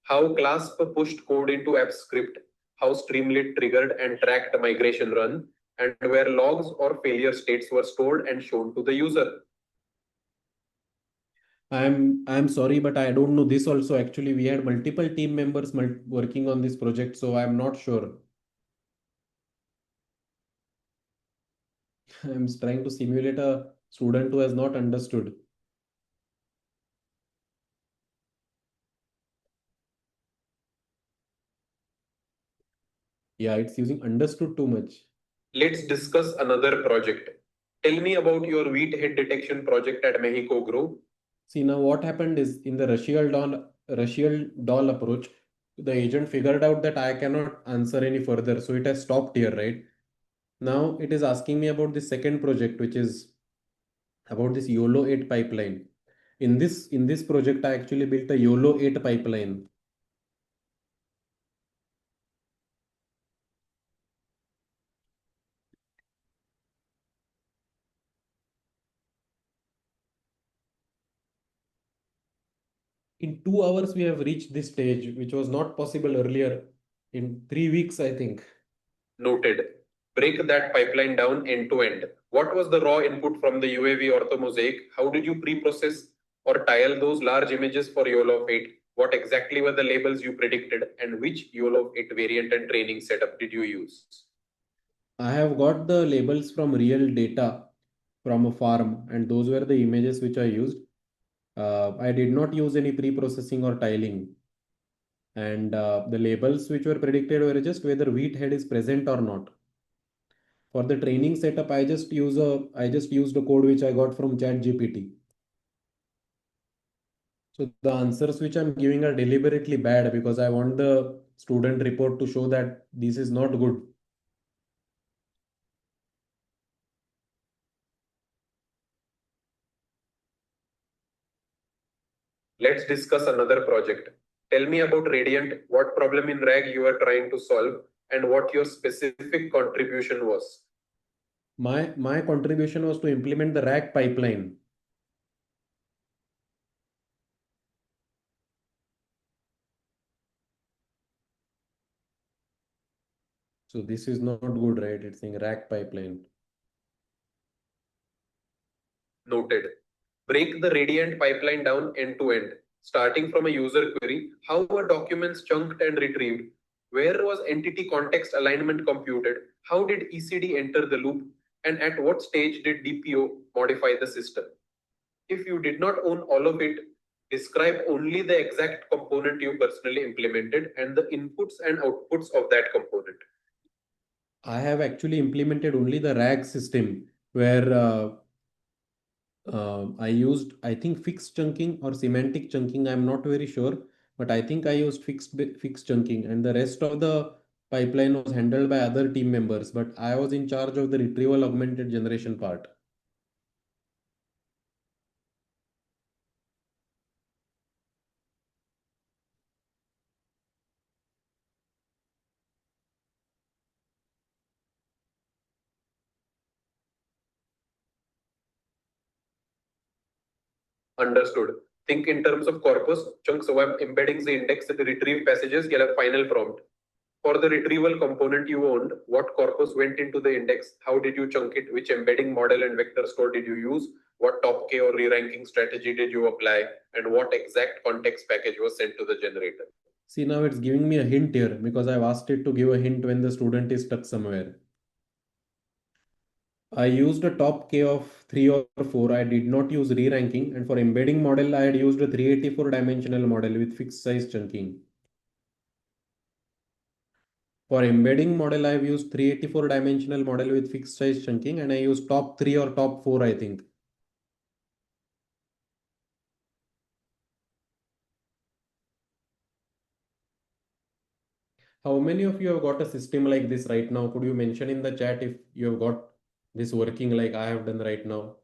How Clasp pushed code into app script, how Streamlit triggered and tracked migration run, and where logs or failure states were stored and shown to the user. I'm sorry, but I don't know this also. Actually, we had multiple team members working on this project, so I'm not sure. I'm trying to simulate a student who has not understood. Yeah, it's using understood too much. Let's discuss another project. Tell me about your wheat head detection project at Mexico Grove. See, now what happened is in the Russian doll approach, the agent figured out that I cannot answer any further, so it has stopped here, right? Now it is asking me about the second project, which is about this YOLO 8 pipeline. In this project, I actually built a YOLO 8 pipeline. In 2 hours, we have reached this stage, which was not possible earlier. In 3 weeks, I think. Noted. Break that pipeline down end to end. What was the raw input from the UAV orthomosaic? How did you pre-process or tile those large images for YOLO of 8? What exactly were the labels you predicted and which YOLO of 8 variant and training setup did you use? I have got the labels from real data from a farm, and those were the images which I used. I did not use any pre-processing or tiling, and the labels which were predicted were just whether wheat head is present or not. For the training setup, I just used a code which I got from ChatGPT. So the answers which I'm giving are deliberately bad because I want the student report to show that this is not good. Let's discuss another project. Tell me about Radiant, what problem in RAG you are trying to solve, and what your specific contribution was. My contribution was to implement the RAG pipeline. So this is not good, right? It's saying RAG pipeline. Noted. Break the Radiant pipeline down end to end, starting from a user query. How were documents chunked and retrieved? Where was entity context alignment computed? How did ECD enter the loop? And at what stage did DPO modify the system? If you did not own all of it, describe only the exact component you personally implemented and the inputs and outputs of that component. I have actually implemented only the RAG system where I used, I think, fixed chunking or semantic chunking. I'm not very sure, but I think I used fixed chunking, and the rest of the pipeline was handled by other team members. But I was in charge of the retrieval augmented generation part. Understood. Think in terms of corpus, chunks of embeddings the index, the retrieve passages, get a final prompt. For the retrieval component you owned, what corpus went into the index? How did you chunk it? Which embedding model and vector store did you use? What top K or re-ranking strategy did you apply? And what exact context package was sent to the generator? See, now it's giving me a hint here because I've asked it to give a hint when the student is stuck somewhere. I used a top K of 3 or 4. I did not use re-ranking, and for embedding model, I had used a 384 dimensional model with fixed size chunking. For embedding model, I've used 384 dimensional model with fixed size chunking, and I use top 3 or top 4, I think. How many of you have got a system like this right now? Could you mention in the chat if you have got this working like I have done right now?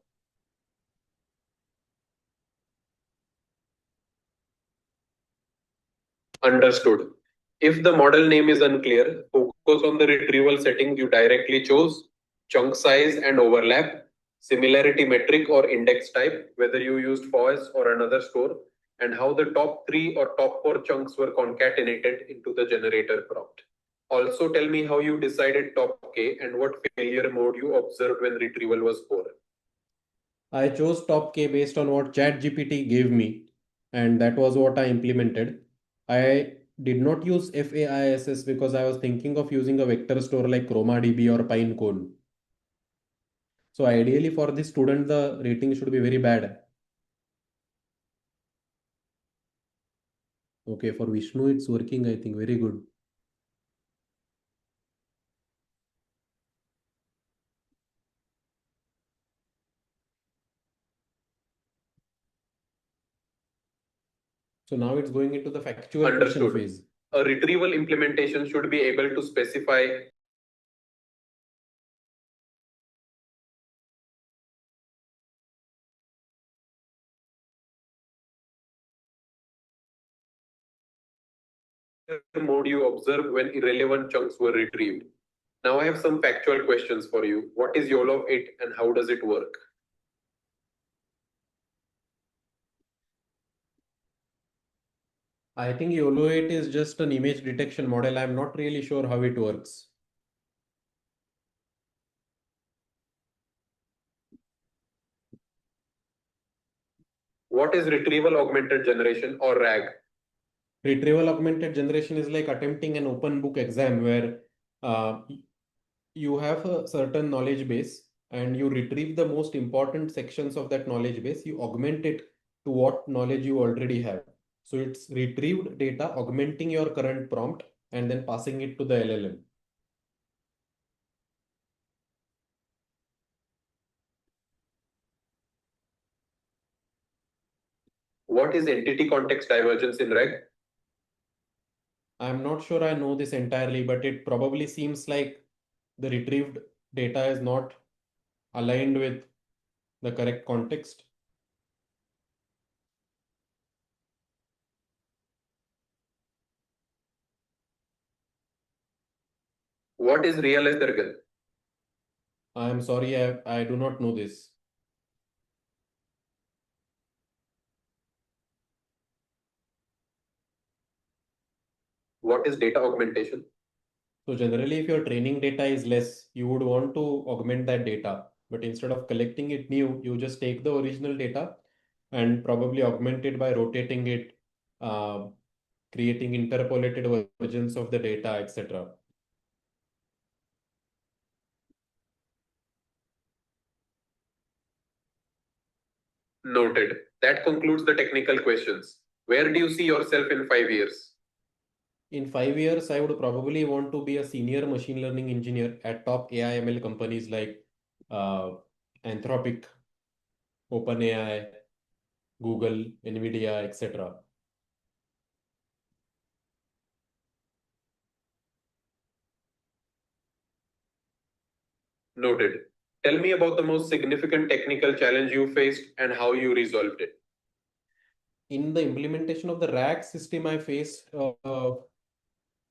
Understood. If the model name is unclear, focus on the retrieval settings you directly chose, chunk size and overlap, similarity metric or index type, whether you used FOS or another store, and how the top 3 or top 4 chunks were concatenated into the generator prompt. Also tell me how you decided top K and what failure mode you observed when retrieval was poor. I chose top K based on what ChatGPT gave me, and that was what I implemented. I did not use FAISS because I was thinking of using a vector store like ChromaDB or Pinecone. So ideally for this student, the rating should be very bad. Okay, for Vishnu, it's working, I think, very good. So now it's going into the factual question Understood. phase. A retrieval implementation should be able to specify mode you observe when irrelevant chunks were retrieved. Now I have some factual questions for you. What is YOLO 8 and how does it work? I think YOLO 8 is just an image detection model. I'm not really sure how it works. What is retrieval augmented generation or RAG? Retrieval augmented generation is like attempting an open book exam where uh, you have a certain knowledge base and you retrieve the most important sections of that knowledge base. You augment it to what knowledge you already have. So it's retrieved data, augmenting your current prompt, and then passing it to the LLM. What is entity context divergence in RAG? I'm not sure I know this entirely, but it probably seems like the retrieved data is not aligned with the correct context. What is realism? I am sorry, I do not know this. What is data augmentation? So generally, if your training data is less, you would want to augment that data. But instead of collecting it new, you just take the original data and probably augment it by rotating it, uh, creating interpolated versions of the data, etc. Noted. That concludes the technical questions. Where do you see yourself in 5 years? In 5 years, I would probably want to be a senior machine learning engineer at top AI ML companies like uh, Anthropic, OpenAI, Google, Nvidia, etc. Noted. Tell me about the most significant technical challenge you faced and how you resolved it. In the implementation of the RAG system, I faced a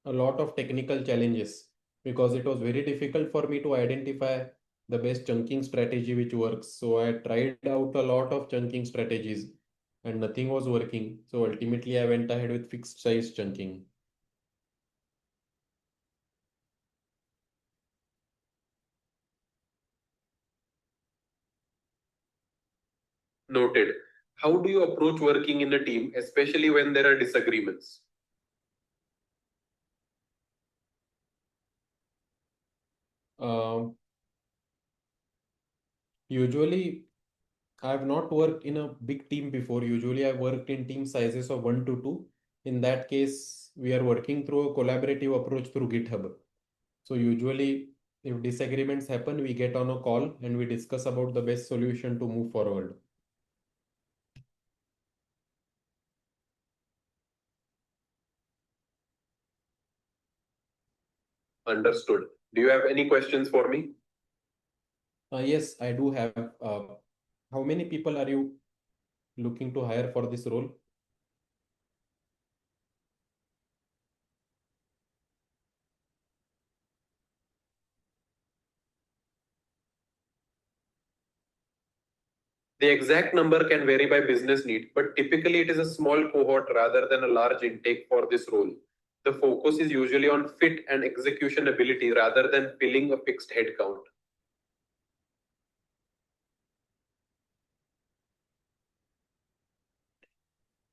lot of technical challenges because it was very difficult for me to identify the best chunking strategy which works. So I tried out a lot of chunking strategies and nothing was working. So ultimately, I went ahead with fixed size chunking. Noted. How do you approach working in a team, especially when there are disagreements? Um, Usually, I've not worked in a big team before. Usually, I've worked in team sizes of 1 to 2. In that case, we are working through a collaborative approach through GitHub. So usually, if disagreements happen, we get on a call and we discuss about the best solution to move forward. Understood. Do you have any questions for me? Yes, I do have. How many people are you looking to hire for this role? The exact number can vary by business need, but typically it is a small cohort rather than a large intake for this role. The focus is usually on fit and execution ability rather than filling a fixed headcount.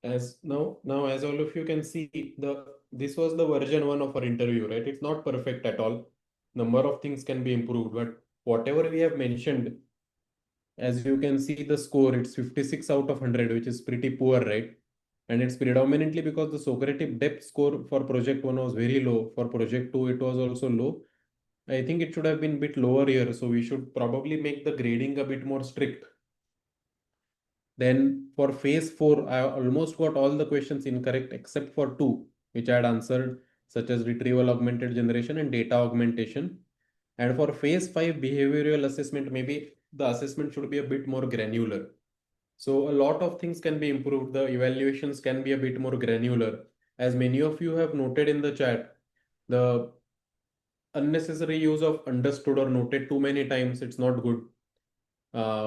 Now as all of you can see, this was the version one of our interview, right? It's not perfect at all. Number of things can be improved, but whatever we have mentioned, as you can see the score, it's 56 out of 100, which is pretty poor, right? And it's predominantly because the Socratic depth score for project one was very low. For project two, it was also low. I think it should have been a bit lower here, so we should probably make the grading a bit more strict. Then for phase four, I almost got all the questions incorrect except for two, which I had answered, such as retrieval augmented generation and data augmentation. And for phase five, behavioral assessment, maybe the assessment should be a bit more granular. So a lot of things can be improved. The evaluations can be a bit more granular. As many of you have noted in the chat, the unnecessary use of understood or noted too many times, it's not good.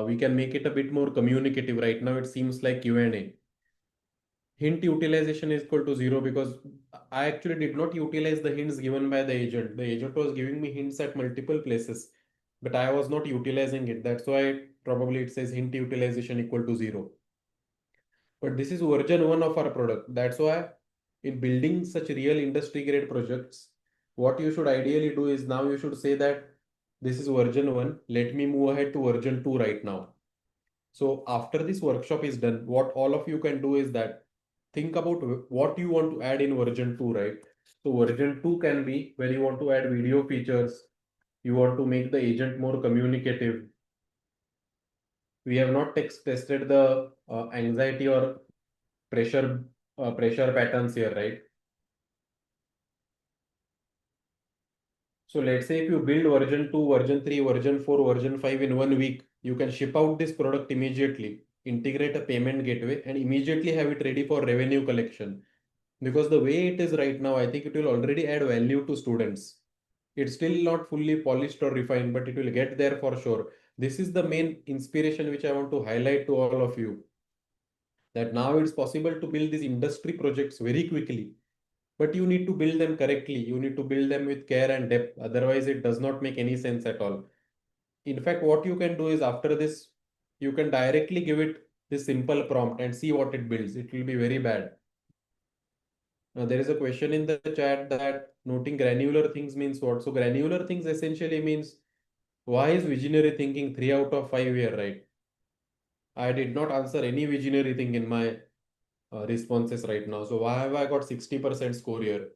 We can make it a bit more communicative. Right now, it seems like Q&A. Hint utilization is equal to zero because I actually did not utilize the hints given by the agent. The agent was giving me hints at multiple places, but I was not utilizing it. That's why probably it says hint utilization equal to zero. But this is version one of our product. That's why in building such real industry grade projects, what you should ideally do is now you should say that this is version one. Let me move ahead to version two right now. So after this workshop is done, what all of you can do is that think about what you want to add in version 2, right? So version 2 can be where you want to add video features, you want to make the agent more communicative. We have not tested the anxiety or pressure patterns here, right? So let's say if you build version 2, version 3, version 4, version 5 in 1 week, you can ship out this product immediately, integrate a payment gateway, and immediately have it ready for revenue collection. Because the way it is right now, I think it will already add value to students. It's still not fully polished or refined, but it will get there for sure. This is the main inspiration which I want to highlight to all of you, that now it's possible to build these industry projects very quickly, but you need to build them correctly. You need to build them with care and depth. Otherwise, it does not make any sense at all. In fact, what you can do is after this, you can directly give it this simple prompt and see what it builds. It will be very bad. Now, there is a question in the chat that noting granular things means what? So, granular things essentially means why is visionary thinking 3 out of 5 here, right? I did not answer any visionary thing in my responses right now. So, why have I got 60% score here?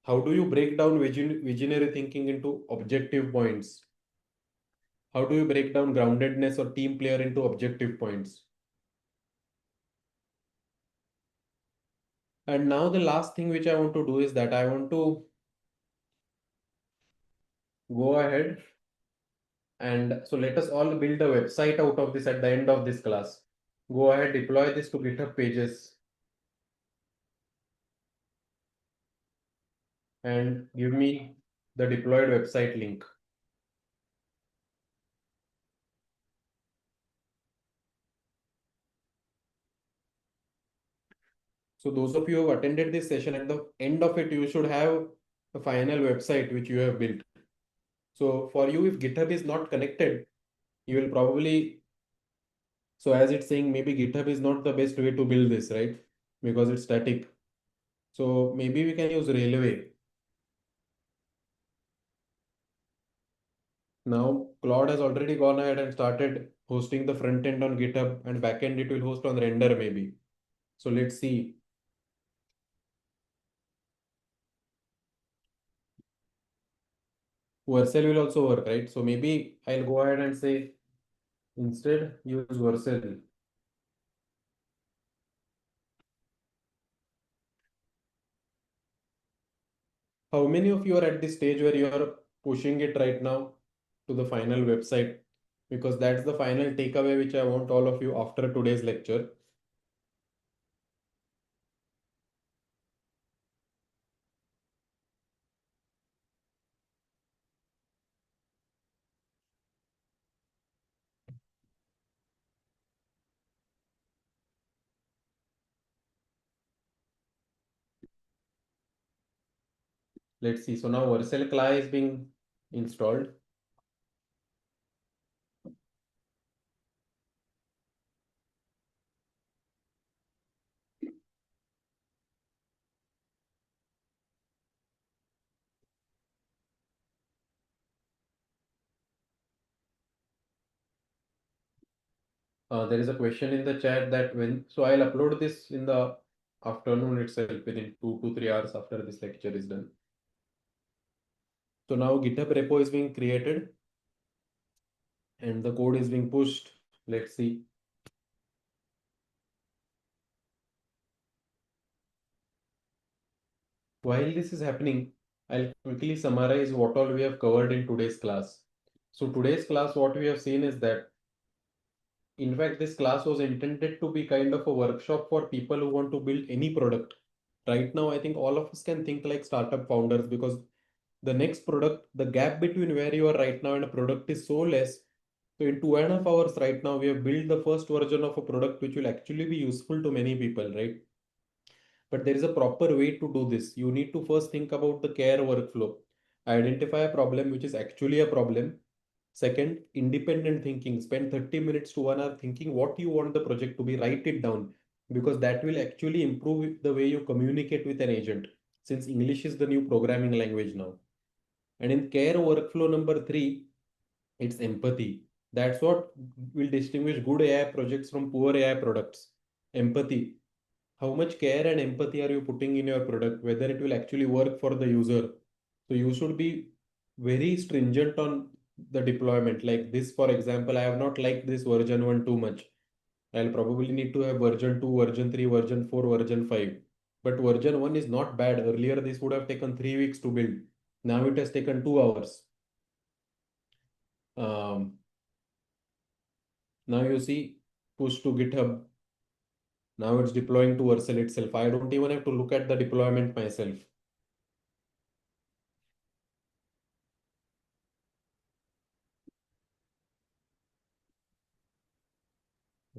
How do you break down visionary thinking into objective points? How do you break down groundedness or team player into objective points? And now the last thing which I want to do is that I want to go ahead and so let us all build a website out of this at the end of this class. Go ahead, deploy this to GitHub pages and give me the deployed website link. So those of you who have attended this session, at the end of it, you should have a final website which you have built. So for you, if GitHub is not connected, you will probably, so as it's saying, maybe GitHub is not the best way to build this, right? Because it's static. So maybe we can use Railway. Now Claude has already gone ahead and started hosting the front end on GitHub, and back end it will host on Render maybe. So let's see. Vercel will also work, right? So maybe I'll go ahead and say instead use Vercel. How many of you are at this stage where you are pushing it right now to the final website? Because that's the final takeaway which I want all of you after today's lecture. Let's see. So now Vercel CLI is being installed. There is a question in the chat that when, so I'll upload this in the afternoon itself within 2 to 3 hours after this lecture is done. So now GitHub repo is being created and the code is being pushed. Let's see. While this is happening, I'll quickly summarize what all we have covered in today's class. So today's class, what we have seen is that, in fact, this class was intended to be kind of a workshop for people who want to build any product. Right now, I think all of us can think like startup founders because the next product, the gap between where you are right now and a product is so less. So in 2.5 hours right now, we have built the first version of a product which will actually be useful to many people, right? But there is a proper way to do this. You need to first think about the care workflow. Identify a problem which is actually a problem. Second, independent thinking. Spend 30 minutes to 1 hour thinking what you want the project to be. Write it down because that will actually improve the way you communicate with an agent since English is the new programming language now. And in care workflow number three, it's empathy. That's what will distinguish good AI projects from poor AI products. Empathy. How much care and empathy are you putting in your product, whether it will actually work for the user? So you should be very stringent on the deployment. Like this, for example, I have not liked this version 1 too much. I'll probably need to have version 2, version 3, version 4, version 5. But version 1 is not bad. Earlier, this would have taken 3 weeks to build. Now it has taken 2 hours. Um, Now you see push to GitHub. Now it's deploying to Vercel itself. I don't even have to look at the deployment myself.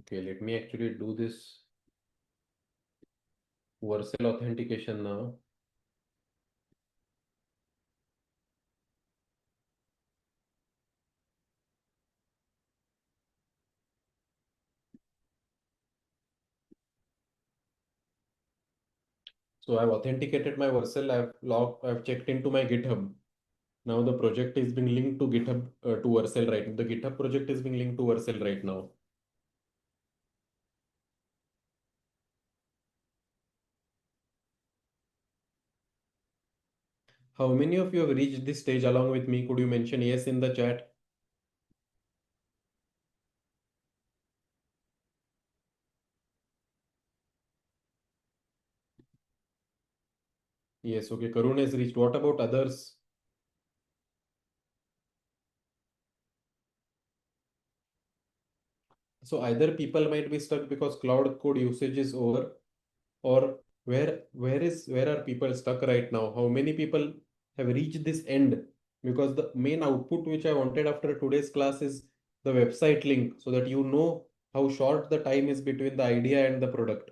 Okay, let me actually do this Vercel authentication now. So I've authenticated my Vercel. I've checked into my GitHub. Now the project is being linked to GitHub to Vercel right now. The GitHub project is being linked to Vercel right now. How many of you have reached this stage along with me? Could you mention yes in the chat? Yes, okay. Karun has reached. What about others? So either people might be stuck because Cloud Code usage is over, or where are people stuck right now? How many people have reached this end? Because the main output which I wanted after today's class is the website link, so that you know how short the time is between the idea and the product.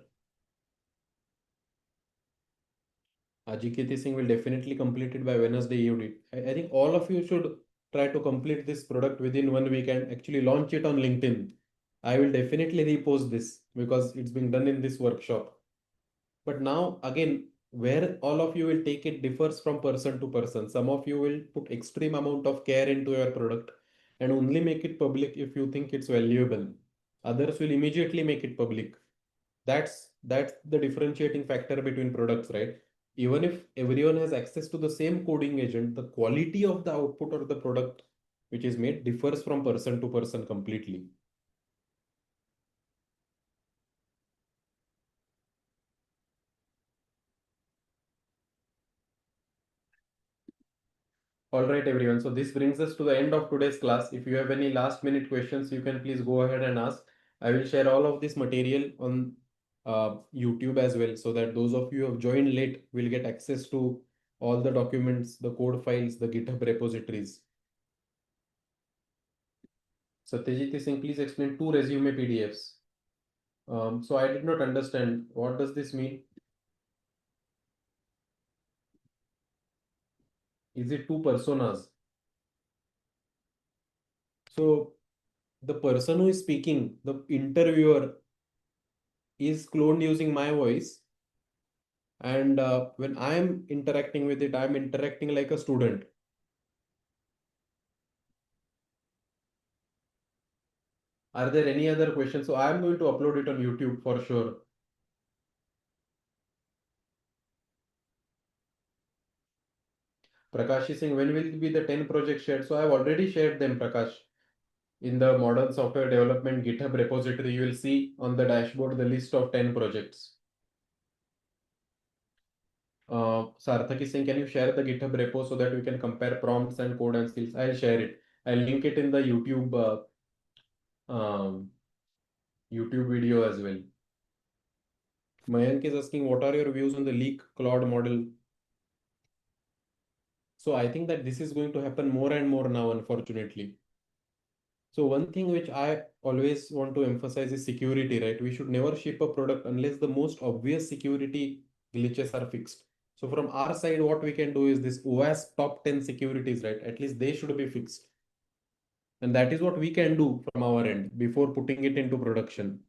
Ajikiti Singh will definitely complete it by Wednesday evening. I think all of you should try to complete this product within 1 week and actually launch it on LinkedIn. I will definitely repost this because it's being done in this workshop. But now again, where all of you will take it differs from person to person. Some of you will put extreme amount of care into your product and only make it public if you think it's valuable. Others will immediately make it public. That's the differentiating factor between products, right? Even if everyone has access to the same coding agent, the quality of the output or the product which is made differs from person to person completely. All right, everyone. So this brings us to the end of today's class. If you have any last minute questions, you can please go ahead and ask. I will share all of this material on YouTube as well, so that those of you who have joined late will get access to all the documents, the code files, the GitHub repositories. Satyajit Singh, please explain two resume PDFs. So I did not understand. What does this mean? Is it two personas? So the person who is speaking, the interviewer, is cloned using my voice, and when I am interacting with it, I am interacting like a student. Are there any other questions? So I am going to upload it on YouTube for sure. Prakash is saying, when will be the 10 projects shared? So I have already shared them, Prakash. In the modern software development GitHub repository, you will see on the dashboard the list of 10 projects. Sarthak is saying, can you share the GitHub repo so that we can compare prompts and code and skills? I'll share it. I'll link it in the YouTube video as well. Mayank is asking, what are your views on the leak Claude model? So I think that this is going to happen more and more now, unfortunately. So one thing which I always want to emphasize is security, right? We should never ship a product unless the most obvious security glitches are fixed. So from our side, what we can do is this OWASP top 10 securities, right? At least they should be fixed. And that is what we can do from our end before putting it into production.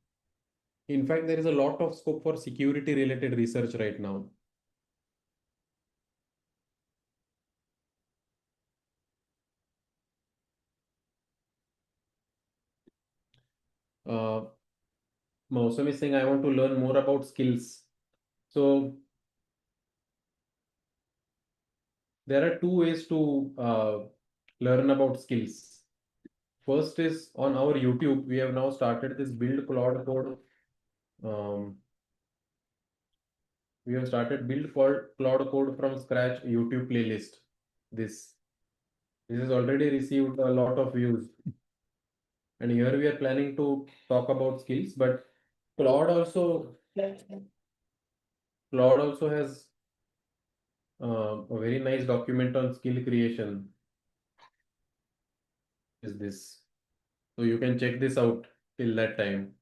In fact, there is a lot of scope for security related research right now. Uh, Mausam is saying, I want to learn more about skills. So there are two ways to learn about skills. First is on our YouTube. We have now started this build Claude Code. Um, we have started build Claude Code from scratch YouTube playlist. This this has already received a lot of views, and here we are planning to talk about skills. But Claude also Claude also has a very nice document on skill creation. Is this, so you can check this out till that time.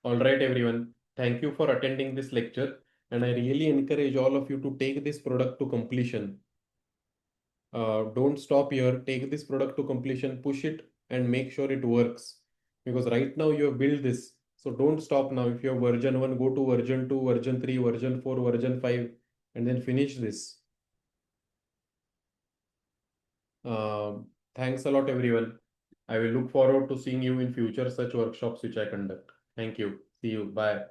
All right, everyone. Thank you for attending this lecture. And I really encourage all of you to take this product to completion. Don't stop here. Take this product to completion, push it, and make sure it works. Because right now you have built this. So don't stop now. If you have version 1, go to version 2, version 3, version 4, version 5, and then finish this. Thanks a lot, everyone. I will look forward to seeing you in future such workshops which I conduct. Thank you. See you. Bye.